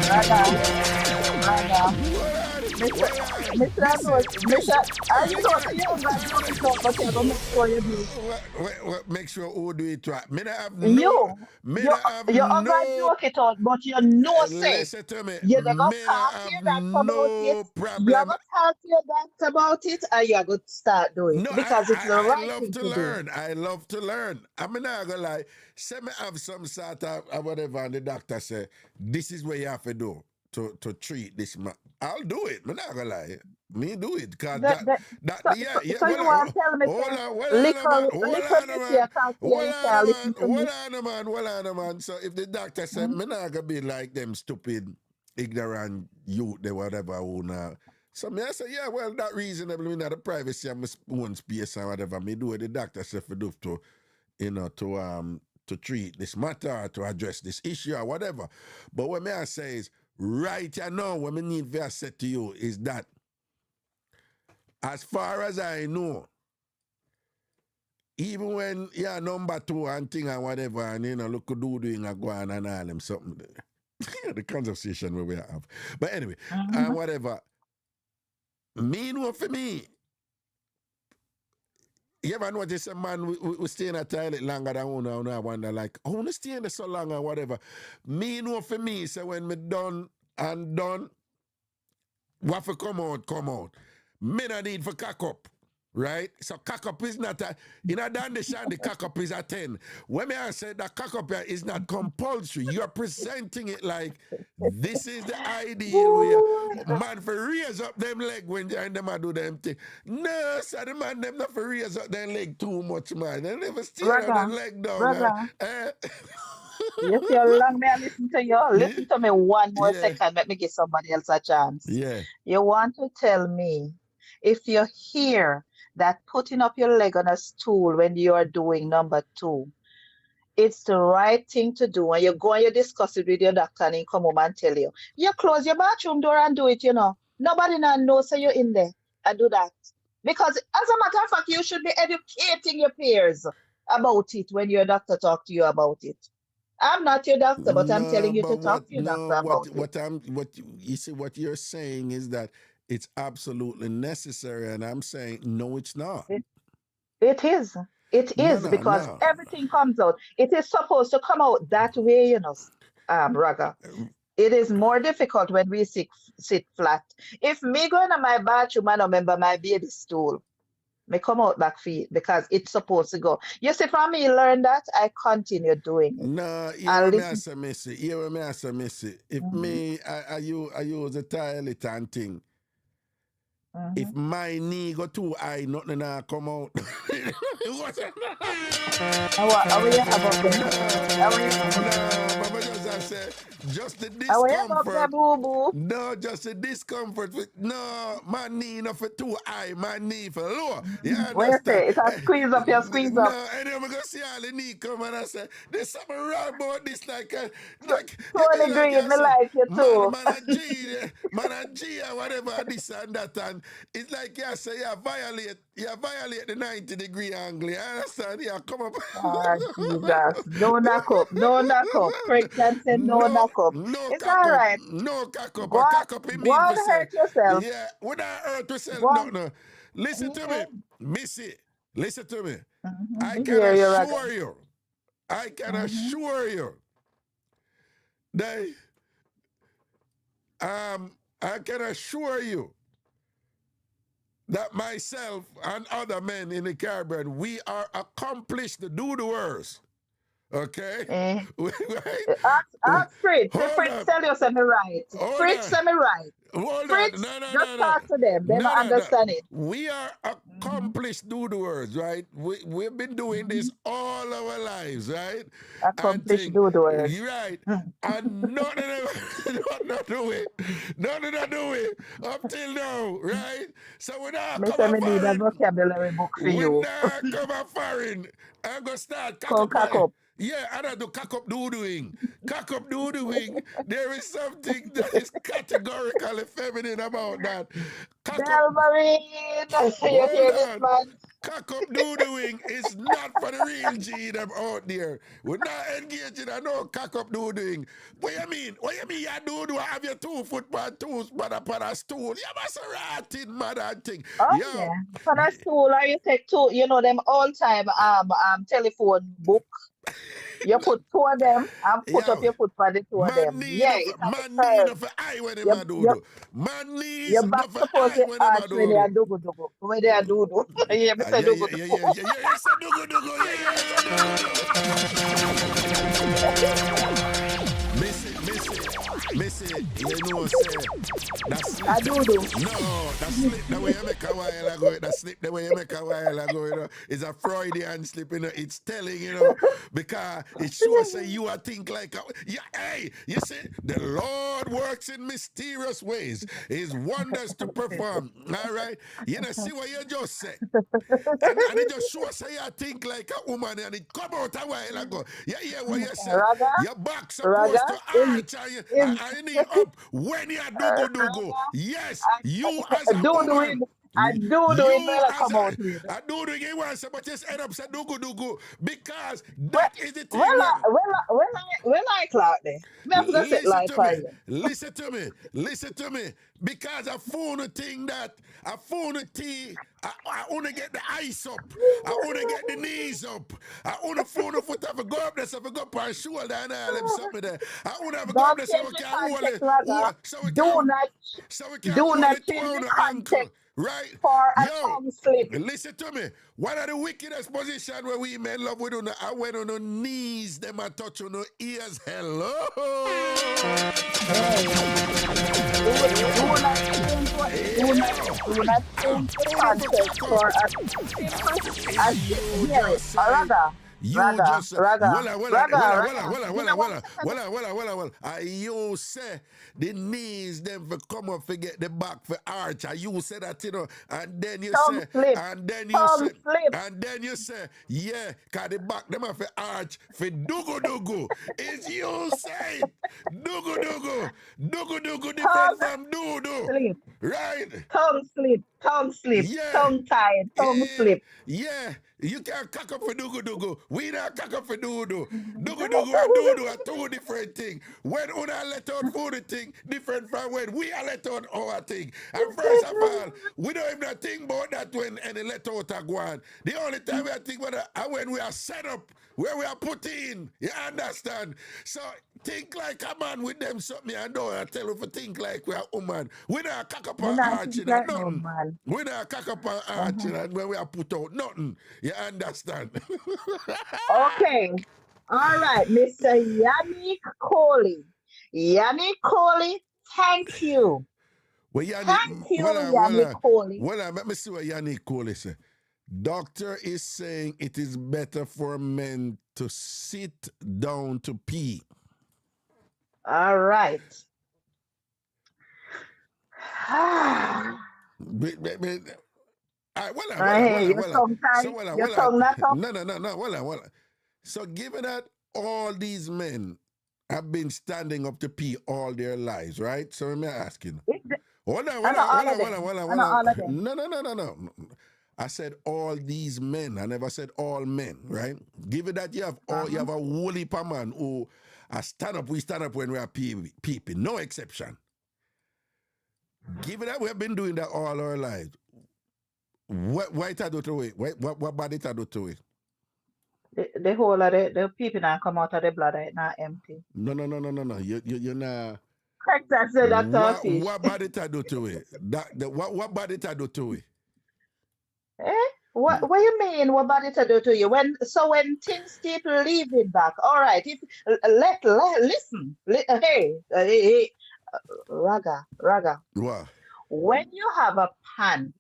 [SPEAKER 3] ragga, ragga. Mr.
[SPEAKER 1] Hold on,
[SPEAKER 3] Mr. Anod, Mr. You know, so you don't got to joke it out, but you got to make sure you do it.
[SPEAKER 1] Make sure who do it right.
[SPEAKER 3] You,
[SPEAKER 1] Me
[SPEAKER 3] you,
[SPEAKER 1] not have
[SPEAKER 3] you are going to
[SPEAKER 1] no
[SPEAKER 3] joke it out, but you know, say,
[SPEAKER 1] listen to me.
[SPEAKER 3] you're going to
[SPEAKER 1] Me not
[SPEAKER 3] talk to
[SPEAKER 1] have
[SPEAKER 3] your doctor about it.
[SPEAKER 1] no
[SPEAKER 3] You're
[SPEAKER 1] problem.
[SPEAKER 3] going to talk to your doctor about it, and you're going to start doing
[SPEAKER 1] No,
[SPEAKER 3] it because it's the
[SPEAKER 1] I
[SPEAKER 3] right
[SPEAKER 1] love
[SPEAKER 3] thing
[SPEAKER 1] to
[SPEAKER 3] to do.
[SPEAKER 1] learn. I love to learn. I'm not gonna lie. Say me have some sort of whatever, and the doctor say this is what you have to do to treat this man. I'll do it. I'm not gonna lie. Me do it because
[SPEAKER 3] That, that,
[SPEAKER 1] yeah.
[SPEAKER 3] so you want to tell me,
[SPEAKER 1] Hold
[SPEAKER 3] say,
[SPEAKER 1] on, man,
[SPEAKER 3] little bit here, talk to you, you say, listen to me.
[SPEAKER 1] hold on, man. So if the doctor said
[SPEAKER 3] Mm.
[SPEAKER 1] me not gonna be like them stupid, ignorant youth, they whatever who now. So me I say, yeah, well, that reasonable, me not the privacy of my own space and whatever. Me do what the doctor said for do to, you know, to treat this matter, to address this issue or whatever. But what me I say is, right now, what me need to say to you is that as far as I know, even when you're number two and thing and whatever, and you know, look doing a go on and all them something. The conversation where we have. But anyway, and
[SPEAKER 3] Mhm.
[SPEAKER 1] whatever. Me know for me. You ever notice a man we stay in a toilet longer than one and I wonder like, I want to stay in there so long or whatever. Me know for me, so when me done what for come out, come out. Me no need for cock up. right? So cock up is not a, in a understand the cock up is a 10. When I say that cock up is not compulsory, you're presenting it like this is the ideal where man for raise up them leg when they and them a do them thing. No, so the man them not for raise up their leg too much, man. They never steer on their
[SPEAKER 3] Brother,
[SPEAKER 1] leg down.
[SPEAKER 3] brother.
[SPEAKER 1] Eh?
[SPEAKER 3] You see how long may I listen to you? Listen to me one more
[SPEAKER 1] Yeah,
[SPEAKER 3] second. Let me give somebody else a chance.
[SPEAKER 1] yeah.
[SPEAKER 3] You want to tell me if you hear that putting up your leg on a stool when you are doing number two, it's the right thing to do. And you go and you discuss it with your doctor and he come home and tell you. You close your bathroom door and do it, you know. Nobody now knows so you're in there and do that. Because as a matter of fact, you should be educating your peers about it when your doctor talk to you about it. I'm not your doctor, but I'm telling
[SPEAKER 1] No,
[SPEAKER 3] you to
[SPEAKER 1] but
[SPEAKER 3] talk
[SPEAKER 1] what?
[SPEAKER 3] to your
[SPEAKER 1] No,
[SPEAKER 3] doctor about it.
[SPEAKER 1] what you see? What you're saying is that it's absolutely necessary, and I'm saying no, it's not.
[SPEAKER 3] It, it is. It
[SPEAKER 1] No,
[SPEAKER 3] is
[SPEAKER 1] no,
[SPEAKER 3] because
[SPEAKER 1] no.
[SPEAKER 3] everything comes out. It is supposed to come out that way, you know, Raga. It is more difficult when we sit flat. If me go in my bathroom and remember my baby stool, me come out back feet because it's supposed to go. You see, from me learn that, I continue doing it.
[SPEAKER 1] No, here
[SPEAKER 3] And
[SPEAKER 1] what me
[SPEAKER 3] listen.
[SPEAKER 1] answer Missy. Here what me answer Missy. If
[SPEAKER 3] Mhm,
[SPEAKER 1] me, I use a toilet and thing. If
[SPEAKER 3] mhm.
[SPEAKER 1] my knee go too high, nothing na come out. What?
[SPEAKER 3] How will you have up there? How will you have up there?
[SPEAKER 1] No, Mama just I say, just the
[SPEAKER 3] How will you have up there,
[SPEAKER 1] discomfort.
[SPEAKER 3] boo boo?
[SPEAKER 1] No, just the discomfort. No, my knee not for too high, my knee for low. You
[SPEAKER 3] What you
[SPEAKER 1] understand?
[SPEAKER 3] say? It's a squeeze up, you squeeze up.
[SPEAKER 1] No, and then I'm gonna see all the knee come and I say, there's something wrong about this,
[SPEAKER 3] To-
[SPEAKER 1] you
[SPEAKER 3] Totally
[SPEAKER 1] know, like
[SPEAKER 3] agree.
[SPEAKER 1] you
[SPEAKER 3] Me
[SPEAKER 1] say,
[SPEAKER 3] like you too.
[SPEAKER 1] man a G or whatever, this and that, and it's like you say, you violate the 90-degree angle. You understand? You come up.
[SPEAKER 3] Ah, Jesus. No knock up. No knock up. Craig can say no
[SPEAKER 1] No,
[SPEAKER 3] knock up.
[SPEAKER 1] no
[SPEAKER 3] It's
[SPEAKER 1] cock
[SPEAKER 3] all
[SPEAKER 1] up,
[SPEAKER 3] right.
[SPEAKER 1] no cock up.
[SPEAKER 3] Go
[SPEAKER 1] A
[SPEAKER 3] on,
[SPEAKER 1] cock up it
[SPEAKER 3] go
[SPEAKER 1] mean
[SPEAKER 3] on
[SPEAKER 1] for say,
[SPEAKER 3] hurt yourself.
[SPEAKER 1] yeah, would I hurt yourself?
[SPEAKER 3] Go
[SPEAKER 1] No,
[SPEAKER 3] on.
[SPEAKER 1] no. Listen to me,
[SPEAKER 3] Yeah.
[SPEAKER 1] Missy. Listen to me.
[SPEAKER 3] Mm-hmm.
[SPEAKER 1] I
[SPEAKER 3] Me
[SPEAKER 1] can
[SPEAKER 3] hear you, Raga.
[SPEAKER 1] assure you, I can
[SPEAKER 3] Mm-hmm.
[SPEAKER 1] assure you that I can assure you that myself and other men in the Caribbean, we are accomplished do-doers. Okay?
[SPEAKER 3] Eh.
[SPEAKER 1] Right?
[SPEAKER 3] Ask Fritz. Say
[SPEAKER 1] Hold
[SPEAKER 3] Fritz
[SPEAKER 1] up.
[SPEAKER 3] tell you say me right.
[SPEAKER 1] Hold
[SPEAKER 3] Fritz
[SPEAKER 1] on.
[SPEAKER 3] say me right.
[SPEAKER 1] Hold on.
[SPEAKER 3] Fritz,
[SPEAKER 1] No, no,
[SPEAKER 3] just
[SPEAKER 1] no, no.
[SPEAKER 3] talk to them. They
[SPEAKER 1] No,
[SPEAKER 3] don't
[SPEAKER 1] no, no.
[SPEAKER 3] understand it.
[SPEAKER 1] We are
[SPEAKER 3] Mm-hmm.
[SPEAKER 1] accomplished do-doers, right? We've been doing this
[SPEAKER 3] Mm-hmm.
[SPEAKER 1] all our lives, right? And
[SPEAKER 3] Accomplished
[SPEAKER 1] think,
[SPEAKER 3] do-doers.
[SPEAKER 1] you're right. And nothing, nothing to do it. Nothing to do it up till now, right? So we not
[SPEAKER 3] Me
[SPEAKER 1] come
[SPEAKER 3] say
[SPEAKER 1] a
[SPEAKER 3] me need a
[SPEAKER 1] foreign.
[SPEAKER 3] vocabulary book for
[SPEAKER 1] We
[SPEAKER 3] you.
[SPEAKER 1] not come a foreign. I'm going to start cock
[SPEAKER 3] Come
[SPEAKER 1] up
[SPEAKER 3] cock
[SPEAKER 1] my.
[SPEAKER 3] up.
[SPEAKER 1] Yeah, I don't do cock up doing. Cock up doing. There is something that is categorically feminine about that. Cock up.
[SPEAKER 3] Delmarine, you
[SPEAKER 1] Hold
[SPEAKER 3] hear this,
[SPEAKER 1] on.
[SPEAKER 3] man?
[SPEAKER 1] Cock up doing is not for the real G them out there. We're not engaging in no cock up doing. What you mean? What you mean you do have your 2 foot by 2 upon a stool? You must rotting mad and thing.
[SPEAKER 3] Oh
[SPEAKER 1] Yo.
[SPEAKER 3] yeah. For a stool, or you take two, you know them all time telephone book. You put two of them and put up
[SPEAKER 1] Yo.
[SPEAKER 3] your foot for the two of them. Yeah, it have a
[SPEAKER 1] Man need
[SPEAKER 3] curve.
[SPEAKER 1] of eye when them
[SPEAKER 3] Your
[SPEAKER 1] a
[SPEAKER 3] your
[SPEAKER 1] do. Man needs
[SPEAKER 3] your back
[SPEAKER 1] enough
[SPEAKER 3] supposed
[SPEAKER 1] eye
[SPEAKER 3] to
[SPEAKER 1] when them a
[SPEAKER 3] arch when they are
[SPEAKER 1] do.
[SPEAKER 3] do do. When they are do do. Yeah, me say
[SPEAKER 1] Yeah,
[SPEAKER 3] do
[SPEAKER 1] yeah, yeah,
[SPEAKER 3] do.
[SPEAKER 1] yeah, yeah, yeah. It's a do. Yeah, yeah, it's a Missy, you know, say, that slip,
[SPEAKER 3] I do do.
[SPEAKER 1] no, that slip the way you make a while ago, that slip the way you make a while ago, you know, is a Freudian slip, you know, it's telling, you know, because it shows say you are think like, yeah, hey, you see, the Lord works in mysterious ways, his wonders to perform, all right? You know, see what you just said. And it just shows say you think like a woman and it come out a while ago. You hear what you say?
[SPEAKER 3] Raga,
[SPEAKER 1] Your back
[SPEAKER 3] raga
[SPEAKER 1] supposed to
[SPEAKER 3] is
[SPEAKER 1] arch and
[SPEAKER 3] is
[SPEAKER 1] you knee up when you do.
[SPEAKER 3] raga.
[SPEAKER 1] Yes, you as a
[SPEAKER 3] Do
[SPEAKER 1] woman.
[SPEAKER 3] doing. I do it
[SPEAKER 1] You
[SPEAKER 3] when I
[SPEAKER 1] as
[SPEAKER 3] come out with.
[SPEAKER 1] a do you want say, but just end up say do because
[SPEAKER 3] Well,
[SPEAKER 1] that is the thing when
[SPEAKER 3] when I clock there, me have to set
[SPEAKER 1] listen
[SPEAKER 3] like
[SPEAKER 1] to me.
[SPEAKER 3] for you.
[SPEAKER 1] Listen to me. Listen to me. Because a phone thing that a phone tea, I want to get the ice up. I want to get the knees up. I want to phone foot have a go up there so I go up on shoulder and all them something there. I want to have a go up
[SPEAKER 3] Don't
[SPEAKER 1] there so
[SPEAKER 3] change
[SPEAKER 1] we
[SPEAKER 3] the
[SPEAKER 1] can hold
[SPEAKER 3] context,
[SPEAKER 1] it.
[SPEAKER 3] rather.
[SPEAKER 1] So we
[SPEAKER 3] Do
[SPEAKER 1] can
[SPEAKER 3] not
[SPEAKER 1] so we can
[SPEAKER 3] do
[SPEAKER 1] hold
[SPEAKER 3] not
[SPEAKER 1] it to
[SPEAKER 3] change the
[SPEAKER 1] our ankle.
[SPEAKER 3] context.
[SPEAKER 1] right?
[SPEAKER 3] For a
[SPEAKER 1] Yo,
[SPEAKER 3] tongue slip.
[SPEAKER 1] listen to me. One of the wickedest position where we men love with on I went on our knees, them I touch on our ears. Hello.
[SPEAKER 3] Do not change the context for a simple as
[SPEAKER 1] You
[SPEAKER 3] hear it.
[SPEAKER 1] just say. You just
[SPEAKER 3] Raga. Give me 1 second.
[SPEAKER 1] you say the knees them for come up forget the back for arch. You say that and then you
[SPEAKER 3] Tongue
[SPEAKER 1] say
[SPEAKER 3] slip.
[SPEAKER 1] and then
[SPEAKER 3] Tongue slip.
[SPEAKER 1] you say yeah, cause the back them have for arch for dugu. Is you say it. Dugu different
[SPEAKER 3] Tongue
[SPEAKER 1] from doo.
[SPEAKER 3] slip.
[SPEAKER 1] Right?
[SPEAKER 3] Tongue slip.
[SPEAKER 1] Yeah.
[SPEAKER 3] Tongue tied. Tongue slip.
[SPEAKER 1] Yeah, you can't cock up for dugu. We not cock up for doo. Dugu and doo are two different things. When una let out food thing, different from when we are let out our thing. And first of all, we don't even think about that when any let out a go on. The only time we are think about that when we are set up, where we are put in. You understand? So think like a man with them something and don't I tell you to think like we are woman. We not cock up
[SPEAKER 3] Me
[SPEAKER 1] our
[SPEAKER 3] not
[SPEAKER 1] arch
[SPEAKER 3] think
[SPEAKER 1] in
[SPEAKER 3] like no
[SPEAKER 1] nothing.
[SPEAKER 3] man.
[SPEAKER 1] We not cock up our arch and when we are put out nothing. You understand?
[SPEAKER 3] Okay. All right, Mr. Yannick Coley. Yannick Coley, thank you.
[SPEAKER 1] Well, Yannick,
[SPEAKER 3] Thank you, Yannick Coley.
[SPEAKER 1] let me see what Yannick Coley say. Doctor is saying it is better for men to sit down to pee.
[SPEAKER 3] All right. Your tongue tied. Your tongue not up.
[SPEAKER 1] No. So given that all these men have been standing up to pee all their lives, right? So let me ask you. Hold on. No. I said all these men. I never said all men, right? Given that you have you have a whole heap of man who we stand up when we are peeping, no exception. Given that we have been doing that all our lives, what it do to it? What bad it do to it?
[SPEAKER 3] The whole of the people that come out of the bladder is not empty.
[SPEAKER 1] No. You're not.
[SPEAKER 3] Correct, I said that fish.
[SPEAKER 1] What bad it do to it? What bad it do to it?
[SPEAKER 3] What you mean? What bad it do to you? When things keep leaving back. All right. If listen. Hey, Raga.
[SPEAKER 1] What?
[SPEAKER 3] When you have a pan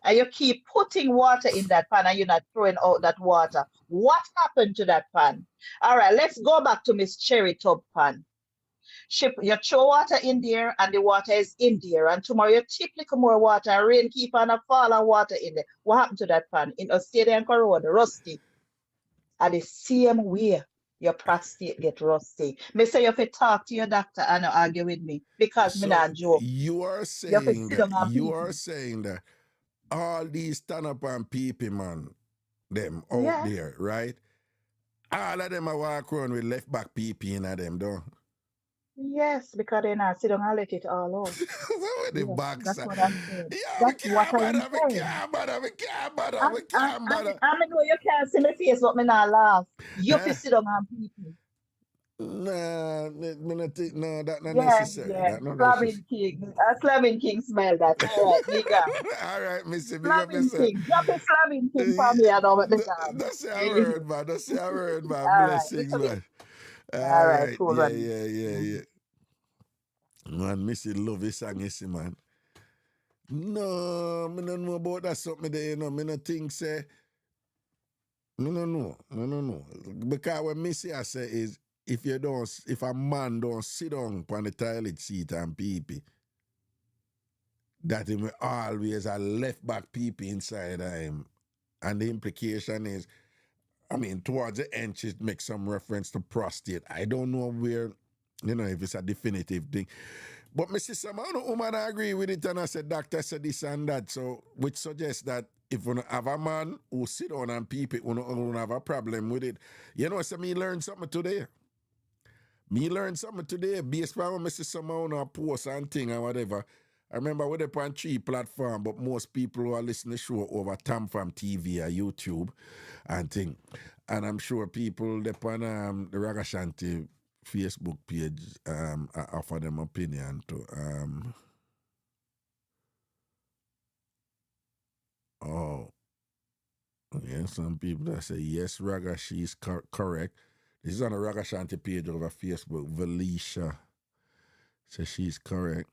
[SPEAKER 3] and you keep putting water in that pan and you're not throwing out that water, what happened to that pan? All right, let's go back to Miss Cherry Tub pan. You throw water in there and the water is in there, and tomorrow you tip little more water and rain keep on a fall of water in there. What happened to that pan? In Australia and Corona, rusty. At the same way, your prostate get rusty. Me say you have to talk to your doctor and not argue with me because me not joke.
[SPEAKER 1] You are saying that all these stand up and people, man, them out there, right? All of them are walk around with left back people in them, don't?
[SPEAKER 3] Yes, because they not sit down and let it all out. That's what I'm saying. That's what I'm saying.
[SPEAKER 1] We can't bother.
[SPEAKER 3] I know you can't see my face, but me not laugh. You have to sit down and people.
[SPEAKER 1] Nah, that not necessary. That not
[SPEAKER 3] Slavin King smell that. All right, nigga.
[SPEAKER 1] All right, Missy, big up
[SPEAKER 3] Slavin
[SPEAKER 1] yourself.
[SPEAKER 3] King. Drop a Slavin King for me, I know what the job.
[SPEAKER 1] That's a word, man. That's a word, man.
[SPEAKER 3] All right,
[SPEAKER 1] Blessings, man.
[SPEAKER 3] All right, cool.
[SPEAKER 1] Yeah. Man, Missy love this song, you see, man. No, me don't know about that something there, you know. Me no think say. No. Because what Missy I say is if a man don't sit down on the toilet seat and pee, that he will always a left back pee inside of him. And the implication is, I mean, towards the end, she makes some reference to prostate. I don't know where, if it's a definitive thing. But my sister, woman, I agree with it, and I said, doctor said this and that. So, which suggests that if you have a man who sit down and pee, you don't have a problem with it. You know, so me learn something today. Based on what my sister on a post and thing and whatever. I remember we're on 3 platforms, but most people who are listening to the show over Tam from TV or YouTube and thing. And I'm sure people on the Ragashanti Facebook page offer them opinion to Oh, yeah. Some people that say yes, Raga, she's correct. This is on the Ragashanti page over Facebook. Valisha says she's correct.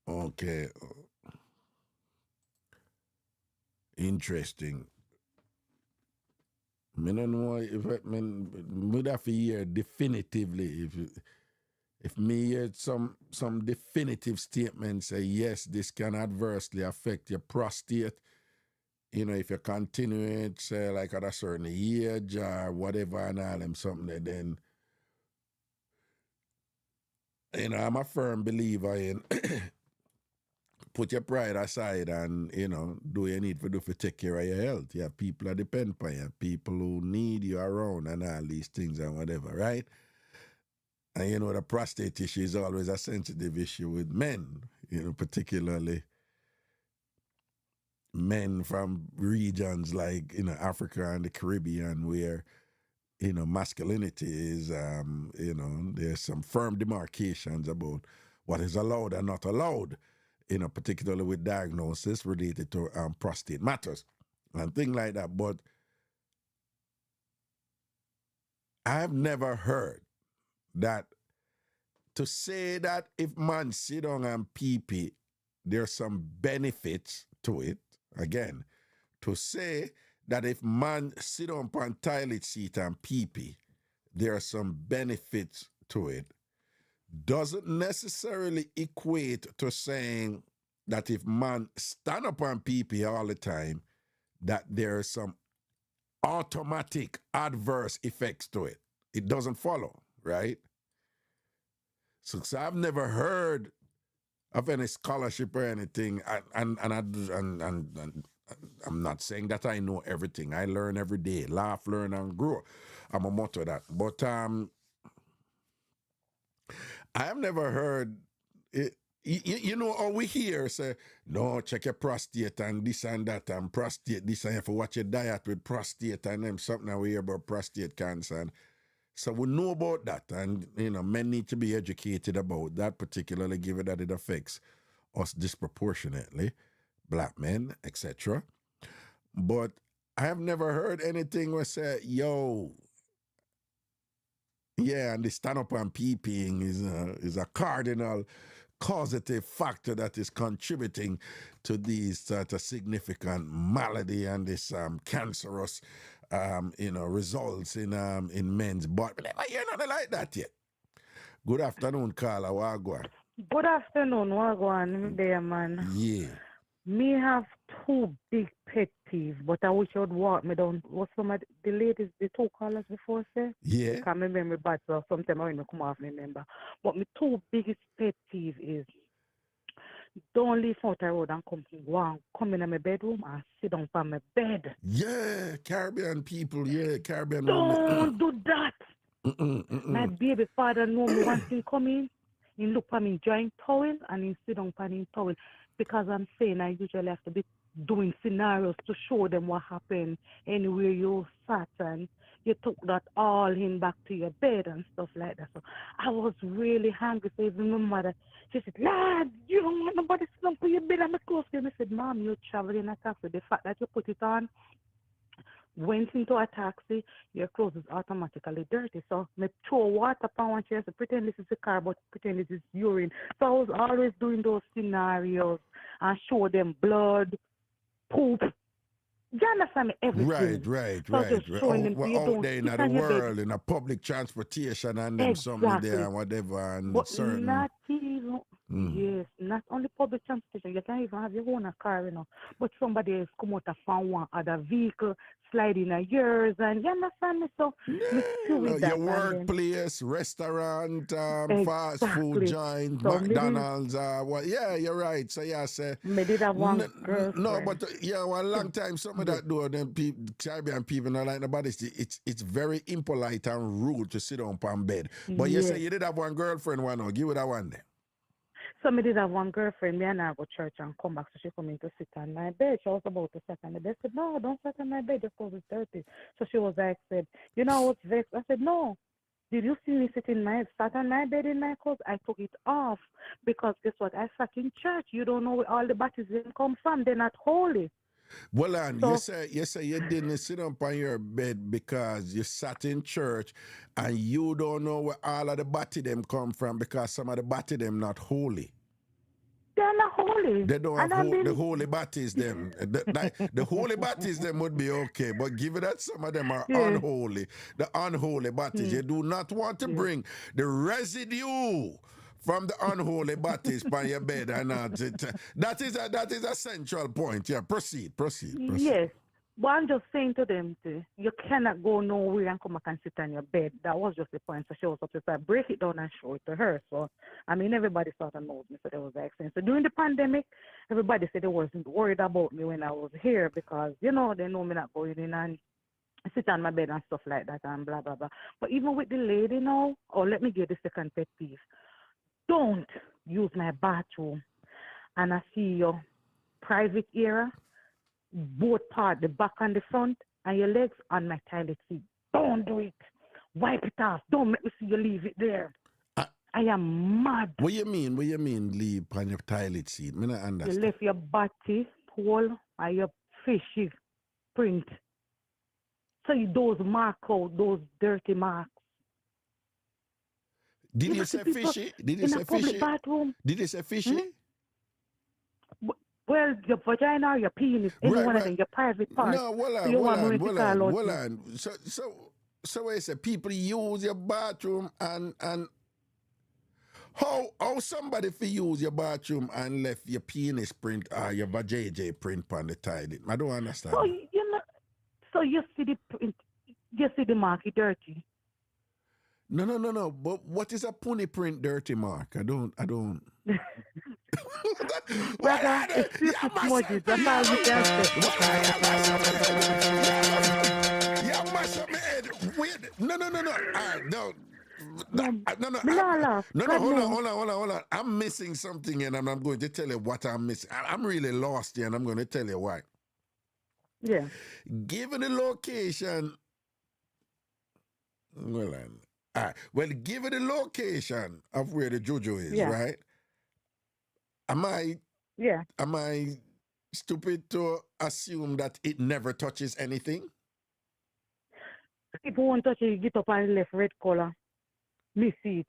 [SPEAKER 1] Okay. Interesting. I don't know if I would have to hear definitively if me hear some definitive statement say yes, this can adversely affect your prostate. You know, if you continue it, say like at a certain age or whatever and all them something, then you know, I'm a firm believer in put your pride aside and, you know, do what you need to do to take care of your health. You have people that depend on you, people who need you around and all these things and whatever, right? And, you know, the prostate issue is always a sensitive issue with men, you know, particularly men from regions like, you know, Africa and the Caribbean where, you know, masculinity is, you know, there's some firm demarcations about what is allowed and not allowed, you know, particularly with diagnosis related to prostate matters and things like that. But I've never heard that to say that if man sit down and pee, there's some benefits to it. Again, to say that if man sit on toilet seat and pee, there are some benefits to it, doesn't necessarily equate to saying that if man stand up and pee all the time, that there are some automatic adverse effects to it. It doesn't follow, right? So I've never heard of any scholarship or anything, and I'm not saying that I know everything. I learn every day, laugh, learn, and grow. I'm a motto of that. But I have never heard it. You know, how we hear say, no, check your prostate and this and that, and prostate this, and you have to watch your diet with prostate and them something, and we hear about prostate cancer. And so we know about that, and, you know, men need to be educated about that, particularly given that it affects us disproportionately, black men, etc. But I have never heard anything where say, yo, yeah, and the stand up and peeing is a cardinal causative factor that is contributing to these sort of significant malady and this cancerous, you know, results in men's body. Never hear nothing like that yet. Good afternoon, Carla. Wagwan.
[SPEAKER 4] Good afternoon, Wagwan, there, man.
[SPEAKER 1] Yeah.
[SPEAKER 4] Me have two big pet peeves, but I wish you would walk me down. What some of the ladies, the two callers before say?
[SPEAKER 1] Yeah.
[SPEAKER 4] Because my memory bad, so sometimes I when come off my remember. But my two biggest pet peeve is don't leave out the road and come in my bedroom and sit down on my bed.
[SPEAKER 1] Yeah, Caribbean people, yeah, Caribbean
[SPEAKER 4] Don't do that. My
[SPEAKER 1] women.
[SPEAKER 4] baby father know me once he come in, he look for me drying towel and he sit down on his towel. Because I'm saying I usually have to be doing scenarios to show them what happened anywhere you sat and you took that all in back to your bed and stuff like that. So I was really hungry. So even my mother, she said, lad, you don't want nobody to sit down for your bed and my clothes. And I said, Mom, you're traveling a taxi. The fact that you put it on, went into a taxi, your clothes is automatically dirty. So I throw water upon one chair, so pretend this is a car, but pretend this is urine. So I was always doing those scenarios and show them blood, poop. You understand me? Everything.
[SPEAKER 1] Right.
[SPEAKER 4] So just showing them so you
[SPEAKER 1] Out
[SPEAKER 4] don't
[SPEAKER 1] there in
[SPEAKER 4] sit
[SPEAKER 1] the
[SPEAKER 4] on your bed.
[SPEAKER 1] world, in a public transportation and them something
[SPEAKER 4] Exactly.
[SPEAKER 1] there and whatever and
[SPEAKER 4] But
[SPEAKER 1] certain.
[SPEAKER 4] not even, yes, not only public transportation. You can even have your own car, you know. But somebody else come out from one other vehicle, slide in yours, and you understand me? So, me still with that.
[SPEAKER 1] Your workplace, restaurant, fast food
[SPEAKER 4] Exactly.
[SPEAKER 1] joint,
[SPEAKER 4] So,
[SPEAKER 1] McDonald's, what? Yeah, you're right. So yeah, say
[SPEAKER 4] me did have one girlfriend.
[SPEAKER 1] no, but yeah, well, a long time some of that do them people, Caribbean people not like nobody. It's very impolite and rude to sit on bed. But you say you did have one girlfriend, why not? Give it that one there.
[SPEAKER 4] So me did have one girlfriend, me and I go to church and come back, so she come in to sit on my bed. She was about to sit on the bed. I said, no, don't sit on my bed, your clothes is dirty. So she was like, said, you know what's vexed? I said, no, Did you see me sat on my bed in my clothes? I took it off because guess what? I sat in church. You don't know where all the bodies come from. They're not holy.
[SPEAKER 1] Well, and
[SPEAKER 4] So
[SPEAKER 1] you say you didn't sit up on your bed because you sat in church and you don't know where all of the body them come from because some of the body them not holy.
[SPEAKER 4] they're not holy.
[SPEAKER 1] They don't have
[SPEAKER 4] And I've
[SPEAKER 1] the
[SPEAKER 4] been
[SPEAKER 1] holy bodies them. The holy bodies them would be okay, but given that some of them are
[SPEAKER 4] yeah.
[SPEAKER 1] unholy, the unholy bodies, you do not want to
[SPEAKER 4] Yeah.
[SPEAKER 1] bring the residue from the unholy bodies by your bed and that is a central point. Yeah, proceed.
[SPEAKER 4] Yes. But I'm just saying to them, you cannot go nowhere and come back and sit on your bed. That was just the point. So she was upset. So I break it down and show it to her. So, I mean, everybody sort of knows me. So there was the accident. So during the pandemic, everybody said they wasn't worried about me when I was here because, they know me not going in and sit on my bed and stuff like that and blah, blah, blah. But even with the lady now, let me give the second pet peeve. Don't use my bathroom and I see your private area, both part, the back and the front, and your legs on my toilet seat. Don't do it. Wipe it off. Don't make me see you leave it there. I am mad.
[SPEAKER 1] What you mean leave on your toilet seat? Me not understand.
[SPEAKER 4] You left your body hole and your fishy print. So those mark out, those dirty marks.
[SPEAKER 1] Did you say fishy? Did you
[SPEAKER 4] in
[SPEAKER 1] say
[SPEAKER 4] a public
[SPEAKER 1] fishy?
[SPEAKER 4] bathroom.
[SPEAKER 1] Did you say fishy?
[SPEAKER 4] Well, your vagina or your penis, any one of them, your private part.
[SPEAKER 1] No, hold on. So I say people use your bathroom and how somebody for use your bathroom and left your penis print or your vajayjay print on the toilet? I don't understand.
[SPEAKER 4] So you see the print, you see the mark, it's dirty.
[SPEAKER 1] No. But what is a pony print dirty mark? I don't.
[SPEAKER 4] Brother, it's just smudges. That's all you can say.
[SPEAKER 1] Yeah, mash up my head. Wait. No. All right, no. Hold on. I'm missing something and I'm going to tell you what I'm missing. I'm really lost here and I'm going to tell you why.
[SPEAKER 4] Yeah.
[SPEAKER 1] Given the location, given the location of where the JoJo is, right? Am I stupid to assume that it never touches anything?
[SPEAKER 4] People won't touch it, you get up and left red color. Me see it.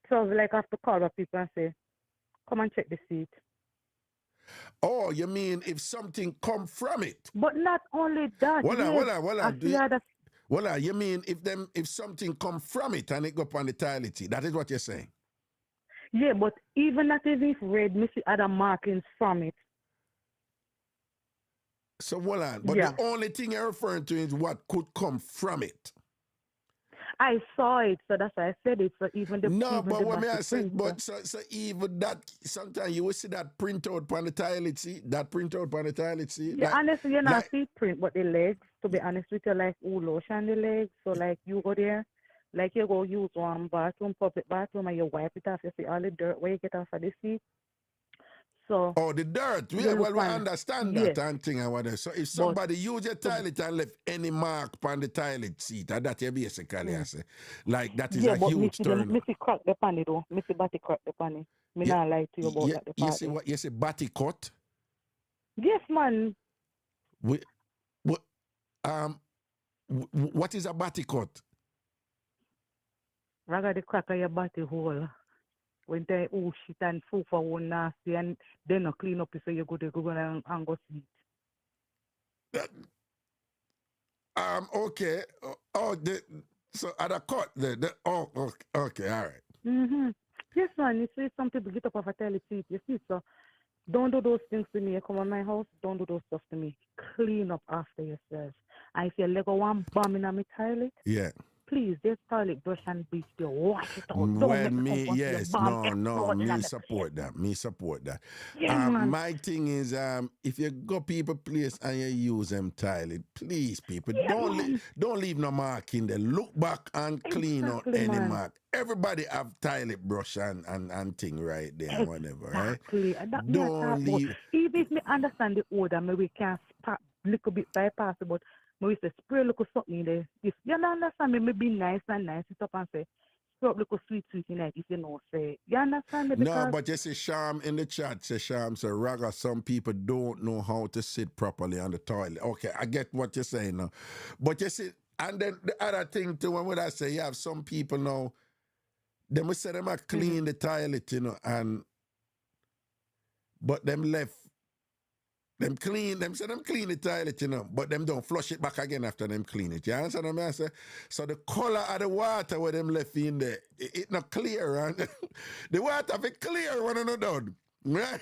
[SPEAKER 4] So I was like, I have to call up people and say, come and check the seat.
[SPEAKER 1] Oh, you mean if something come from it?
[SPEAKER 4] But not only that.
[SPEAKER 1] Well, you mean if something come from it and it go up on the toilet seat? That is what you're saying?
[SPEAKER 4] Yeah, but even that if red, me see other markings from it.
[SPEAKER 1] So hold on. But the only thing you're referring to is what could come from it.
[SPEAKER 4] I saw it, so that's why I said it. So even the
[SPEAKER 1] but what may I say? But so even that sometimes you will see that printout on the toilet seat. Yeah,
[SPEAKER 4] like, honestly, you're not see print, but the legs. To be honest with you, like lotion the legs. So like you go there, like you go use one public bathroom, and you wipe it off. You see all the dirt where you get off of the seat. So
[SPEAKER 1] the dirt. We understand that and thing and whatever. So if somebody use your toilet and left any mark on the toilet seat, that you basically I say, like that is a huge turn.
[SPEAKER 4] Missy crack the panny though. Missy body crack the panny. Me not lie to you about that. The
[SPEAKER 1] you see what you say, body cut?
[SPEAKER 4] Yes, man.
[SPEAKER 1] What is a body cut?
[SPEAKER 4] Raga the crack of your body hole. When they shit and food for one nasty and then no clean up so you go to Google and go see it.
[SPEAKER 1] Okay. So at a cut okay, all right.
[SPEAKER 4] Mm-hmm. Yes, man, you see some people get up off a toilet seat, you see, so don't do those things to me. You come on my house, don't do those stuff to me. Clean up after yourself. And if you let go one bomb in my toilet, please, there's toilet brush and bleach there. Wash it out.
[SPEAKER 1] Me support that.
[SPEAKER 4] Yeah,
[SPEAKER 1] my thing is, if you go people place and you use them toilet, please, people, don't leave no mark in there. Look back and clean out any mark. Everybody have toilet brush and thing right there, whatever, right? Don't leave.
[SPEAKER 4] Even if me understand the order, maybe we can spot little bit bypass, but we used to spray a little something in there. If you don't understand me, be nice and nice it up and say, spray up little sweet in it if you know say. You understand me?
[SPEAKER 1] No,
[SPEAKER 4] Because
[SPEAKER 1] but you see, Sham in the chat, say Sham, say Raga, some people don't know how to sit properly on the toilet. Okay, I get what you're saying now. But you see, and then the other thing too, when I say you have some people now, them we say them are clean the toilet, you know, but them left, them say them clean the toilet, you know, but them don't flush it back again after them clean it. You understand what I say? So the color of the water where them left in there, it not clear, and the water be clear when it's not done. Right?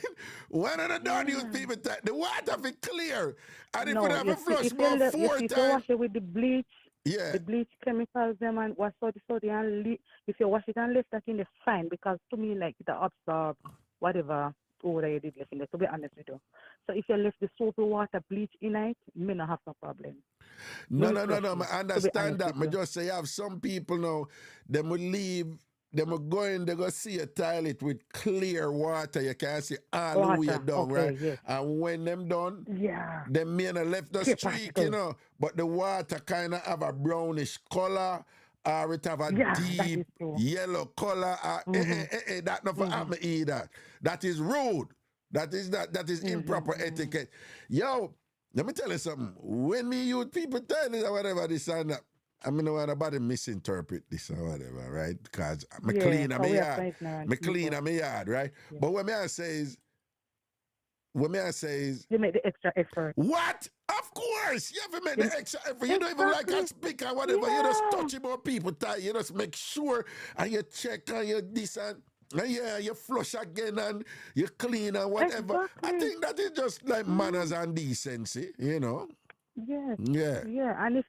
[SPEAKER 1] When it's not done, use people the water be clear. And if
[SPEAKER 4] no,
[SPEAKER 1] it have
[SPEAKER 4] you
[SPEAKER 1] a
[SPEAKER 4] see,
[SPEAKER 1] flush
[SPEAKER 4] if
[SPEAKER 1] about
[SPEAKER 4] you
[SPEAKER 1] 4
[SPEAKER 4] if you
[SPEAKER 1] times,
[SPEAKER 4] wash it with the bleach chemicals them and wash all the sodium and if you wash it and left that in the fine because to me like it absorb whatever odor you did left in there, to be honest with you. So if you left the soapy water bleach in it, may not have no problem.
[SPEAKER 1] No,
[SPEAKER 4] Will
[SPEAKER 1] no,
[SPEAKER 4] flush
[SPEAKER 1] I
[SPEAKER 4] it, to be
[SPEAKER 1] understand
[SPEAKER 4] honest
[SPEAKER 1] that.
[SPEAKER 4] with
[SPEAKER 1] I
[SPEAKER 4] you.
[SPEAKER 1] just say you have some people now, them will leave, them will go in, they go see a toilet with clear water. You can see all the way
[SPEAKER 4] Water,
[SPEAKER 1] down,
[SPEAKER 4] okay,
[SPEAKER 1] right?
[SPEAKER 4] yes.
[SPEAKER 1] And when them done,
[SPEAKER 4] Yeah.
[SPEAKER 1] them may not left the
[SPEAKER 4] Chip
[SPEAKER 1] streak,
[SPEAKER 4] particles.
[SPEAKER 1] you know, but the water kind of have a brownish color, or it have a
[SPEAKER 4] Yeah, that
[SPEAKER 1] deep
[SPEAKER 4] is true.
[SPEAKER 1] yellow color. That not for happen either. That is rude. That is improper etiquette. Yo, let me tell you something. When me use people tell it or whatever this and that, I mean, no nobody misinterpret this or whatever, right? Because I'm
[SPEAKER 4] Yeah,
[SPEAKER 1] clean
[SPEAKER 4] so
[SPEAKER 1] my
[SPEAKER 4] we are
[SPEAKER 1] yard.
[SPEAKER 4] so ignorant
[SPEAKER 1] Me clean
[SPEAKER 4] people.
[SPEAKER 1] my yard, right?
[SPEAKER 4] Yeah.
[SPEAKER 1] But what me I say is,
[SPEAKER 4] You make the extra effort.
[SPEAKER 1] what? Of course, you have to make the extra effort. You don't even like a
[SPEAKER 4] Exactly.
[SPEAKER 1] speaker or whatever. You just
[SPEAKER 4] Yeah.
[SPEAKER 1] touch about people. You just make sure and you check and you this and yeah, you flush again and you clean and whatever. I
[SPEAKER 4] Exactly.
[SPEAKER 1] think that is just like manners and decency, you know.
[SPEAKER 4] Yes.
[SPEAKER 1] Yeah.
[SPEAKER 4] Yeah. And if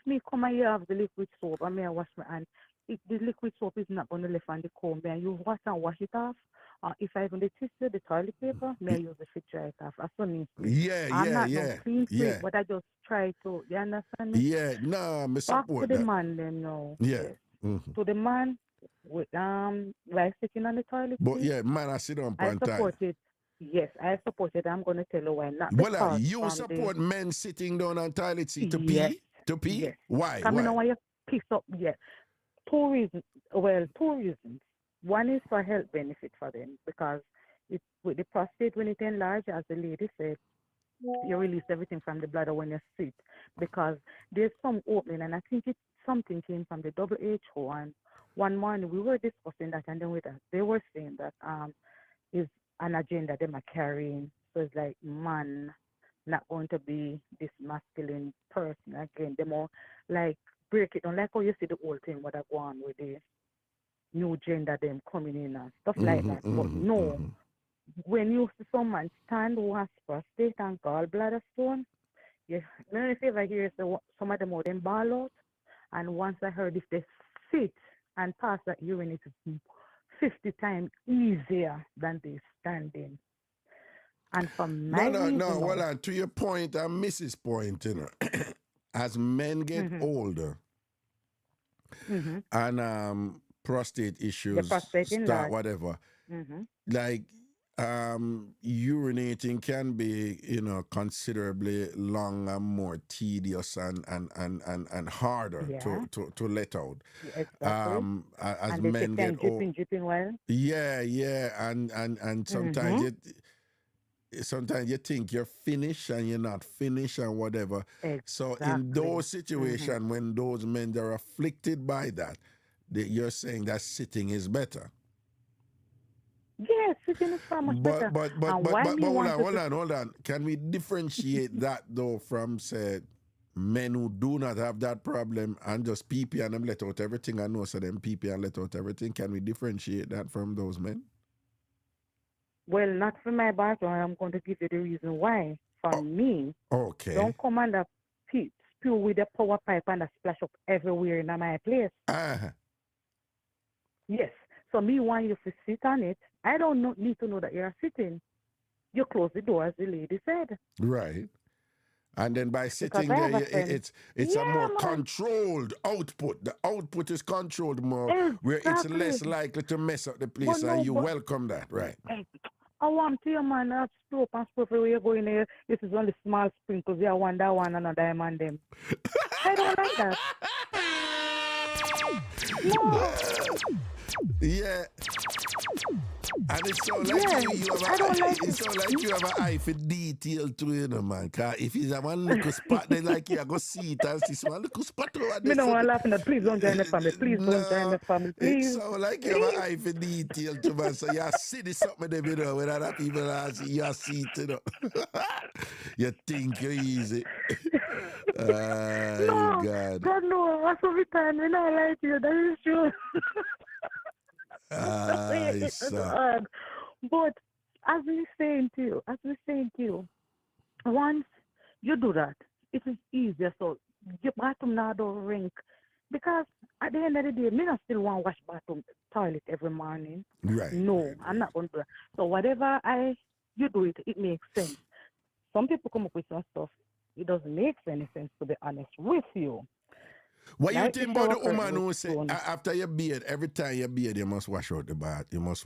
[SPEAKER 4] me come and you have the liquid soap, I may wash my hand. If the liquid soap is not going to left on the comb, may I use water and wash it off. If I even the tissue, the toilet paper, may I use the fit dry it off. As soon as I'm not no clean freak, but I just try to. You understand me?
[SPEAKER 1] Yeah, no, me
[SPEAKER 4] Back to
[SPEAKER 1] support
[SPEAKER 4] the
[SPEAKER 1] that.
[SPEAKER 4] man, then no.
[SPEAKER 1] Yeah.
[SPEAKER 4] Yes.
[SPEAKER 1] Mhm.
[SPEAKER 4] To the man, with like sitting on the toilet
[SPEAKER 1] But
[SPEAKER 4] seat,
[SPEAKER 1] yeah, man, I sit on
[SPEAKER 4] I
[SPEAKER 1] pantai.
[SPEAKER 4] support it. Yes, I support it. I'm going to tell you why. Not
[SPEAKER 1] Well,
[SPEAKER 4] because
[SPEAKER 1] you
[SPEAKER 4] from
[SPEAKER 1] support men sitting down on toilet seat to
[SPEAKER 4] yes,
[SPEAKER 1] pee? To pee?
[SPEAKER 4] yes.
[SPEAKER 1] Why?
[SPEAKER 4] Come
[SPEAKER 1] Why?
[SPEAKER 4] on, why you pick up? Yes. Two reasons. Well, two reasons. One is for health benefit for them because it with the prostate when it enlarges, as the lady said, you release everything from the bladder when you sit because there's some opening, and I think it's something came from the WHO. And one morning we were discussing that, and then with that they were saying that is an agenda they are carrying. So it's like man not going to be this masculine person again. They more like break it down, like how you see the old thing what I go on with the new gender them coming in and stuff like that. But no, when you see someone stand who has prostate and gallbladder stone, you know if you ever hear some of them out them ball out. And once I heard if they sit and pass that urine, it's 50 times easier than they standing. And from my reason,
[SPEAKER 1] No. Well, to your point and Mrs. point, you know, as men get older and prostate issues
[SPEAKER 4] prostate
[SPEAKER 1] start,
[SPEAKER 4] enlarged.
[SPEAKER 1] whatever, like urinating can be, you know, considerably long and more tedious and harder to let out.
[SPEAKER 4] Exactly.
[SPEAKER 1] As
[SPEAKER 4] And
[SPEAKER 1] men
[SPEAKER 4] they
[SPEAKER 1] get
[SPEAKER 4] can dripping well.
[SPEAKER 1] Yeah, and sometimes you think you're finished and you're not finished and whatever.
[SPEAKER 4] Exactly.
[SPEAKER 1] So in those situations when those men are afflicted by that, you're saying that sitting is better.
[SPEAKER 4] Yes, sitting is far much better.
[SPEAKER 1] But hold on. Can we differentiate that though from say men who do not have that problem and just pee and them let out everything? I know so them pee and let out everything. Can we differentiate that from those men?
[SPEAKER 4] Well, not for my background. I'm going to give you the reason why. For me,
[SPEAKER 1] okay.
[SPEAKER 4] Don't come and spew with a power pipe and a splash up everywhere in my place. Yes. So me want you to sit on it. I don't need to know that you're sitting. You close the door, as the lady said.
[SPEAKER 1] Right. And then by sitting there, it's a more controlled output. The output is controlled more, where it's less likely to mess up the place, and you welcome that, right?
[SPEAKER 4] I want to your man that soap and stuff where you go in there. This is only small sprinkles. You want that one and a diamond them. I don't like that. No.
[SPEAKER 1] Yeah. And it sounds like
[SPEAKER 4] Yeah, I don't like
[SPEAKER 1] it sound like you have an eye for detail too, you know, man. Cause if it's a one little spot, then like you go see it and see one little spot over there.
[SPEAKER 4] Me don't want to laugh in that. Please don't join the family. Please don't join the family.
[SPEAKER 1] It
[SPEAKER 4] Please.
[SPEAKER 1] sounds like you have an eye for detail too, man. So you see this something there, you know, when other people are see, you see it, you know. You think you're easy.
[SPEAKER 4] No,
[SPEAKER 1] God.
[SPEAKER 4] God no. Most of the time, we don't like you. That is true. It's
[SPEAKER 1] Son.
[SPEAKER 4] hard. But as we saying to you, once you do that, it is easier. So your bathroom now don't rink. Because at the end of the day, me not still want to wash bathroom toilet every morning.
[SPEAKER 1] Right.
[SPEAKER 4] No,
[SPEAKER 1] right.
[SPEAKER 4] I'm not going to do that. So whatever you do it makes sense. Some people come up with some stuff. It doesn't make any sense, to be honest with you.
[SPEAKER 1] What
[SPEAKER 4] Like
[SPEAKER 1] you think
[SPEAKER 4] the
[SPEAKER 1] about the
[SPEAKER 4] shower curtain
[SPEAKER 1] woman who
[SPEAKER 4] with
[SPEAKER 1] say
[SPEAKER 4] stone.
[SPEAKER 1] after you bathe, every time you bathe, you must wash out the bath. You must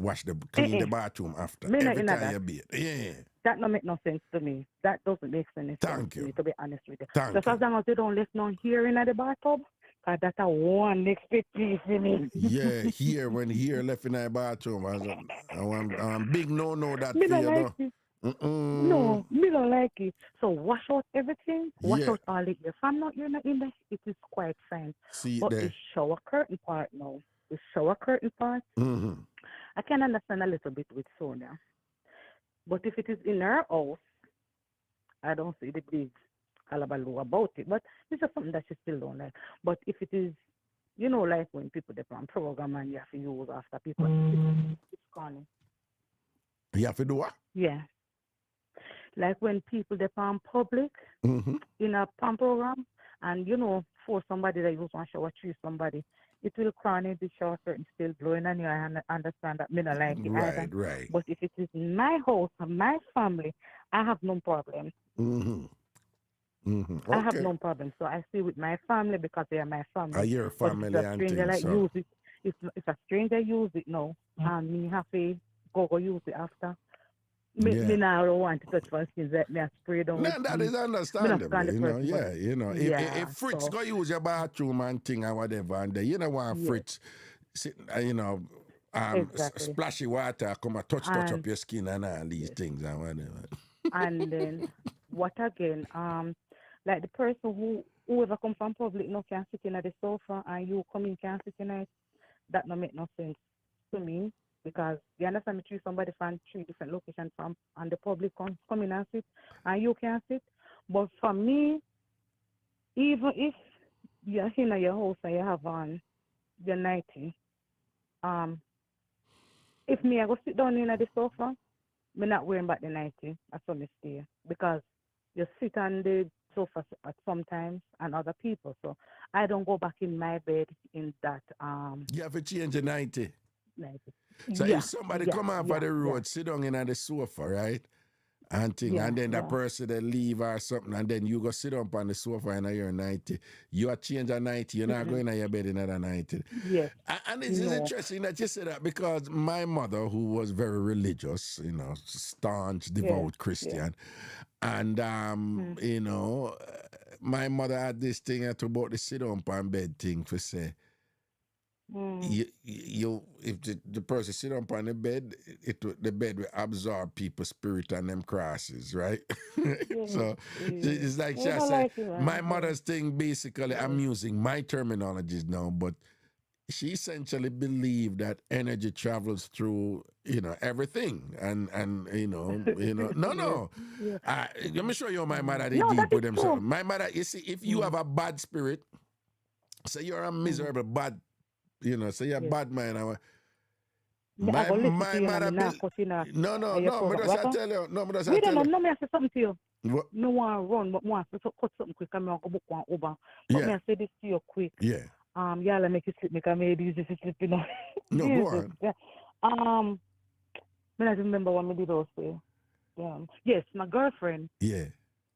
[SPEAKER 1] clean the bathroom after.
[SPEAKER 4] Me not
[SPEAKER 1] Every
[SPEAKER 4] in
[SPEAKER 1] time
[SPEAKER 4] that.
[SPEAKER 1] you bathe. Yeah.
[SPEAKER 4] That don't make no sense to me. That doesn't make any sense
[SPEAKER 1] Thank
[SPEAKER 4] to
[SPEAKER 1] you.
[SPEAKER 4] me, to be honest with you.
[SPEAKER 1] Thank
[SPEAKER 4] Just
[SPEAKER 1] you.
[SPEAKER 4] as long as they don't left none here in the bathtub, because that's a one next pet peeve for me.
[SPEAKER 1] Yeah, here left in the bathroom. I'm big no that
[SPEAKER 4] Me
[SPEAKER 1] for
[SPEAKER 4] don't
[SPEAKER 1] you,
[SPEAKER 4] like
[SPEAKER 1] though.
[SPEAKER 4] it.
[SPEAKER 1] Mm-mm.
[SPEAKER 4] No, me don't like it. So wash out everything. Wash
[SPEAKER 1] Yeah.
[SPEAKER 4] out all it. If I'm not in there, it is quite fine.
[SPEAKER 1] See it
[SPEAKER 4] But
[SPEAKER 1] there.
[SPEAKER 4] the shower curtain part now,
[SPEAKER 1] Mm-hmm.
[SPEAKER 4] I can understand a little bit with Sonia. But if it is in her house, I don't see the big hullabaloo about it. But it's just something that she still don't like. But if it is, you know, like when people they plan program and you have to use after people, it's corny.
[SPEAKER 1] You have to do what?
[SPEAKER 4] Yeah. Like when people they plan public
[SPEAKER 1] Mm-hmm.
[SPEAKER 4] in a PAM program and, you know, for somebody that use one shower, choose somebody, it will corny the shower curtain still blowing and you understand that me not like it either.
[SPEAKER 1] Right.
[SPEAKER 4] But if it is my house and my family, I have no problem.
[SPEAKER 1] Mm-hmm. Mm-hmm. Okay.
[SPEAKER 4] I have no problem. So I stay with my family because they are my family.
[SPEAKER 1] Your
[SPEAKER 4] But
[SPEAKER 1] family
[SPEAKER 4] if a
[SPEAKER 1] and
[SPEAKER 4] stranger
[SPEAKER 1] things.
[SPEAKER 4] like
[SPEAKER 1] So.
[SPEAKER 4] use it, if a stranger use it now, and me have to go use it after. Me now don't want to touch my skin that me a spray down.
[SPEAKER 1] No, that is understandable, you know. Yeah, you know. If Fritz go use your bathroom and thing or whatever, and then you don't want Fritz sitting, you know, splashy water come and touch up your skin and all these things and whatever.
[SPEAKER 4] And then what again? Like the person whoever come from public no can sit in at the sofa and you come in can sit in it. That no make no sense to me. Because you understand me, choose somebody from 3 different locations from and the public come in and sit and you can sit. But for me, even if you're in your house and you have on your nightie, if me I go sit down in the sofa, me not wearing back the nightie, I saw me stay. Because you sit on the sofa at sometimes and other people. So I don't go back in my bed in that
[SPEAKER 1] You have to change the nightie. So
[SPEAKER 4] if
[SPEAKER 1] somebody come off of the road, sit down in the sofa, right? And thing, and then that person they leave or something, and then you go sit up on the sofa in your nightie. You are change a nightie, you're not going to your bed in another nightie.
[SPEAKER 4] Yes.
[SPEAKER 1] And it's interesting that you say that because my mother, who was very religious, you know, staunch, devout Christian, and you know, my mother had this thing about the sit up on bed thing for say. You if the person sit up on the bed, the bed will absorb people's spirit and them crosses, right? So it's like she said, my mother's thing basically, I'm using my terminologies now, but she essentially believed that energy travels through, you know, everything, and you know, no. Let me show you my mother did deep with them. So my mother, you see, if you have a bad spirit, say you're a miserable bad. You know, say you're a bad man. My mother no, but I tell you, no, but I tell you.
[SPEAKER 4] No, me I say something to you. What? Me want to run, but want to cut something quick and me want to book one over. But me I say this to you quick.
[SPEAKER 1] Yeah.
[SPEAKER 4] Y'all make you sleep, make I made use to sleep, you know.
[SPEAKER 1] No, go on.
[SPEAKER 4] Yeah. Me not remember what me did also. Yes, my girlfriend.
[SPEAKER 1] Yeah.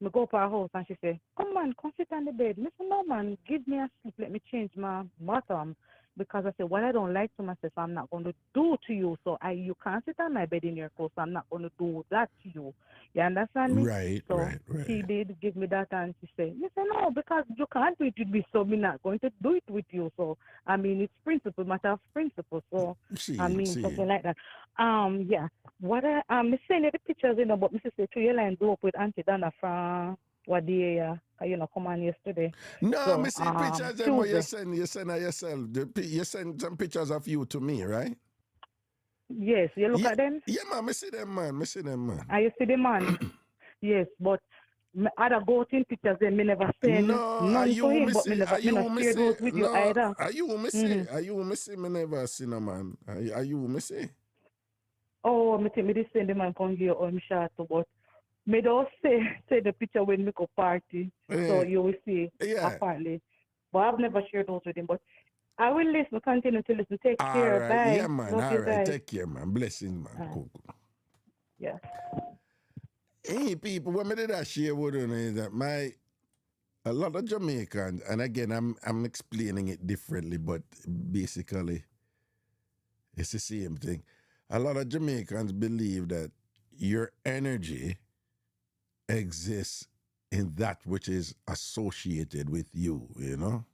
[SPEAKER 4] Me go up her house and she say, come on, come sit on the bed. Me say, no man, give me a sleep, let me change my bottom. because I said, what I don't like to myself, I'm not going to do to you. So you can't sit on my bed in your clothes. So I'm not going to do that to you. You understand me?
[SPEAKER 1] Right,
[SPEAKER 4] So she did give me that, and she said, you say, no, because you can't do it with me, so I'm not going to do it with you. So, I mean, it's principle, matter of principle. So, I mean, something like that. Yeah. What I'm sending you the pictures, but Mrs. Say, to your line, do up with Auntie Dana from what day, come on yesterday.
[SPEAKER 1] No,
[SPEAKER 4] So,
[SPEAKER 1] me see pictures them what you send of yourself. You send some pictures of you to me, right?
[SPEAKER 4] Yes, you look at them?
[SPEAKER 1] Yeah, man, me see them, man.
[SPEAKER 4] You see them, man? Yes, but other goating pictures, then me never send none to him, but me not share those with you either.
[SPEAKER 1] Are you me see? Are you me see? Me never seen a man. Are you me see?
[SPEAKER 4] Oh, me think me just send the man come here on me shot, but me don't say the picture when me go party, so you will see apparently. But I've never shared those with him, but I will listen, continue to listen. Take care,
[SPEAKER 1] Right.
[SPEAKER 4] bye.
[SPEAKER 1] Yeah, man.
[SPEAKER 4] Love you guys.
[SPEAKER 1] Take care, man. Blessings, man. Cool.
[SPEAKER 4] Yeah.
[SPEAKER 1] Hey, people, what me did I share with you is that a lot of Jamaicans, and again, I'm explaining it differently, but basically, it's the same thing. A lot of Jamaicans believe that your energy exists in that which is associated with you, you know?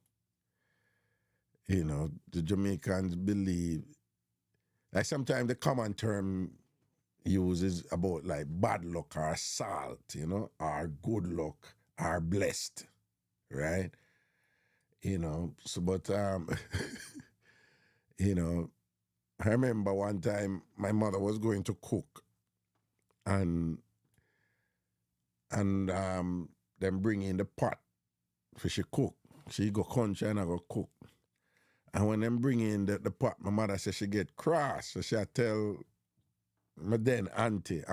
[SPEAKER 1] You know, the Jamaicans believe, like sometimes the common term uses about like bad luck or salt, you know, or good luck or blessed, right? You know, so but you know, I remember one time my mother was going to cook and them bring in the pot for she cook. She go country and I go cook. And when them bring in the pot, my mother said she get cross. So she tell my then auntie,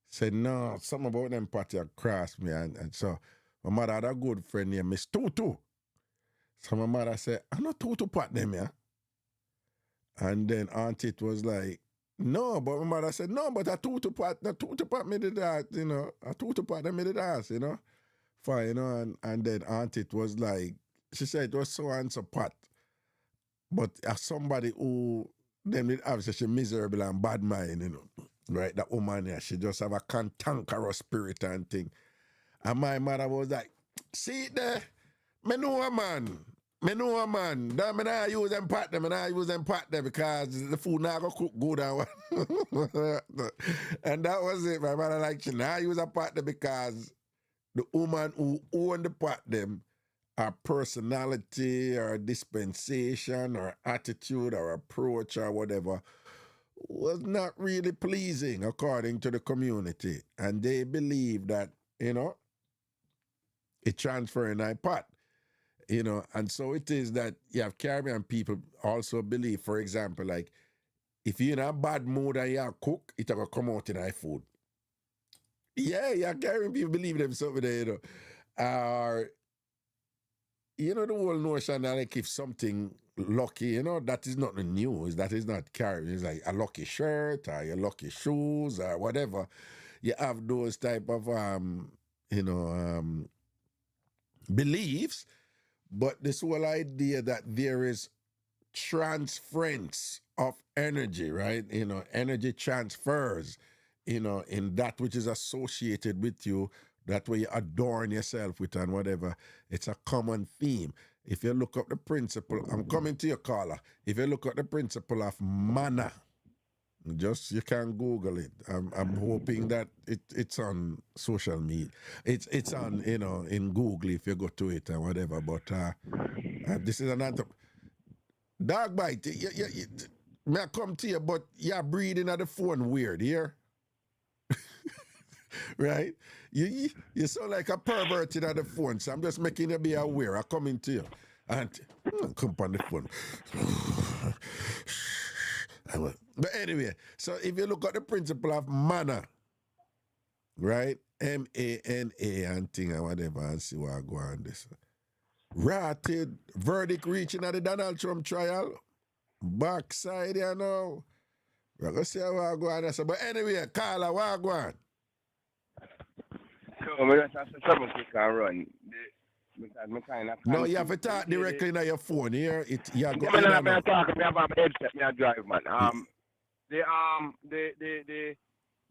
[SPEAKER 1] said, no, something about them pot you cross me. And so my mother had a good friend named Miss Tutu. So my mother said, I know Tutu pot them, yeah. And then auntie was like, no, but my mother said, no, but a tutu pot me did that, you know. A tutu pot me did that, you know. Fine, you know, and then auntie was like, she said it was so and so pot. But as somebody who them did have such a miserable and bad mind, you know, right? That woman, yeah, she just have a cantankerous spirit and thing. And my mother was like, see it there, me know a man. That me not use them pot there because the food not go cook good and that was it. My mother like she not use a pot there because the woman who own the pot them, her personality or dispensation or attitude or approach or whatever was not really pleasing according to the community. And they believe that, you know, it transfer in a pot. You know, and so it is that you have Caribbean people also believe, for example, like if you're in a bad mood and you cook, it's going to come out in our food. Yeah, Caribbean people believe them something there, you know. You know, the whole notion that like if something lucky, you know, that is not the news, that is not Caribbean. It's like a lucky shirt or your lucky shoes or whatever. You have those type of, beliefs. But this whole idea that there is transference of energy, right? You know, energy transfers, you know, in that which is associated with you, that way you adorn yourself with and whatever. It's a common theme. If you look up the principle, I'm coming to your caller. If you look at the principle of mana, just you can Google it. I'm hoping that it's on social media. It's on, you know, in Google if you go to it or whatever. But this is an dog bite. May I come to you, but you're breathing at the phone weird here. Right? You sound like a pervert at the phone, so I'm just making you be aware. I'm coming to you. And come on the phone. But anyway, so if you look at the principle of manner, right? M-A-N-A and thing and whatever, and see what I go on this. Rotted verdict reaching at the Donald Trump trial. Backside, you know. We're going to see how I go on this. But anyway, Carla, what I go on?
[SPEAKER 5] So we just have to trouble quick and run. because me kind of
[SPEAKER 1] No, you have to talk directly on your phone here. You
[SPEAKER 5] I'm
[SPEAKER 1] go
[SPEAKER 5] going
[SPEAKER 1] in and
[SPEAKER 5] to
[SPEAKER 1] out.
[SPEAKER 5] talk. Me have a headset. Me a drive, man. The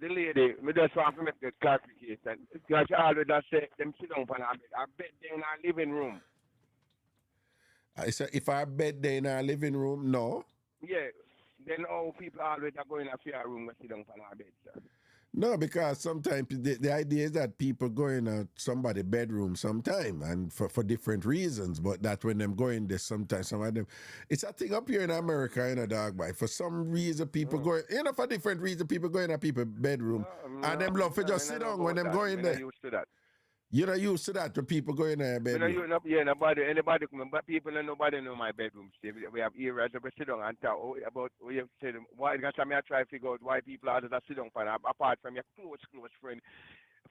[SPEAKER 5] lady, me just want to make the clarification. Because she always just say them sit down on a bed. A bed there in our living room.
[SPEAKER 1] I said, if I bed there in our living room, no.
[SPEAKER 5] Yeah. Then all people always are going to your room and sit down on our bed, sir.
[SPEAKER 1] No, because sometimes the idea is that people go in somebody's bedroom sometime and for different reasons, but that when them go in there sometimes, some of them, it's a thing up here in America, dog, boy. For some reason, people go, for different reasons, people go in a people's bedroom and them love to just sit down when them go in there.
[SPEAKER 5] Used to that.
[SPEAKER 1] You're not used to that when people go in their bedroom.
[SPEAKER 5] Anybody come, but people and nobody know my bedroom. We have areas where we sit down and talk about what you say. Why? Because I try to figure out why people are just sit down for apart from your close friend,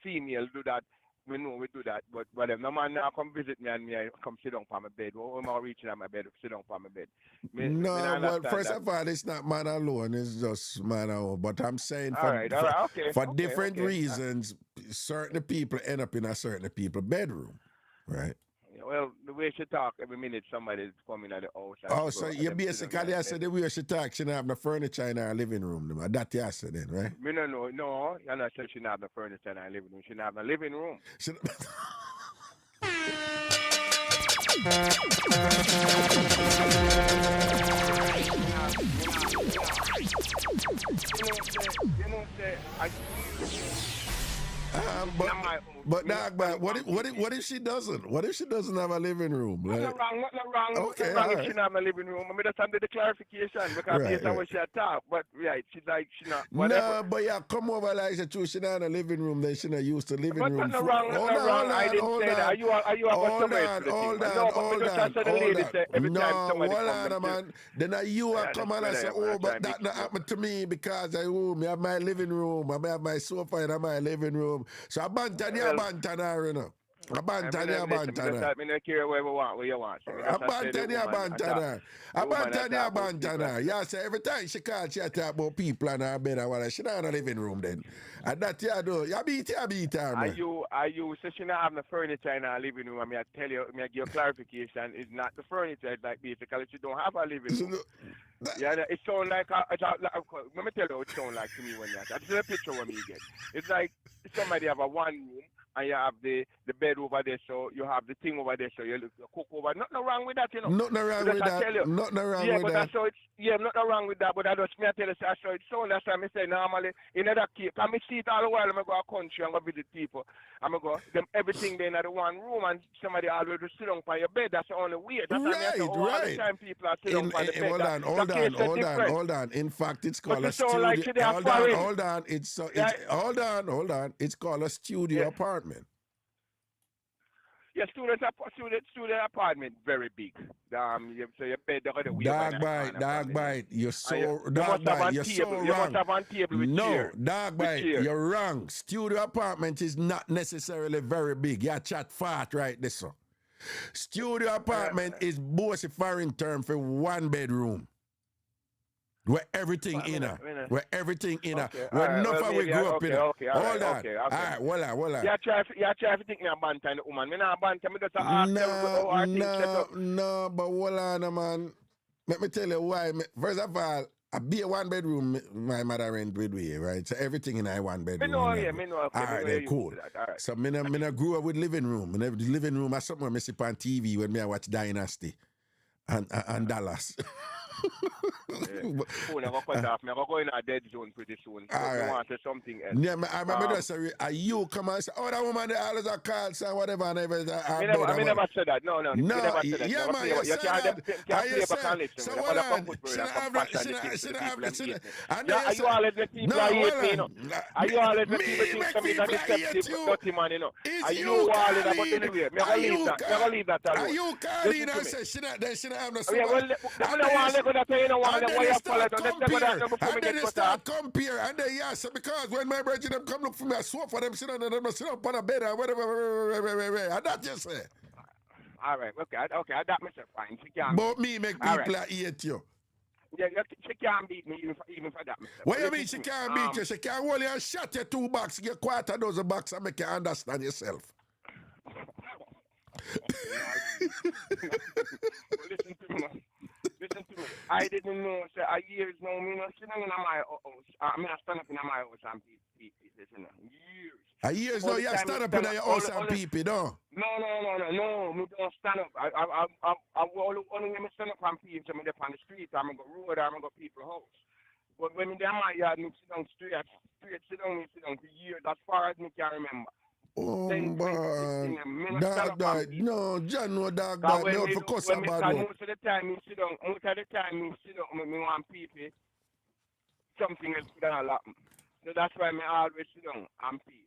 [SPEAKER 5] female do that. We know we do that, but if no man now come visit me and me I come sit down on my bed, or I'm reaching on my bed, sit down on my bed.
[SPEAKER 1] Well, first of all, it's not man alone, it's just man alone. But I'm saying for different reasons, certain people end up in a certain people's bedroom, right?
[SPEAKER 5] Well, the way she talk, every minute somebody's coming at the house.
[SPEAKER 1] Oh, so you basically I said the way she talk, she don't have no furniture in her living room. That you said then, right?
[SPEAKER 5] Me no, you're not saying she don't have no furniture in her living room. She don't have no living room.
[SPEAKER 1] But what if she doesn't? What if she doesn't have a living room?
[SPEAKER 5] Nothing wrong.
[SPEAKER 1] Okay,
[SPEAKER 5] nothing wrong if she not have a living room. I mean, that's under the clarification because based on what she talk. But she's like she not. Whatever.
[SPEAKER 1] No, but yeah, come over like she true. She not in a living room. Then she not used to living room.
[SPEAKER 5] Nothing wrong. I didn't say that. Are you
[SPEAKER 1] hold on. No, hold on, man. Then you are coming and say, oh, but that not happened to me because I have my living room. I have my sofa in my living room. So I bantan you her, you know. I bantan her.
[SPEAKER 5] I don't care where you want.
[SPEAKER 1] I bantan her. Yeah, so every time she calls, she talk about people in her bed and what. She not in a living room then. And that you do. You beat her, man.
[SPEAKER 5] Are you so she not have the furniture in her living room? I mean, I tell you, I give you clarification. It's not the furniture. It's like basically she don't have a living room. Yeah, it sounds like let me tell you what it sounds like to me when that's the picture when you get. It's like somebody have a one room and you have the bed over there, so you have the thing over there, so you cook over. Nothing wrong with that, you know.
[SPEAKER 1] Nothing wrong with that. Nothing wrong with that.
[SPEAKER 5] Nothing wrong with that, but I just me I tell you, that's how it sounds. That's why I say normally in that case, I see it all the while. I go a country and go visit people. I go them everything there in the one room and somebody always sit down by your bed. That's the only way. That's
[SPEAKER 1] right.
[SPEAKER 5] All the time people are sitting on the bed.
[SPEAKER 1] Hold on. In fact, it's called a studio. Hold on. It's called a studio apartment.
[SPEAKER 5] Yeah, student apartment very big. So your bed
[SPEAKER 1] Dog bite. You're so wrong. No, dog bite. You're wrong. Studio apartment is not necessarily very big. You chat fart right this one. Studio apartment is both a foreign term for one bedroom. Where everything in her. Where everything in her. Where enough we grew up in her. Hold on. All right, voila.
[SPEAKER 5] You try to think me a bantan woman. Me not bantan. Me just ask
[SPEAKER 1] No, but hold on, man. Let me tell you why. First of all, I be a one bedroom my mother rent with me, right? So everything in a one bedroom.
[SPEAKER 5] Me know. Okay,
[SPEAKER 1] all right, then cool.
[SPEAKER 5] All right.
[SPEAKER 1] So me grew up with living room. And the living room is something I see on TV when me I watch Dynasty and Dallas.
[SPEAKER 5] Phone, I'm going to go in a dead zone pretty soon. So
[SPEAKER 1] all right.
[SPEAKER 5] You want to say something else.
[SPEAKER 1] Yeah, I remember just you come and say, oh, that woman, they always are called, and whatever, and everything.
[SPEAKER 5] I never said that. No. You never said that.
[SPEAKER 1] Yeah, man, you said that. So what on?
[SPEAKER 5] Are you always the people I hate, you know? Are you always the people think something that deceptive, dirty man, you know? Are you always about anyway? Never leave that alone.
[SPEAKER 1] Are you calling and say, she not have no
[SPEAKER 5] yeah, well,
[SPEAKER 1] and then they start compare, and then yes, because when my brethren them come look for me, I swap for them, sit up on a bed or whatever, and that just say.
[SPEAKER 5] All right, okay, that makes it fine.
[SPEAKER 1] But me make people hate you.
[SPEAKER 5] Yeah, she can't beat me even for that.
[SPEAKER 1] What you mean she can't beat you? She can't hold you and shot you 2 bucks, get quarter dozen bucks and make you understand yourself.
[SPEAKER 5] Listen to me, man. Listen to me. I didn't know. So a years now, me not sitting in my house. I mean, I stand up in my house and pee. Listen, years.
[SPEAKER 1] A years now, you stand up in your house and pee, no?
[SPEAKER 5] No. Me don't stand up. I only when me stand up and pee, so me up on the street, I'm go road, I'm go people's house. But when me there my yard, me sit down straight, sit down for years, as far as me can remember.
[SPEAKER 1] Oh, man. Dog. No, John, no dog. No, for cuss about it.
[SPEAKER 5] Most of the time, me sit down, me want people. Something else could happen. So that's why me always sit down and pee.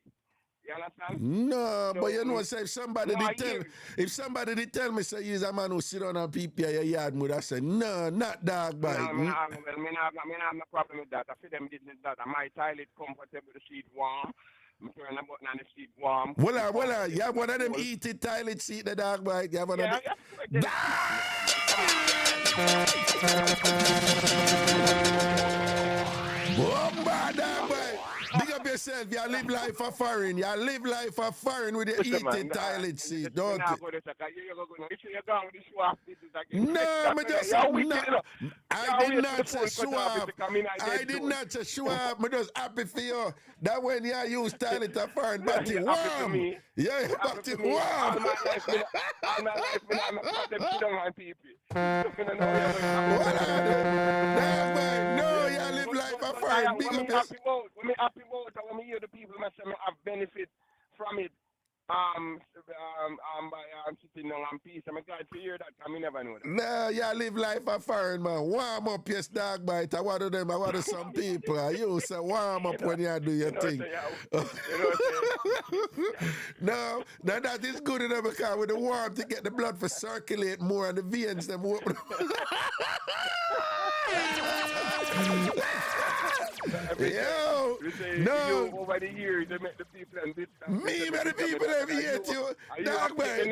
[SPEAKER 5] You understand?
[SPEAKER 1] No, but you know, say if somebody did tell me, say he's a man who sit down and pee in your yard, I say, no, not dog, boy.
[SPEAKER 5] No, me have no problem with that. I feel them didn't that. My toilet comfortable, the seat warm. I turn the button and the seat warm.
[SPEAKER 1] Well, you have one of them heated toilet seat, the dog, boy. You have one of them. Bomba, dog, boy. Big up yourself. You live life for foreign. You live life for foreign with your heated toilet seat, don't you? No, me just I did not say swap. I did not say swap. Me just happy for you. That when you use toilet for foreign, but it warm. Yeah, but it warm.
[SPEAKER 5] All my life, I'm a people.
[SPEAKER 1] No, you live life for foreign. Big up yourself.
[SPEAKER 5] When me happy about it, when me hear the people say me have benefit from it, by sitting down and peace. I'm glad to hear that, because I never know that.
[SPEAKER 1] No, you live life for foreign, man. Warm up your dog bite. I want some people. You say warm up when you do your thing. No, that is good enough, because with the warmth to get the blood to circulate more and the veins them open. Yo, no.
[SPEAKER 5] Over the years, they make the people and this.
[SPEAKER 1] Me, the people every year too. Dog bite.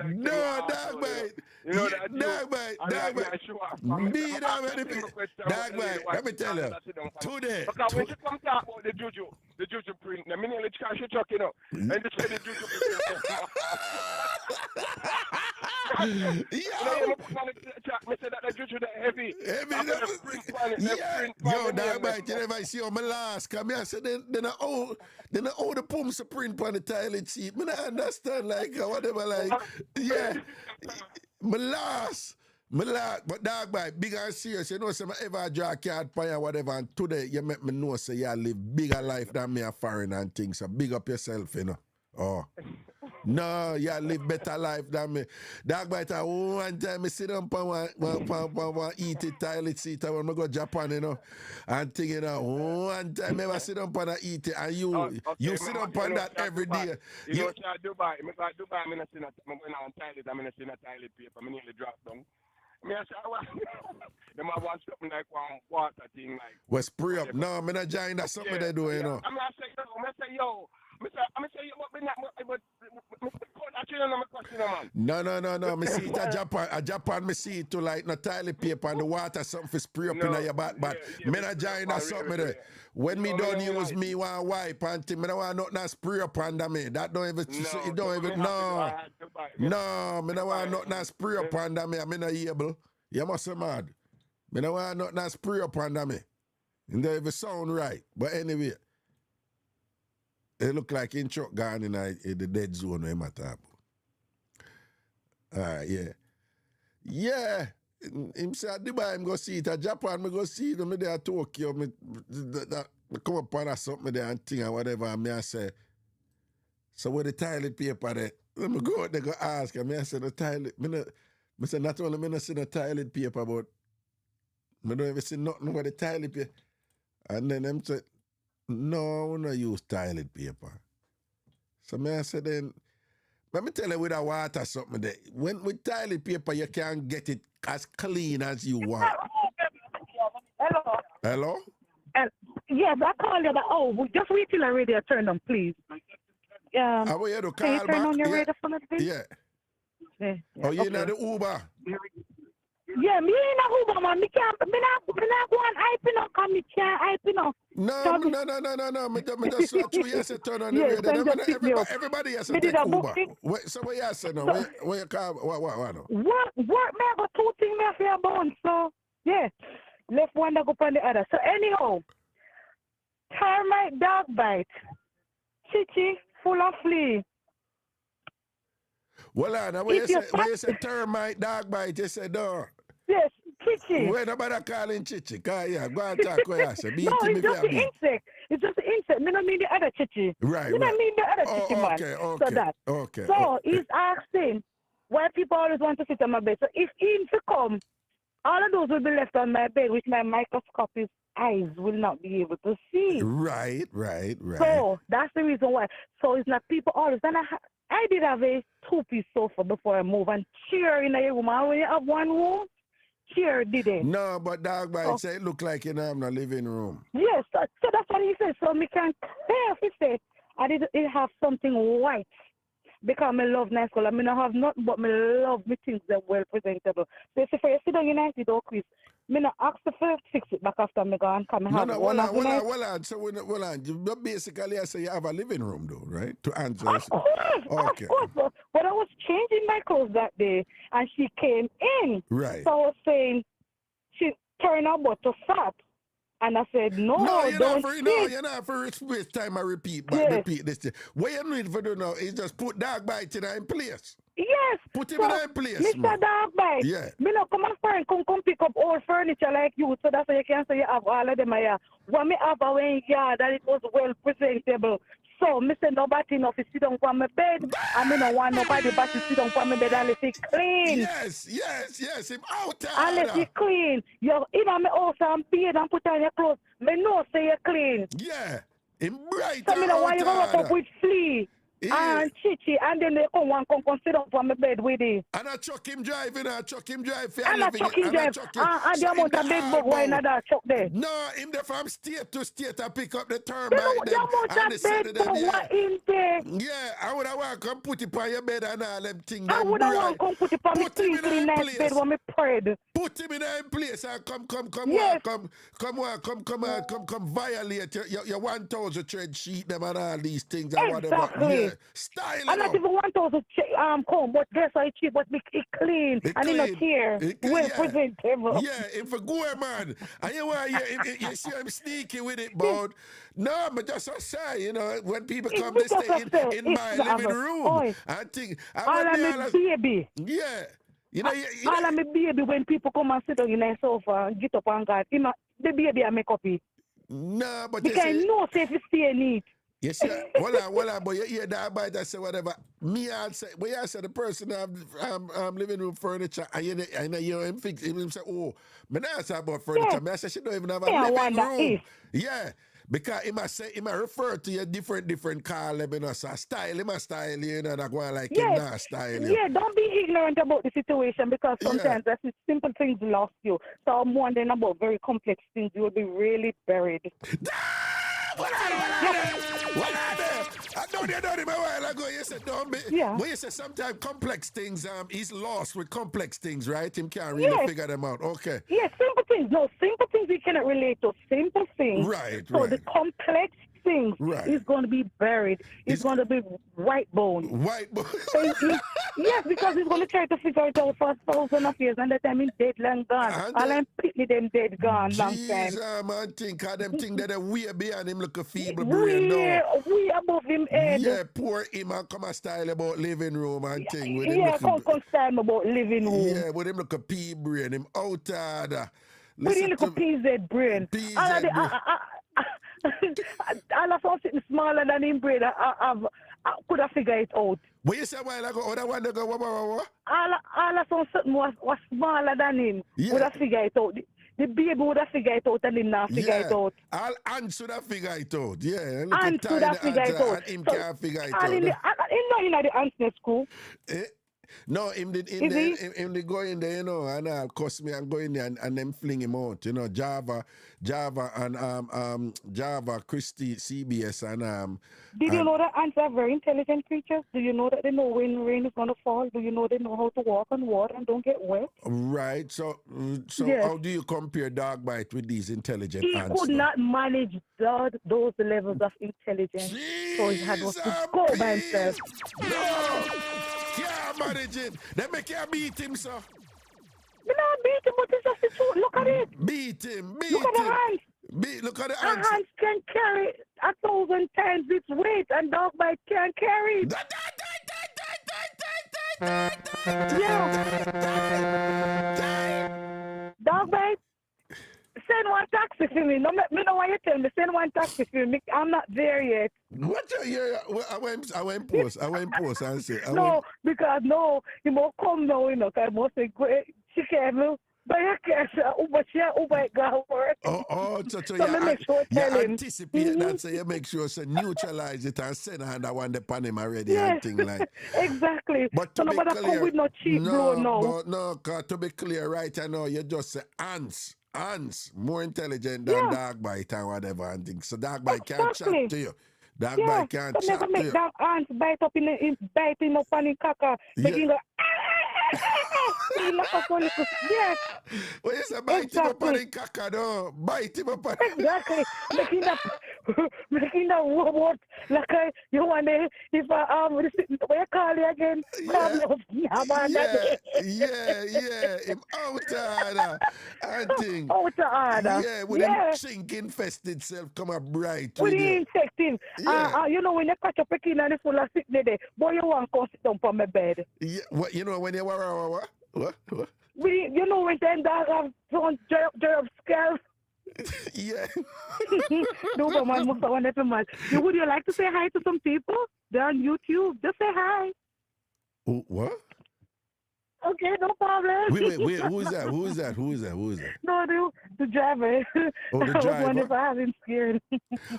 [SPEAKER 1] No, dog bite.
[SPEAKER 5] You know that
[SPEAKER 1] dog bite. Dog bite. Me, the people. Dog bite. Let me tell you. Today.
[SPEAKER 5] Because when you come talk about the juju print, the minute you chuck it up, and they say the juju print.
[SPEAKER 1] Yo,
[SPEAKER 5] me say that the juju that heavy.
[SPEAKER 1] Yo, dog bite. You never see how my last come here. I said, then I owe the pumps a print on the toilet seat. I don't understand, like, whatever, like, yeah. My last, but dog bite, big and serious. You know, say I ever draw a card for you or whatever, and today you make me know, say, you live bigger life than me a foreign and things. So big up yourself, you know. Oh. No, you live better life than me. Dog bite, one time I sit down on one eating toilet seat when I go to Japan, you know, and think, you know, one time I sit down on a eat it, and you sit down on that every day.
[SPEAKER 5] You know, Dubai, I'm going on toilet, I'm going to see a toilet paper, I'm nearly drop down. I say, they might want something like one water thing, like.
[SPEAKER 1] Well, spray up. No, I'm not joining that something they do, you know.
[SPEAKER 5] I'm going to say, yo.
[SPEAKER 1] No. Me see it at Japan, me see it to like no toilet paper and the water something for spray up in your back. But me not join that something there. When me don't use me one wipe and thing, me don't want nothing spray up under me. That don't even, it don't even, no. No, me don't want nothing spray up under me. I'm not able. You must be mad. Me don't want nothing spray up under me. And don't even sound right. But anyway. It look like in truck gone in the dead zone where I'm talking about. Yeah. Yeah. Him say at Dubai, I'm going to see it. At Japan, I'm going to see it. I'm there at Tokyo. I come up on something there and thing and whatever. And I say, so where the toilet paper there? Let me go out there go ask. And I say, the toilet. I say, not only I see the toilet paper, but I don't even see nothing where the toilet paper. And then them say, no, we don't use toilet paper. So I said then, let me tell you with a water something there. When with toilet paper, you can't get it as clean as you want. Hello?
[SPEAKER 4] Yes, I call you. Just wait till the radio turn on, please.
[SPEAKER 1] I want you to call
[SPEAKER 4] can you turn
[SPEAKER 1] back?
[SPEAKER 4] On your radio for me, please?
[SPEAKER 1] Yeah. Oh, you know the Uber?
[SPEAKER 4] Yeah, me in a Uber, man. Me can't, me not go on hyping up, cause me can't hyping up.
[SPEAKER 1] No. Me just true. Yes, turn on the
[SPEAKER 4] Yes,
[SPEAKER 1] radio.
[SPEAKER 4] then just pick me up.
[SPEAKER 1] Everybody has to
[SPEAKER 4] Me did
[SPEAKER 1] take
[SPEAKER 4] a
[SPEAKER 1] Uber.
[SPEAKER 4] booking.
[SPEAKER 1] So what you say now?
[SPEAKER 4] So-
[SPEAKER 1] Where you call? What no?
[SPEAKER 4] Work, me have got two things me have for bound. So, yeah, left one to go on the other. So anyhow, termite dog bite, chichi full of flea.
[SPEAKER 1] Well, when
[SPEAKER 4] If
[SPEAKER 1] you say termite, dog bite, you say no.
[SPEAKER 4] Yes, chichi.
[SPEAKER 1] Where nobody calling chichi? Yeah, go and talk. What you say?
[SPEAKER 4] No, it's just the insect. It's just the insect. Me don't mean the other chichi.
[SPEAKER 1] Right.
[SPEAKER 4] Me don't mean the other chichi, man.
[SPEAKER 1] Okay.
[SPEAKER 4] So that.
[SPEAKER 1] Okay.
[SPEAKER 4] So he's asking why people always want to sit on my bed. So if he to come, all of those will be left on my bed, which my microscopic eyes will not be able to see.
[SPEAKER 1] Right.
[SPEAKER 4] So that's the reason why. So it's not people always. And I did have a two-piece sofa before I moved, and chair in a room. And when you have one room, chair did it.
[SPEAKER 1] No, but dog bite say it look like you have no living room.
[SPEAKER 4] Yes, so that's what he said. So me can clear if he said I did it have something white. Because I love nice color. I mean, I have nothing but me love me things that well presentable. So if you sit down in nice or Chris, me not ask the first fix it back after me go and come and have one of the nice.
[SPEAKER 1] Well on. So well on. But basically, I say you have a living room though, right? To answer.
[SPEAKER 4] Of course. But I was changing my clothes that day, and she came in.
[SPEAKER 1] Right.
[SPEAKER 4] So I was saying, she turned her butt to fat. And I said, no,
[SPEAKER 1] you're
[SPEAKER 4] don't
[SPEAKER 1] you're not for waste time. I repeat this thing. What you need to do now is just put dog bite in place.
[SPEAKER 4] Yes.
[SPEAKER 1] Put him in place,
[SPEAKER 4] Mr.
[SPEAKER 1] man.
[SPEAKER 4] Dog Bite.
[SPEAKER 1] Yeah.
[SPEAKER 4] Me no come and friend come pick up old furniture like you, so that's why you can say you have all of them here. What me have a way yard that it was well presentable. So me say nobody enough to sit down on my bed. I mean no want nobody but to sit down on my bed and let it clean.
[SPEAKER 1] Yes. Him out
[SPEAKER 4] And let it clean. You in my house and bathe and put on your clothes. Me know say you clean.
[SPEAKER 1] Yeah. Him bright.
[SPEAKER 4] So me no want you go up with flea.
[SPEAKER 1] Yeah.
[SPEAKER 4] And chichi, and then they come sit down on my bed with it.
[SPEAKER 1] And I chuck him drive, and I chuck him drive.
[SPEAKER 4] And I chuck him drive. And the amount of big bug why not that chuck there.
[SPEAKER 1] No, him there from state to state I pick up the termite.
[SPEAKER 4] The amount of big bug why in there.
[SPEAKER 1] Yeah, I would have want to come put it on your bed and all them things.
[SPEAKER 4] I would have want to come put it on my clean nice bed when me prayed.
[SPEAKER 1] Put him in a place and come
[SPEAKER 4] Yes.
[SPEAKER 1] come violate your 1,000 thread sheet them and all these things and
[SPEAKER 4] Exactly.
[SPEAKER 1] whatever. Yeah. Style
[SPEAKER 4] I'm not even 1,000 comb, but guess how cheap, but it clean. And in a tear. Well presentable.
[SPEAKER 1] Yeah, if a go man. And you see I'm sneaky with it, but no, but just I say, when people come, they stay in my living room. I think
[SPEAKER 4] all I'm a baby.
[SPEAKER 1] Yeah.
[SPEAKER 4] All I'm a baby when people come and sit on in a sofa and get up and go. The baby I make up it.
[SPEAKER 1] No, but
[SPEAKER 4] because I know if you stay neat.
[SPEAKER 1] Yes, yeah. Well, but you hear that about I say whatever. Me, I say, but I say the person I'm living room furniture, and you him fix him say, oh, me not say about furniture.
[SPEAKER 4] Yeah.
[SPEAKER 1] Me I say she don't even have a living room.
[SPEAKER 4] If.
[SPEAKER 1] Yeah. Because he might refer to you different call them, so style him a style you, that go like him not style you.
[SPEAKER 4] Yeah, don't be ignorant about the situation because sometimes that's simple things lost you. So I'm wondering about very complex things, you will be really buried.
[SPEAKER 1] What I know they done him a while ago. You said don't be.
[SPEAKER 4] Yeah.
[SPEAKER 1] But you said sometimes complex things. He's lost with complex things, right? Him can't really figure them out. Okay.
[SPEAKER 4] Yeah, simple things. No, simple things we cannot relate to. Simple things.
[SPEAKER 1] Right.
[SPEAKER 4] So the complex things is going to be buried. It's going to be white bone.
[SPEAKER 1] White bone.
[SPEAKER 4] Yes, because he's going to try to figure it out for 1,000 of years, and the time he's dead, long gone. All I'm pitting them dead, gone, long time.
[SPEAKER 1] Jesus, man, think of them thing that are way beyond him look a feeble brain now.
[SPEAKER 4] We above him head.
[SPEAKER 1] Yeah, poor him and come a style about living room and thing. With
[SPEAKER 4] Yeah,
[SPEAKER 1] him
[SPEAKER 4] come style about living room.
[SPEAKER 1] Yeah, with him look a pea brain, him out of
[SPEAKER 4] with him look a PZ brain. All of us sitting smaller than him brain. I could have figured it out.
[SPEAKER 1] What you say a while ago? Other one go what?
[SPEAKER 4] All of us sitting was smaller than him.
[SPEAKER 1] Yeah.
[SPEAKER 4] Would have figured it out. The baby would have figured it out and him not figure it out.
[SPEAKER 1] All ants would have figured it out. Yeah.
[SPEAKER 4] Ants would have figured it out.
[SPEAKER 1] And him can't figure it out.
[SPEAKER 4] He's not in the ants school.
[SPEAKER 1] No, him did in
[SPEAKER 4] Is
[SPEAKER 1] there,
[SPEAKER 4] he?
[SPEAKER 1] him did go in there, you know, and I'll cuss me and go in there and then fling him out, you know, Java and Java, Christy, CBS
[SPEAKER 4] Did you
[SPEAKER 1] and
[SPEAKER 4] know that ants are very intelligent creatures? Do you know that they know when rain is going to fall? Do you know they know how to walk on water and don't get wet?
[SPEAKER 1] right. So
[SPEAKER 4] Yes.
[SPEAKER 1] how do you compare dog bite with these intelligent
[SPEAKER 4] He
[SPEAKER 1] ants?
[SPEAKER 4] could
[SPEAKER 1] Though?
[SPEAKER 4] not manage those levels of intelligence. So he had
[SPEAKER 1] Jeez,
[SPEAKER 4] to go by himself.
[SPEAKER 1] no, can't manage it. They make you beat him, sir.
[SPEAKER 4] You know, beat him, but it's just the truth. Look at it.
[SPEAKER 1] Beat him, beat
[SPEAKER 4] Look at the
[SPEAKER 1] him.
[SPEAKER 4] ants.
[SPEAKER 1] Look at the
[SPEAKER 4] A
[SPEAKER 1] ants.
[SPEAKER 4] ant can carry 1,000 times its weight, and dog bite can't carry it. Dog bite, send one taxi for me. No, me know why you tell me. Send one taxi for me. I'm not there yet.
[SPEAKER 1] What you I went post and say
[SPEAKER 4] No, because no, you must come now, you know, because I must say, she can't, but you can't say, but she, it got work.
[SPEAKER 1] So
[SPEAKER 4] So me make sure
[SPEAKER 1] you
[SPEAKER 4] tell him.
[SPEAKER 1] anticipate that, so you make sure so neutralize it and send her that one upon him already
[SPEAKER 4] Yes,
[SPEAKER 1] and thing like.
[SPEAKER 4] exactly.
[SPEAKER 1] But
[SPEAKER 4] So
[SPEAKER 1] to be
[SPEAKER 4] nobody come
[SPEAKER 1] clear,
[SPEAKER 4] with no cheap blow now.
[SPEAKER 1] but no, 'cause to be clear, right, I know you just say ants more intelligent than dog bite and whatever and things. So dog bite can't
[SPEAKER 4] Exactly.
[SPEAKER 1] chat to you. Dog
[SPEAKER 4] Yeah,
[SPEAKER 1] bite can't
[SPEAKER 4] but
[SPEAKER 1] chat
[SPEAKER 4] never
[SPEAKER 1] to
[SPEAKER 4] make
[SPEAKER 1] you.
[SPEAKER 4] that ants bite up biting up on the caca.
[SPEAKER 1] Yeah.
[SPEAKER 4] Making go, he like a funny yeah,
[SPEAKER 1] When you say bite him up on
[SPEAKER 4] exactly.
[SPEAKER 1] the caca, no, bite him up on
[SPEAKER 4] Exactly. making that robot like you want to if what you call it again?
[SPEAKER 1] Yeah, him out order and thing.
[SPEAKER 4] Out of order.
[SPEAKER 1] Yeah, with him chink infested self come up bright
[SPEAKER 4] With
[SPEAKER 1] with
[SPEAKER 4] the
[SPEAKER 1] you.
[SPEAKER 4] infecting.
[SPEAKER 1] Yeah.
[SPEAKER 4] You know when you catch a pekin and it's full of sickness there, boy you want to come sit down on my bed.
[SPEAKER 1] Yeah, what you know when you what?
[SPEAKER 4] You know when them dog have some gerb scalp.
[SPEAKER 1] Yeah.
[SPEAKER 4] No, but man, must have wonderful man. Would you like to say hi to some people? They're on YouTube. Just say hi.
[SPEAKER 1] What?
[SPEAKER 4] Okay, no problem.
[SPEAKER 1] Wait, who's that?
[SPEAKER 4] No, the driver.
[SPEAKER 1] Oh, the
[SPEAKER 4] I was
[SPEAKER 1] driver?
[SPEAKER 4] wondering if I have him scared.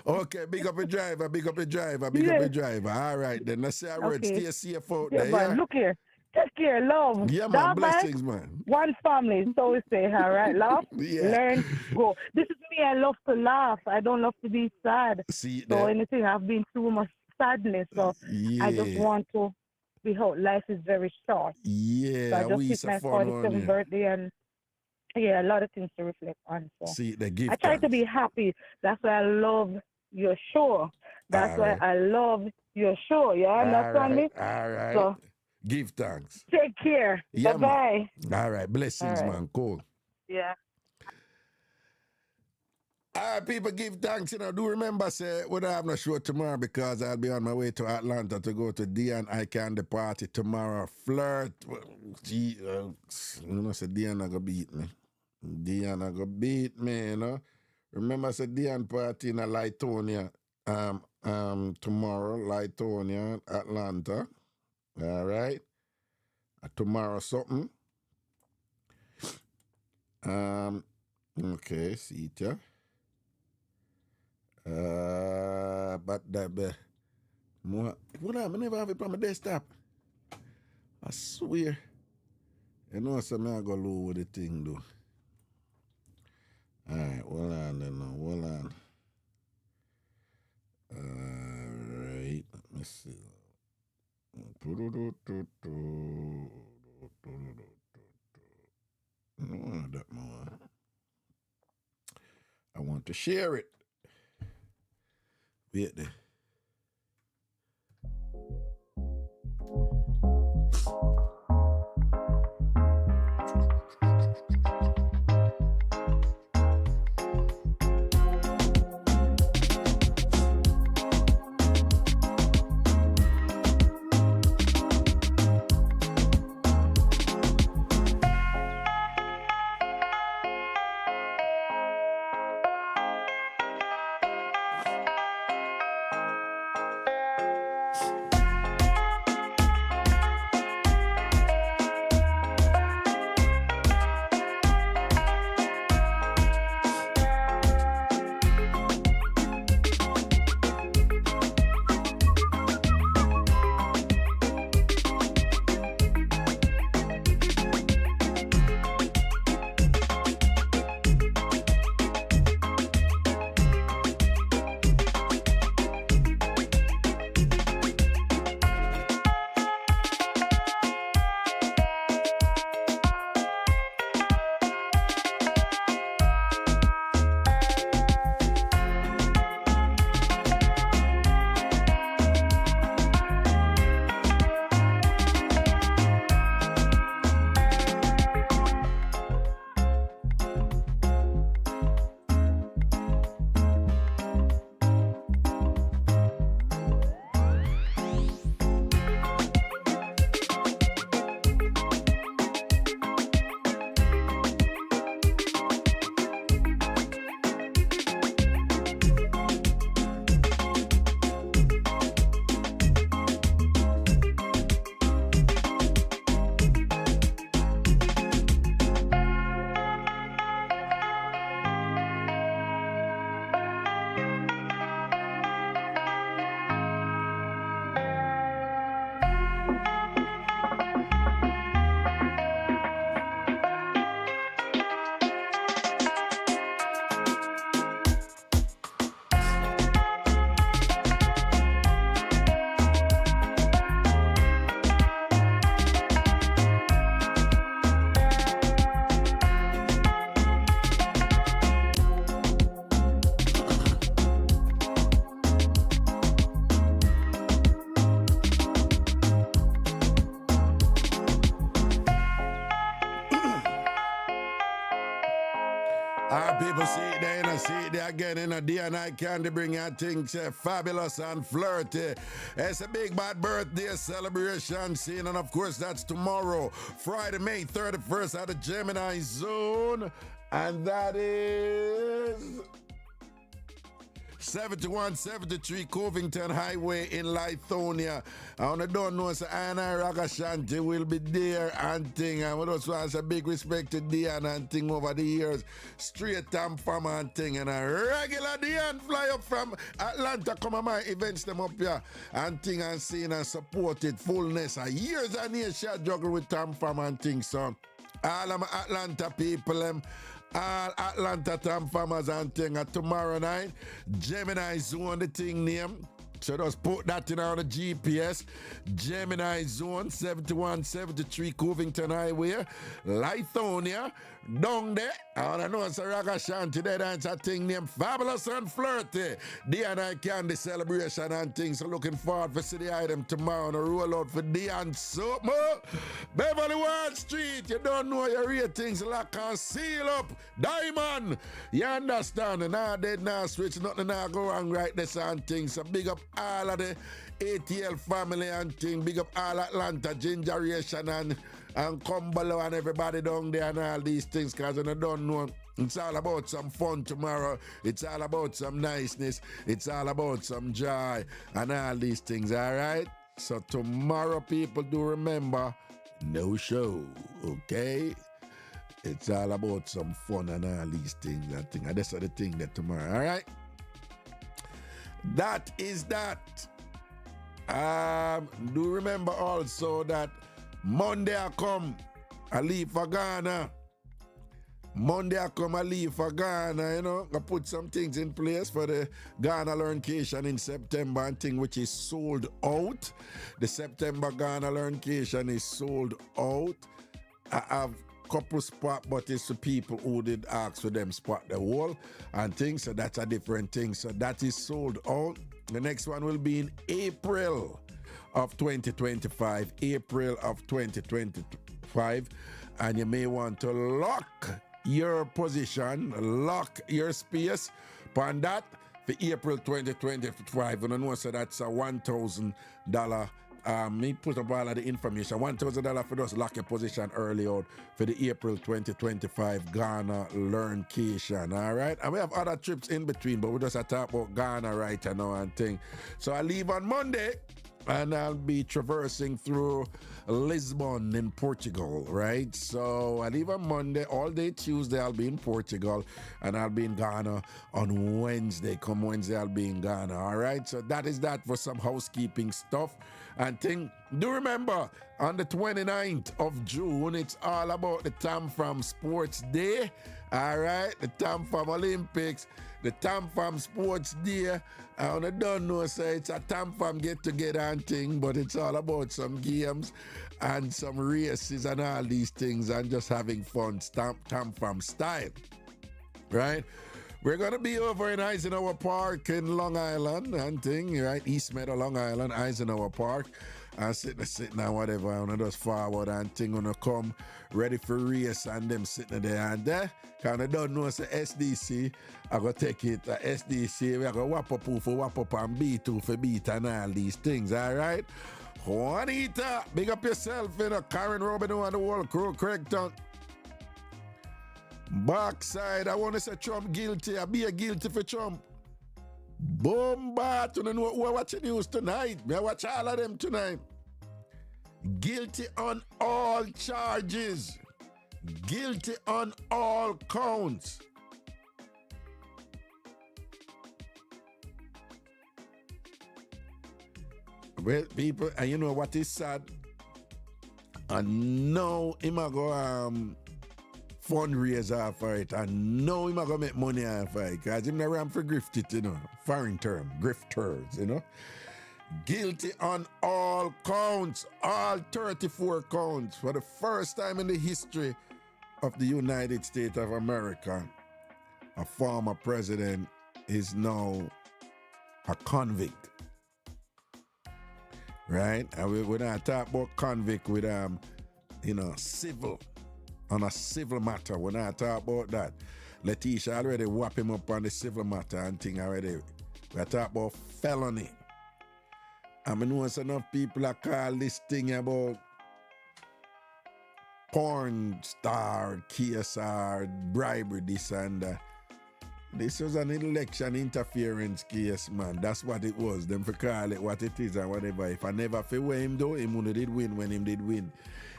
[SPEAKER 1] Okay, big up a driver. All right, then let's say a word.
[SPEAKER 4] Okay.
[SPEAKER 1] Stay safe out
[SPEAKER 4] Yeah,
[SPEAKER 1] there.
[SPEAKER 4] man,
[SPEAKER 1] Yeah,
[SPEAKER 4] look here. Take care, love.
[SPEAKER 1] yeah man.
[SPEAKER 4] Dog
[SPEAKER 1] Blessings,
[SPEAKER 4] bite,
[SPEAKER 1] man.
[SPEAKER 4] one family. So we say, all right, laugh,
[SPEAKER 1] Yeah.
[SPEAKER 4] learn, go. This is me. I love to laugh. I don't love to be sad.
[SPEAKER 1] See
[SPEAKER 4] So
[SPEAKER 1] that?
[SPEAKER 4] anything, I've been through much sadness. So I just
[SPEAKER 1] Yeah.
[SPEAKER 4] want to be how life is very short. So
[SPEAKER 1] Yeah,
[SPEAKER 4] I just
[SPEAKER 1] we
[SPEAKER 4] hit
[SPEAKER 1] so
[SPEAKER 4] my
[SPEAKER 1] fun on
[SPEAKER 4] 47th
[SPEAKER 1] here.
[SPEAKER 4] birthday and yeah, a lot of things to reflect on. So
[SPEAKER 1] See the gift.
[SPEAKER 4] I try to be happy. That's why I love your show. That's why
[SPEAKER 1] Alright.
[SPEAKER 4] I love your show. You understand me?
[SPEAKER 1] All right.
[SPEAKER 4] So
[SPEAKER 1] Give thanks.
[SPEAKER 4] take care.
[SPEAKER 1] Yeah,
[SPEAKER 4] Bye bye.
[SPEAKER 1] All right. Blessings,
[SPEAKER 4] All right.
[SPEAKER 1] man. Cool.
[SPEAKER 4] Yeah.
[SPEAKER 1] All right, people, give thanks. You know, do remember, say, we don't have no show tomorrow because I'll be on my way to Atlanta to go to Dian I Can the party tomorrow. Flirt. Gee, you know, say Dian I go beat me. You know. Remember, say Dian party in Litonia tomorrow, Litonia, Atlanta. All right. Tomorrow something. Okay, see it, yeah. But that more what I never have it on my desktop. I swear. You know something I go low with the thing though. Alright, hold on then now. Hold on. Alright, let me see. No, that more. I want to share it. Wait there. Yeah, people see it there, and see it there again. In a day and I candy bring you things fabulous and flirty. It's a big bad birthday celebration scene, and of course that's tomorrow, Friday, May 31st at the Gemini Zone, and that is 7173 Covington Highway in Lithonia. I don't know, so I and Ragashanti will be there and thing. And we just want a big respect to Dion and thing over the years. Straight time from and thing. And a regular Dion fly up from Atlanta, come on my events them up here and thing and seeing and supported fullness. Years and years she juggle with Tom Farm and thing. So all of my Atlanta people, all Atlanta Tam Farmers and thing tomorrow night. Gemini Zone, the thing name. So just put that in on the GPS. Gemini Zone, 7173 Covington Highway, Lithonia, down there. I want to know it's a Ragashanti there. That's a thing named Fabulous and Flirty. D&I Candy celebration and things. So looking forward to see the item tomorrow on the roll out for D&. Soap. Beverly Wall Street. You don't know your ratings. Lock and seal up. Diamond. You understand? Nah dead, nah switch. Nothing nah go wrong right this and things. So big up all of the ATL family and thing. Big up all Atlanta, Gingeration and Cumberland and everybody down there and all these things, because I don't know. It's all about some fun tomorrow. It's all about some niceness. It's all about some joy and all these things, all right? So tomorrow, people, do remember, no show, okay? It's all about some fun and all these things. And that's the thing that tomorrow, all right? That is that. Do remember also that Monday I come, I leave for Ghana. Monday I come, I leave for Ghana, you know. I put some things in place for the Ghana Learncation in September and thing which is sold out. The September Ghana Learncation is sold out. I have couple spot, but it's the people who did ask for them spot the whole and things, so that's a different thing. So that is sold out. The next one will be in April of 2025, April of 2025, and you may want to lock your position, lock your space upon that for April 2025. And I know so that's a $1,000. Me put up all of the information. $1,000 for just lock your position early out for the April 2025 Ghana Learncation. All right, and we have other trips in between, but we just talk about Ghana right now and thing. So I leave on Monday, and I'll be traversing through Lisbon in Portugal, right? So I leave on Monday, all day Tuesday I'll be in Portugal, and I'll be in Ghana on Wednesday. Come Wednesday, I'll be in Ghana, all right? So that is that for some housekeeping stuff and thing. Do remember, on the 29th of June, it's all about the Tam Fam Sports Day, all right? The Tam Fam Olympics, the Tam Fam Sports Day. I don't know, say it's a Tam Fam get together and thing, but it's all about some games and some races and all these things and just having fun, Tam Fam style, right? We're going to be over in Eisenhower Park in Long Island and thing, right? East Meadow, Long Island, Eisenhower Park. And sitting and whatever, and just forward and thing gonna come ready for race and them sitting there and there. Cause I don't know, say SDC, I go take it, SDC, we are gonna whap up and B2 for beat and all these things, all right? Juanita, big up yourself, you know, Karen Robin and the whole crew, Craigton. Backside, I want to say Trump guilty, I be a guilty for Trump. Bombard, you know, we're watching news tonight. We watch all of them tonight. Guilty on all charges. Guilty on all counts. Well, people, and you know what is sad? And now him a go fundraiser for it, and now him a go make money off it, because him not ram for grift it, you know, foreign term, grifters, you know. Guilty on all counts, all 34 counts. For the first time in the history of the United States of America, a former president is now a convict, right? And we're not talking about convict with, you know, civil, on a civil matter. We're not talking about that. Letitia already whap him up on the civil matter and thing already. We talk about felony. I know enough people are call this thing about porn star, KSR, bribery, this and that. This was an election interference case, man. That's what it was. Them for call it what it is and whatever. If I never feel where him though, him only did win when him did win.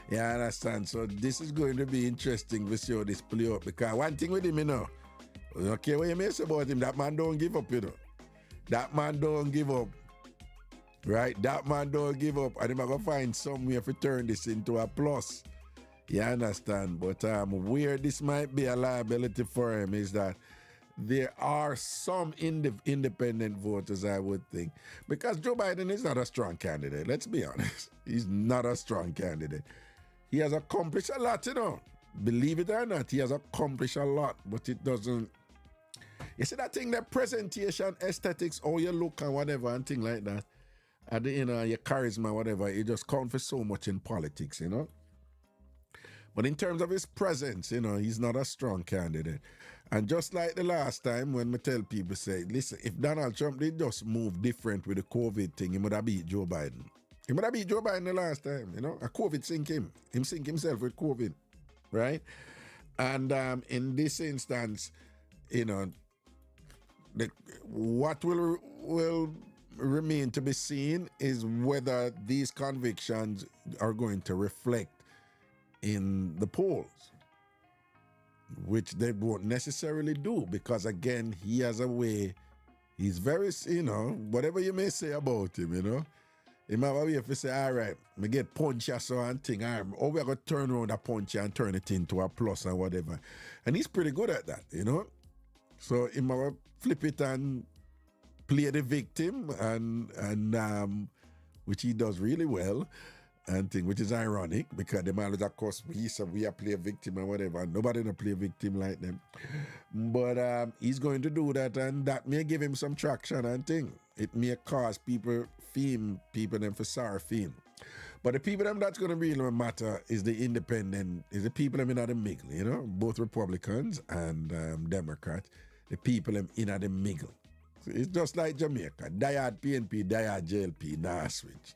[SPEAKER 1] You understand? So this is going to be interesting to see how this play out. Because one thing with him, you know, I don't care what you may say about him, that man don't give up, you know. That man don't give up. Right? That man don't give up. And him going to find some way to turn this into a plus. You understand? But where this might be a liability for him is that there are some independent voters, I would think. Because Joe Biden is not a strong candidate. Let's be honest. He's not a strong candidate. He has accomplished a lot, you know. Believe it or not, he has accomplished a lot. But it doesn't... You see that thing, that presentation, aesthetics, how you look and whatever and thing like that. And you know, your charisma, whatever, it just counts for so much in politics, you know. But in terms of his presence, you know, he's not a strong candidate. And just like the last time when me tell people, say, listen, if Donald Trump did just move different with the COVID thing, he would have beat Joe Biden. He would have beat Joe Biden the last time, you know. A COVID sink him. Him sink himself with COVID, right? And in this instance, you know, what will remain to be seen is whether these convictions are going to reflect in the polls, which they won't necessarily do because, again, he has a way, he's very, you know, whatever you may say about him, you know, he might have a way if you say, all right, me get punch or so and thing, or we're going to turn around a punch and turn it into a plus and whatever. And he's pretty good at that, you know. So he might flip it and play the victim, and which he does really well. And thing, which is ironic because the man is, of course, we are play a victim and whatever. Nobody don't play a victim like them. But he's going to do that, and that may give him some traction and thing. It may cause people them for sorry fame. But the people them that's going to really matter is the independent, is the people them in the middle, you know, both Republicans and Democrats. The people them in the middle. So it's just like Jamaica. Diehard PNP, diehard JLP, nah switch.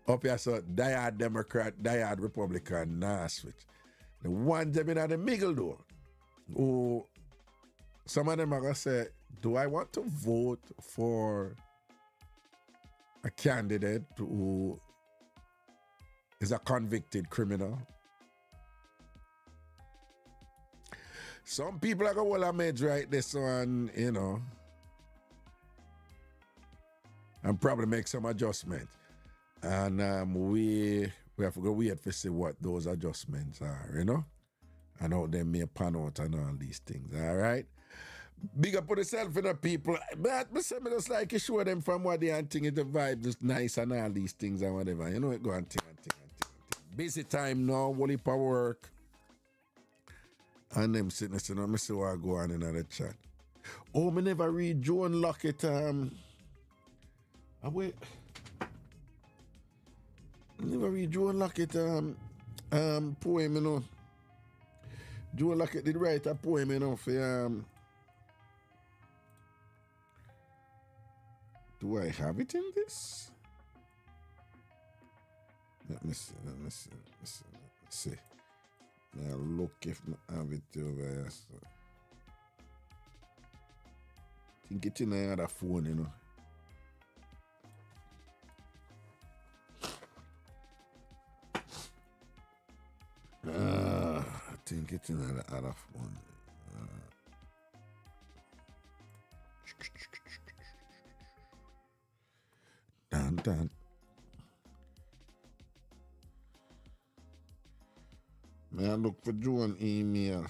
[SPEAKER 1] Up here, so diehard Democrat, diehard Republican, nah switch. The ones them in the middle though, who some of them are going to say, do I want to vote for a candidate who is a convicted criminal? Some people are going to hold a meds right this one, you know, and probably make some adjustments. And we have to go wait to see what those adjustments are, you know, and how they may pan out and all these things, all right? Big up on yourself, you know, people. But I just like you show them from what they and thing, the vibe just nice and all these things and whatever. You know, it go and thing. Busy time now, whole heap of work. And them sitting there, let me see what I go on in the chat. Oh, me never read Joan Lockett. Wait. Never read Joan Lockett poem, you know. Joan Lockett did write a poem, you know, for do I have it in this? Let me see. Now look if I have it over here. So. I think it's in another phone, you know. I think it's in the other phone. Dun. May I look for Joan email?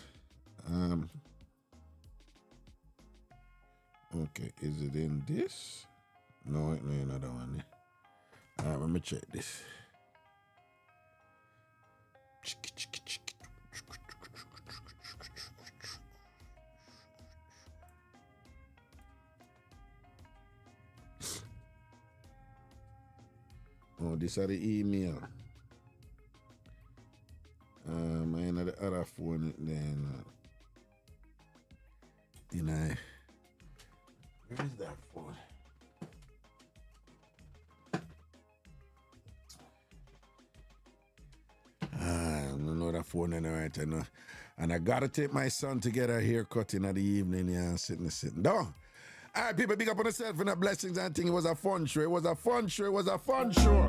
[SPEAKER 1] Okay, is it in this? No, it ain't another one. Let me check this. Oh, this are the email. I know the other phone then. phone and all right, and I gotta take my son to get a haircut in the evening, yeah, sitting down. All right, people, big up on yourself and the blessings and thing. It was a fun show. It was a fun show. It was a fun show.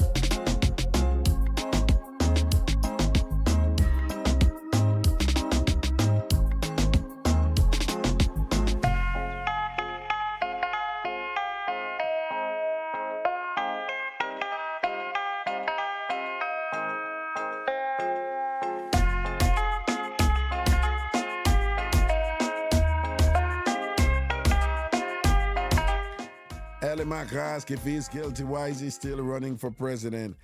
[SPEAKER 1] Ellie Mac asked if he's guilty, why is he still running for president?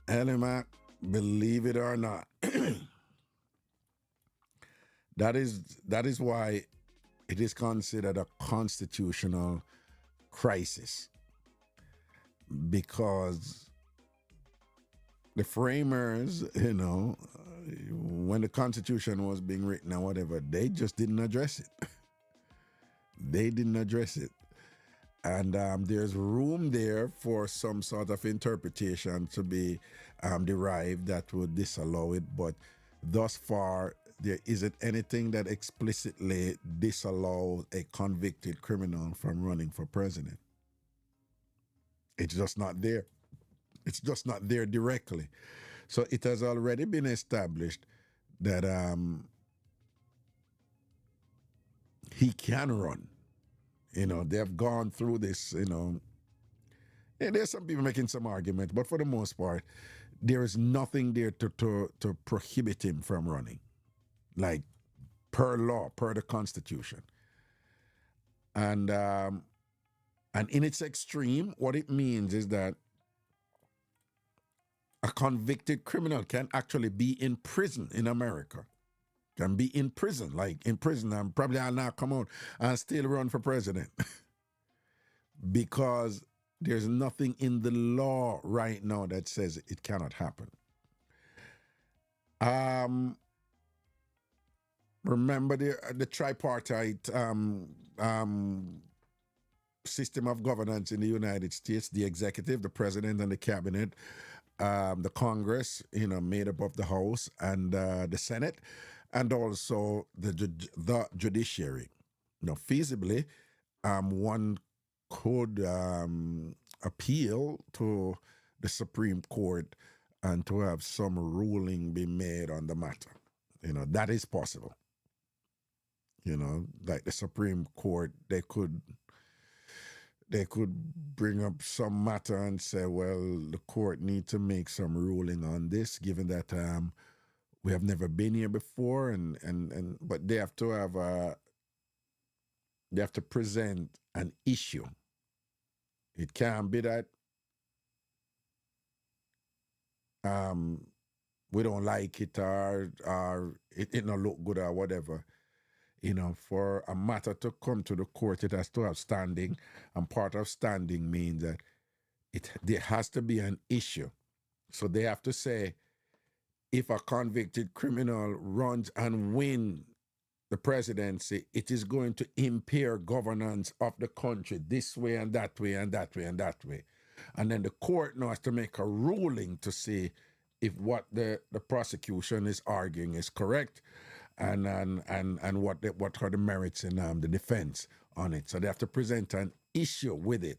[SPEAKER 1] Ellie Mac, believe it or not, that is why it is considered a constitutional crisis, because the framers, when the Constitution was being written or whatever, they just didn't address it. They didn't address it. And there's room there for some sort of interpretation to be derived that would disallow it. But thus far, there isn't anything that explicitly disallows a convicted criminal from running for president. It's just not there. It's just not there directly. So it has already been established that he can run. They've gone through this, and there's some people making some arguments, but for the most part, there is nothing there to prohibit him from running, like per law, per the Constitution. And in its extreme, what it means is that a convicted criminal can actually be in prison in America. Can be in prison, and probably I'll now come out and still run for president. Because there's nothing in the law right now that says it cannot happen. Remember the tripartite system of governance in the United States, the executive, the president, and the cabinet, the Congress, made up of the House and the Senate, and also the judiciary. Feasibly, one could appeal to the Supreme Court and to have some ruling be made on the matter. That is possible. Like the Supreme Court, they could bring up some matter and say, well, the court need to make some ruling on this, given that we have never been here before, but they have to present an issue. It can't be that we don't like it or it don't look good or whatever. For a matter to come to the court, it has to have standing, and part of standing means that there has to be an issue. So they have to say, if a convicted criminal runs and wins the presidency, it is going to impair governance of the country this way and that way and that way and that way. And then the court now has to make a ruling to see if what the prosecution is arguing is correct, and what are the merits in the defense on it. So they have to present an issue with it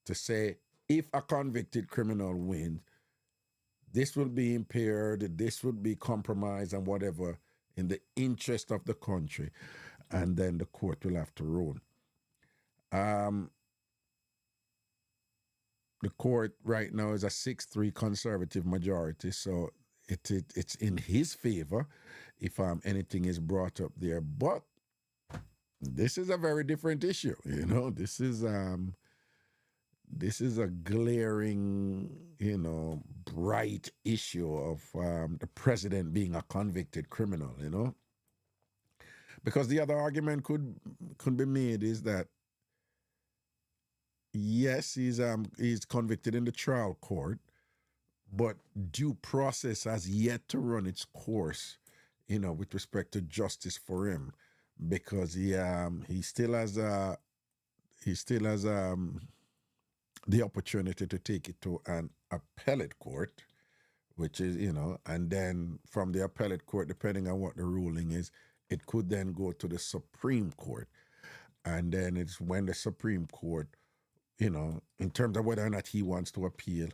[SPEAKER 1] to say, if a convicted criminal wins, this will be impaired, this will be compromised and whatever in the interest of the country. And then the court will have to rule. The court right now is a 6-3 conservative majority, so it's in his favor if anything is brought up there. But this is a very different issue. This is a glaring, bright issue of the president being a convicted criminal, Because the other argument could be made is that, yes, he's convicted in the trial court, but due process has yet to run its course, with respect to justice for him, because he still has the opportunity to take it to an appellate court, which is, and then from the appellate court, depending on what the ruling is, it could then go to the Supreme Court. And then it's when the Supreme Court, in terms of whether or not he wants to appeal,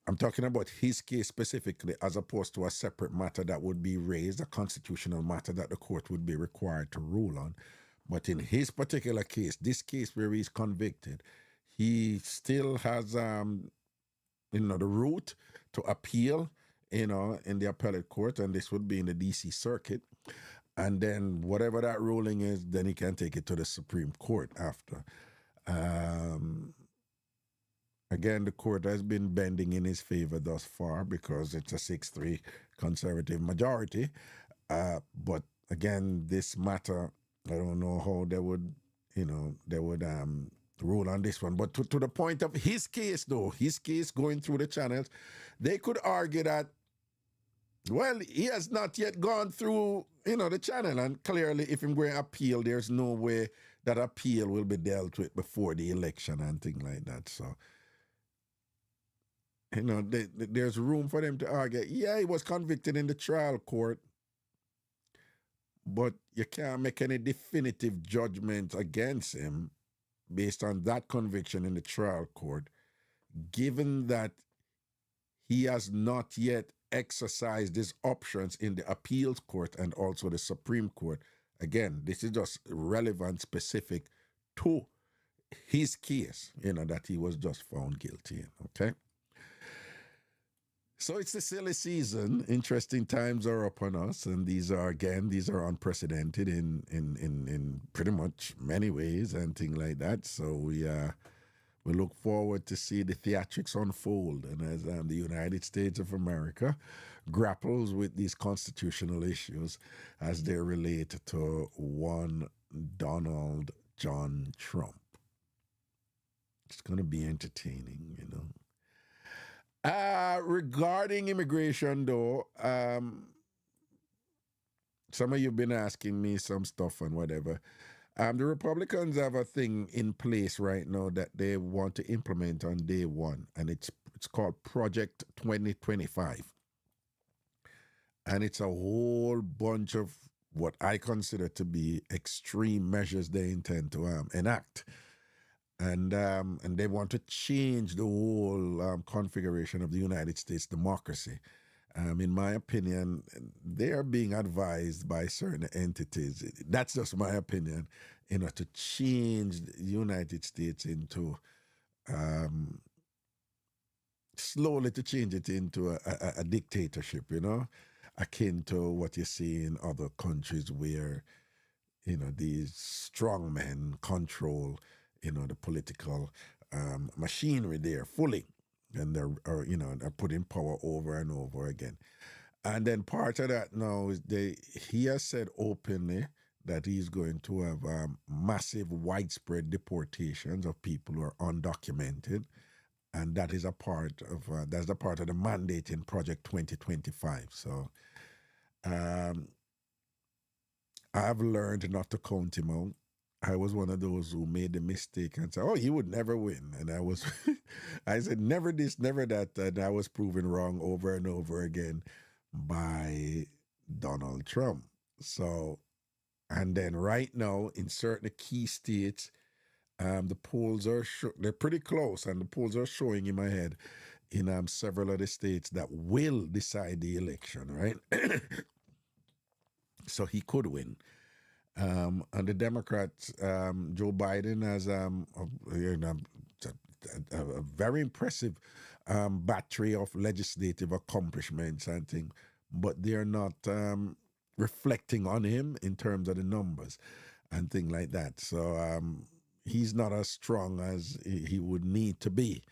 [SPEAKER 1] I'm talking about his case specifically, as opposed to a separate matter that would be raised, a constitutional matter that the court would be required to rule on. But in his particular case, this case where he's convicted, he still has, the route to appeal, in the appellate court, and this would be in the D.C. Circuit. And then whatever that ruling is, then he can take it to the Supreme Court after. Again, the court has been bending in his favor thus far because it's a 6-3 conservative majority. But again, this matter, I don't know how they would rule on this one. But to the point of his case, though, his case going through the channels, they could argue that, well, he has not yet gone through, the channel. And clearly, if I'm going to appeal, there's no way that appeal will be dealt with before the election and things like that. So, there's room for them to argue, yeah, he was convicted in the trial court, but you can't make any definitive judgment against him based on that conviction in the trial court, given that he has not yet exercised his options in the appeals court and also the Supreme Court. Again, this is just relevant, specific to his case, that he was just found guilty in, okay? So it's the silly season. Interesting times are upon us, and these are unprecedented in pretty much many ways and things like that. So we look forward to see the theatrics unfold, and as the United States of America grapples with these constitutional issues as they relate to one Donald John Trump. It's going to be entertaining, Regarding immigration, though, some of you have been asking me some stuff and whatever. The Republicans have a thing in place right now that they want to implement on day one, and it's called Project 2025. And it's a whole bunch of what I consider to be extreme measures they intend to enact. And they want to change the whole configuration of the United States democracy. In my opinion, they are being advised by certain entities. That's just my opinion, to change the United States into, slowly to change it into a dictatorship, akin to what you see in other countries where, these strong men control, the political machinery there fully. And they're putting power over and over again. And then part of that now is he has said openly that he's going to have massive widespread deportations of people who are undocumented. And that is a part of the mandate in Project 2025. So I've learned not to count him out. I was one of those who made the mistake and said, oh, he would never win. And I said, never this, never that. And I was proven wrong over and over again by Donald Trump. So, and then right now in certain key states, the polls are, they're pretty close, and the polls are showing in my head in several of the states that will decide the election, right? So he could win. And the Democrats, Joe Biden has a very impressive battery of legislative accomplishments and things, but they're not reflecting on him in terms of the numbers and things like that. So he's not as strong as he would need to be.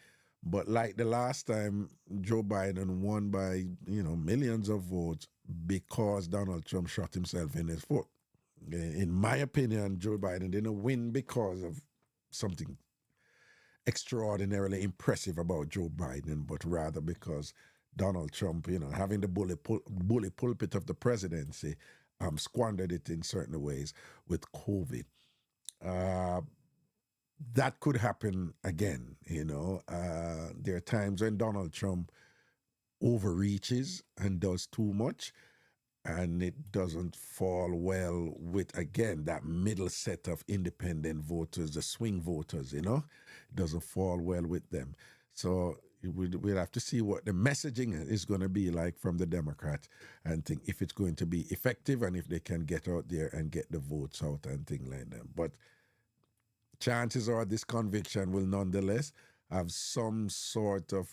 [SPEAKER 1] But like the last time, Joe Biden won by millions of votes because Donald Trump shot himself in his foot. In my opinion, Joe Biden didn't win because of something extraordinarily impressive about Joe Biden, but rather because Donald Trump, having the bully pulpit of the presidency, squandered it in certain ways with COVID. That could happen again, There are times when Donald Trump overreaches and does too much, and it doesn't fall well with, again, that middle set of independent voters, the swing voters, you know, it doesn't fall well with them. So we'll have to see what the messaging is going to be like from the Democrats, and think if it's going to be effective and if they can get out there and get the votes out and things like that. But chances are this conviction will nonetheless have some sort of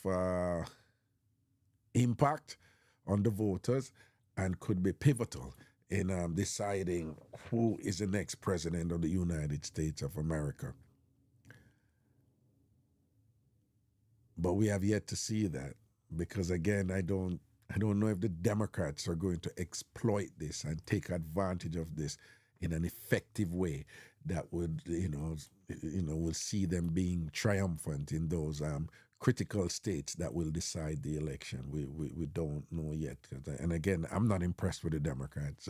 [SPEAKER 1] impact on the voters and could be pivotal in deciding who is the next president of the United States of America. But we have yet to see that, because again, I don't know if the Democrats are going to exploit this and take advantage of this in an effective way that would, will see them being triumphant in those critical states that will decide the election. We don't know yet. And again, I'm not impressed with the Democrats.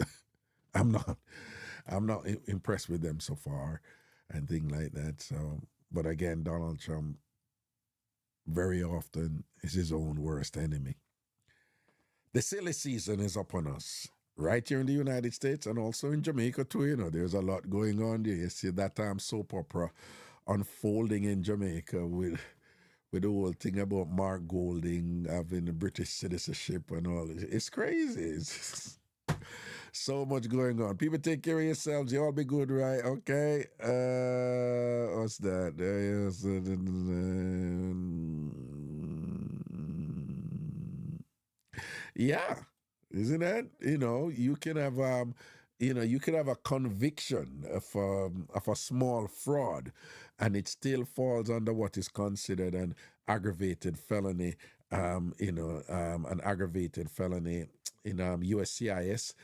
[SPEAKER 1] I'm not impressed with them so far and things like that. So, but again, Donald Trump very often is his own worst enemy. The silly season is upon us, right here in the United States and also in Jamaica too. You know, there's a lot going on there. You see that soap opera unfolding in Jamaica with the whole thing about Mark Golding having the British citizenship and all. It's crazy. It's so much going on. People, take care of yourselves. You all be good, right? Okay. What's that? Yeah. Isn't that? You can have you can have a conviction of a small fraud, and it still falls under what is considered an aggravated felony. An aggravated felony in USCIS,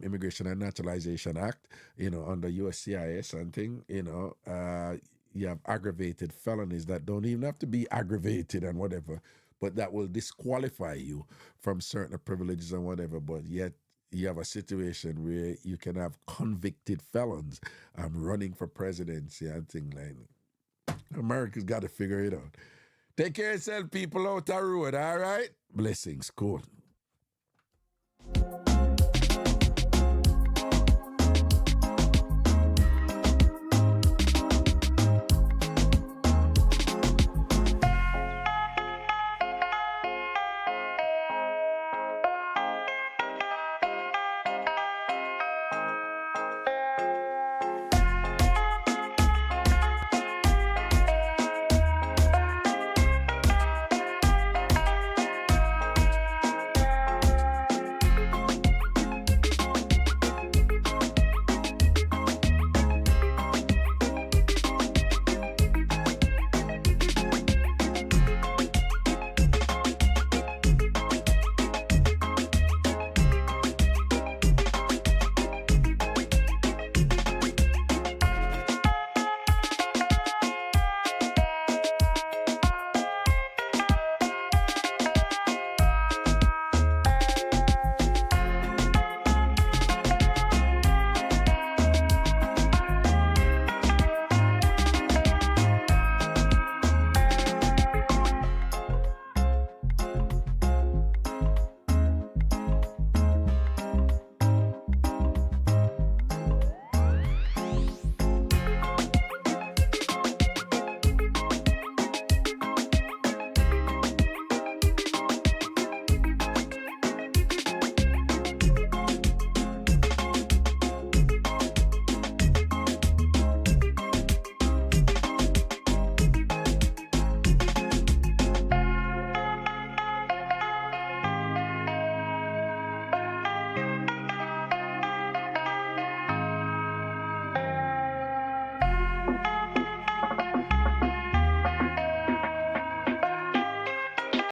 [SPEAKER 1] Immigration and Naturalization Act. Under USCIS and thing. You have aggravated felonies that don't even have to be aggravated and whatever, but that will disqualify you from certain privileges and whatever. But yet you have a situation where you can have convicted felons running for presidency and things like that. America's got to figure it out. Take care of yourself, people out the road, all right? Blessings. Cool.